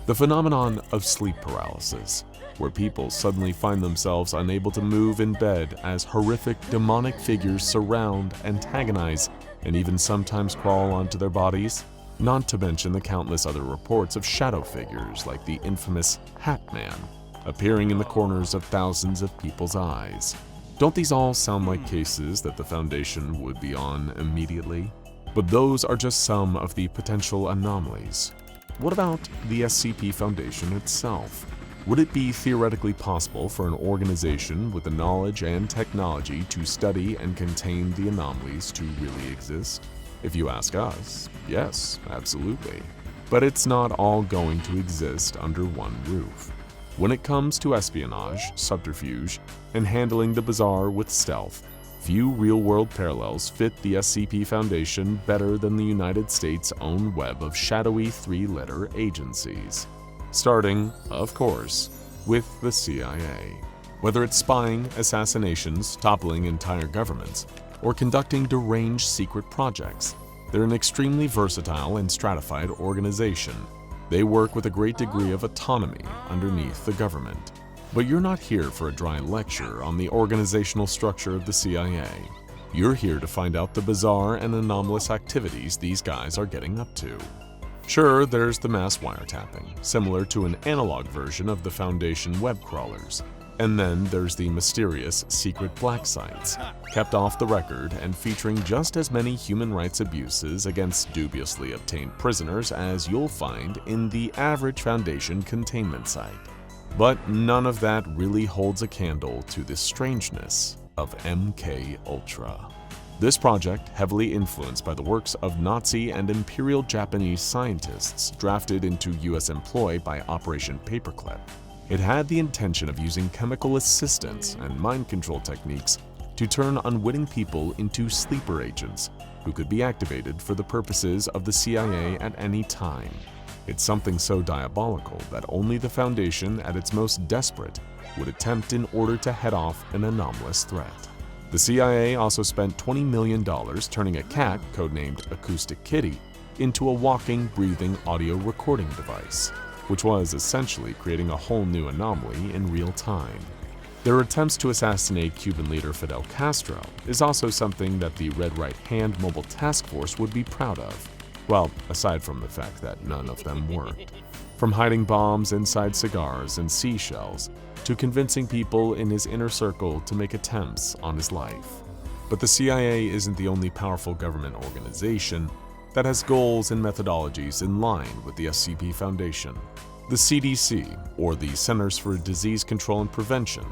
The phenomenon of sleep paralysis, where people suddenly find themselves unable to move in bed as horrific demonic figures surround, antagonize, and even sometimes crawl onto their bodies. Not to mention the countless other reports of shadow figures like the infamous Hat Man, appearing in the corners of thousands of people's eyes. Don't these all sound like cases that the Foundation would be on immediately? But those are just some of the potential anomalies. What about the SCP Foundation itself? Would it be theoretically possible for an organization with the knowledge and technology to study and contain the anomalies to really exist? If you ask us, yes, absolutely. But it's not all going to exist under one roof. When it comes to espionage, subterfuge, and handling the bizarre with stealth, few real-world parallels fit the SCP Foundation better than the United States' own web of shadowy three-letter agencies. Starting, of course, with the CIA. Whether it's spying, assassinations, toppling entire governments, or conducting deranged secret projects, they're an extremely versatile and stratified organization. They work with a great degree of autonomy underneath the government. But you're not here for a dry lecture on the organizational structure of the CIA. You're here to find out the bizarre and anomalous activities these guys are getting up to. Sure, there's the mass wiretapping, similar to an analog version of the Foundation web crawlers. And then there's the mysterious secret black sites, kept off the record and featuring just as many human rights abuses against dubiously obtained prisoners as you'll find in the average Foundation containment site. But none of that really holds a candle to the strangeness of MK Ultra. This project, heavily influenced by the works of Nazi and Imperial Japanese scientists drafted into US employ by Operation Paperclip, it had the intention of using chemical assistance and mind control techniques to turn unwitting people into sleeper agents who could be activated for the purposes of the CIA at any time. It's something so diabolical that only the Foundation at its most desperate would attempt in order to head off an anomalous threat. The CIA also spent $20 million turning a cat, codenamed Acoustic Kitty, into a walking, breathing audio recording device, which was essentially creating a whole new anomaly in real time. Their attempts to assassinate Cuban leader Fidel Castro is also something that the Red Right Hand Mobile Task Force would be proud of. Well, aside from the fact that none of them worked. From hiding bombs inside cigars and seashells, to convincing people in his inner circle to make attempts on his life. But the CIA isn't the only powerful government organization that has goals and methodologies in line with the SCP Foundation. The CDC, or the Centers for Disease Control and Prevention,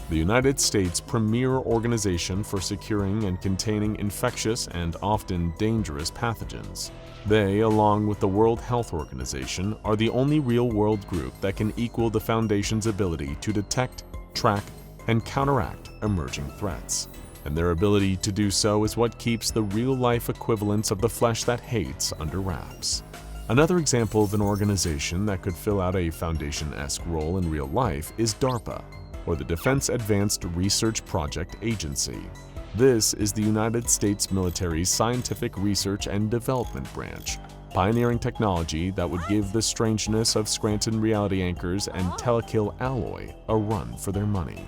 the United States' premier organization for securing and containing infectious and often dangerous pathogens. They, along with the World Health Organization, are the only real-world group that can equal the Foundation's ability to detect, track, and counteract emerging threats. And their ability to do so is what keeps the real-life equivalents of the flesh that hates under wraps. Another example of an organization that could fill out a Foundation-esque role in real life is DARPA, or the Defense Advanced Research Project Agency. This is the United States military's scientific research and development branch, pioneering technology that would give the strangeness of Scranton reality anchors and Telekill alloy a run for their money.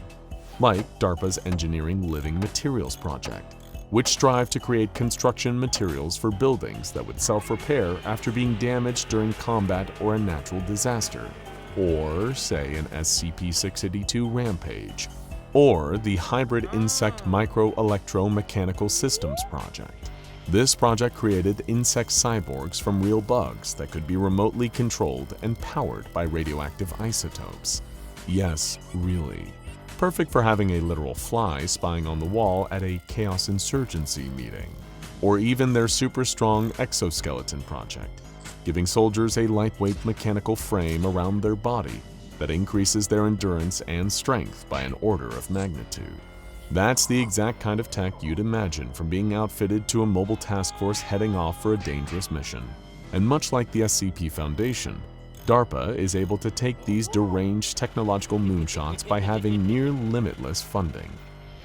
Like DARPA's Engineering Living Materials Project, which strive to create construction materials for buildings that would self-repair after being damaged during combat or a natural disaster, or say an SCP-682 Rampage, or the Hybrid Insect Micro-Electro-Mechanical Systems Project. This project created insect cyborgs from real bugs that could be remotely controlled and powered by radioactive isotopes. Yes, really. Perfect for having a literal fly spying on the wall at a Chaos Insurgency meeting. Or even their super strong exoskeleton project, giving soldiers a lightweight mechanical frame around their body that increases their endurance and strength by an order of magnitude. That's the exact kind of tech you'd imagine from being outfitted to a mobile task force heading off for a dangerous mission. And much like the SCP Foundation, DARPA is able to take these deranged technological moonshots by having near limitless funding.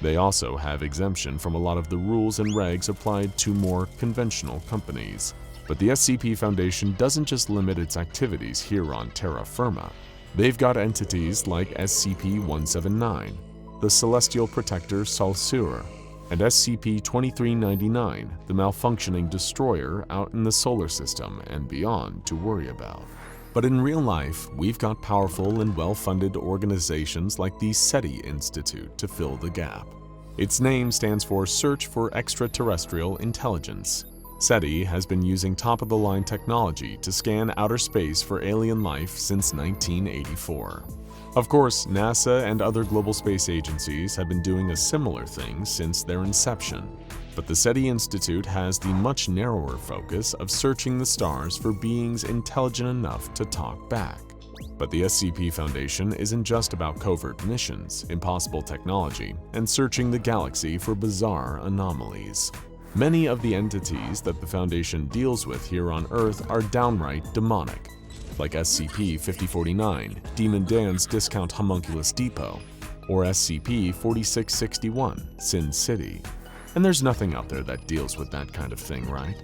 They also have exemption from a lot of the rules and regs applied to more conventional companies. But the SCP Foundation doesn't just limit its activities here on terra firma. They've got entities like SCP-179, the Celestial Protector Saussure, and SCP-2399, the malfunctioning destroyer out in the solar system and beyond to worry about. But in real life, we've got powerful and well-funded organizations like the SETI Institute to fill the gap. Its name stands for Search for Extraterrestrial Intelligence. SETI has been using top-of-the-line technology to scan outer space for alien life since 1984. Of course, NASA and other global space agencies have been doing a similar thing since their inception. But the SETI Institute has the much narrower focus of searching the stars for beings intelligent enough to talk back. But the SCP Foundation isn't just about covert missions, impossible technology, and searching the galaxy for bizarre anomalies. Many of the entities that the Foundation deals with here on Earth are downright demonic, like SCP-5049, Demon Dan's Discount Homunculus Depot, or SCP-4661, Sin City. And there's nothing out there that deals with that kind of thing, right?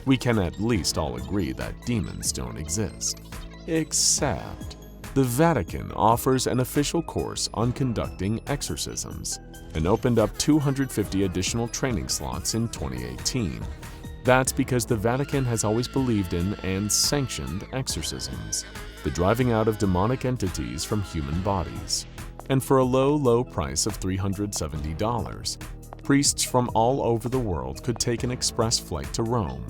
We can at least all agree that demons don't exist. Except, the Vatican offers an official course on conducting exorcisms and opened up 250 additional training slots in 2018. That's because the Vatican has always believed in and sanctioned exorcisms, the driving out of demonic entities from human bodies. And for a low price of $370, priests from all over the world could take an express flight to Rome.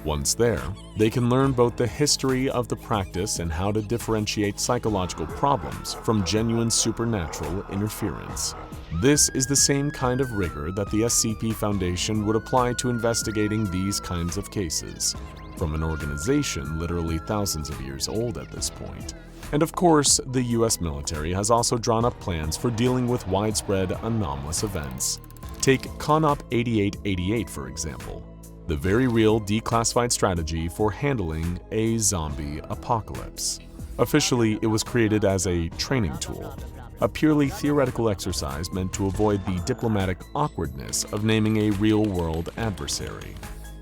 Once there, they can learn both the history of the practice and how to differentiate psychological problems from genuine supernatural interference. This is the same kind of rigor that the SCP Foundation would apply to investigating these kinds of cases, from an organization literally thousands of years old at this point. And of course, the US military has also drawn up plans for dealing with widespread anomalous events. Take CONOP 8888 for example, the very real declassified strategy for handling a zombie apocalypse. Officially, it was created as a training tool, a purely theoretical exercise meant to avoid the diplomatic awkwardness of naming a real-world adversary.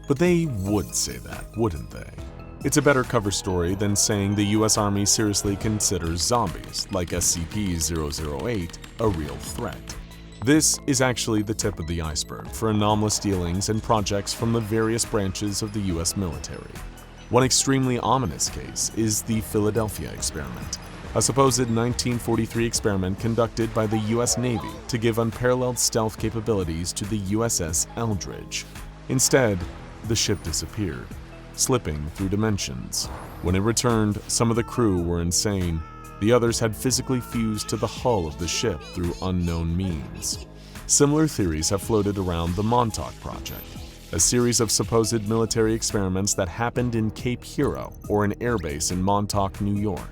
But they would say that, wouldn't they? It's a better cover story than saying the US Army seriously considers zombies, like SCP-008, a real threat. This is actually the tip of the iceberg for anomalous dealings and projects from the various branches of the US military. One extremely ominous case is the Philadelphia experiment, a supposed 1943 experiment conducted by the US Navy to give unparalleled stealth capabilities to the USS Eldridge. Instead, the ship disappeared, slipping through dimensions. When it returned, some of the crew were insane. The others had physically fused to the hull of the ship through unknown means. Similar theories have floated around the Montauk Project, a series of supposed military experiments that happened in Cape Hero, or an airbase in Montauk, New York.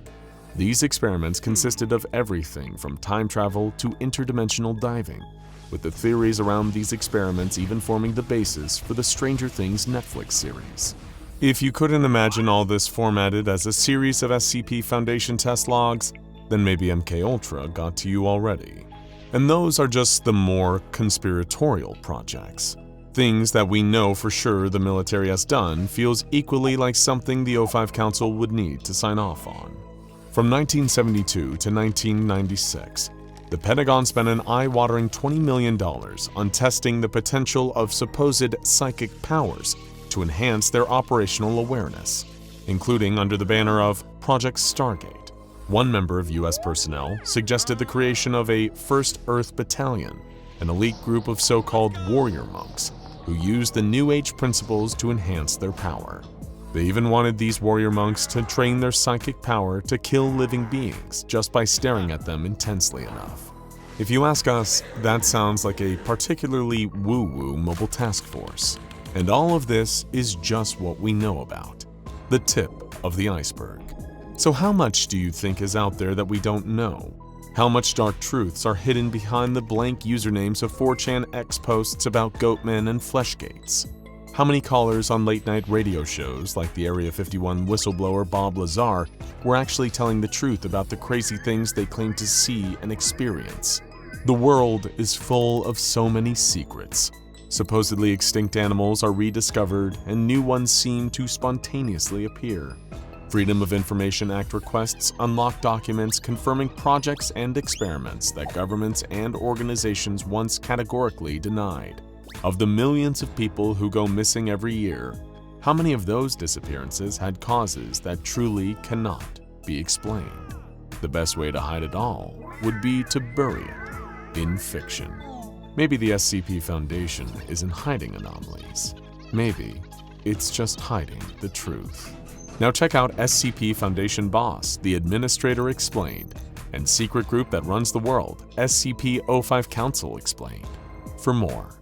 These experiments consisted of everything from time travel to interdimensional diving, with the theories around these experiments even forming the basis for the Stranger Things Netflix series. If you couldn't imagine all this formatted as a series of SCP Foundation test logs, then maybe MKUltra got to you already. And those are just the more conspiratorial projects. Things that we know for sure the military has done feels equally like something the O5 Council would need to sign off on. From 1972 to 1996, The Pentagon spent an eye-watering $20 million on testing the potential of supposed psychic powers to enhance their operational awareness, including under the banner of Project Stargate. One member of U.S. personnel suggested the creation of a First Earth Battalion, an elite group of so-called warrior monks who used the New Age principles to enhance their power. They even wanted these warrior monks to train their psychic power to kill living beings just by staring at them intensely enough. If you ask us, that sounds like a particularly woo-woo mobile task force. And all of this is just what we know about, the tip of the iceberg. So how much do you think is out there that we don't know? How much dark truths are hidden behind the blank usernames of 4chan X posts about Goatmen and Fleshgates? How many callers on late-night radio shows like the Area 51 whistleblower Bob Lazar were actually telling the truth about the crazy things they claim to see and experience? The world is full of so many secrets. Supposedly extinct animals are rediscovered and new ones seem to spontaneously appear. Freedom of Information Act requests unlock documents confirming projects and experiments that governments and organizations once categorically denied. Of the millions of people who go missing every year, how many of those disappearances had causes that truly cannot be explained? The best way to hide it all would be to bury it in fiction. Maybe the SCP Foundation isn't hiding anomalies. Maybe it's just hiding the truth. Now check out SCP Foundation Boss, the Administrator Explained, and secret group that runs the world, SCP-05 Council Explained, for more.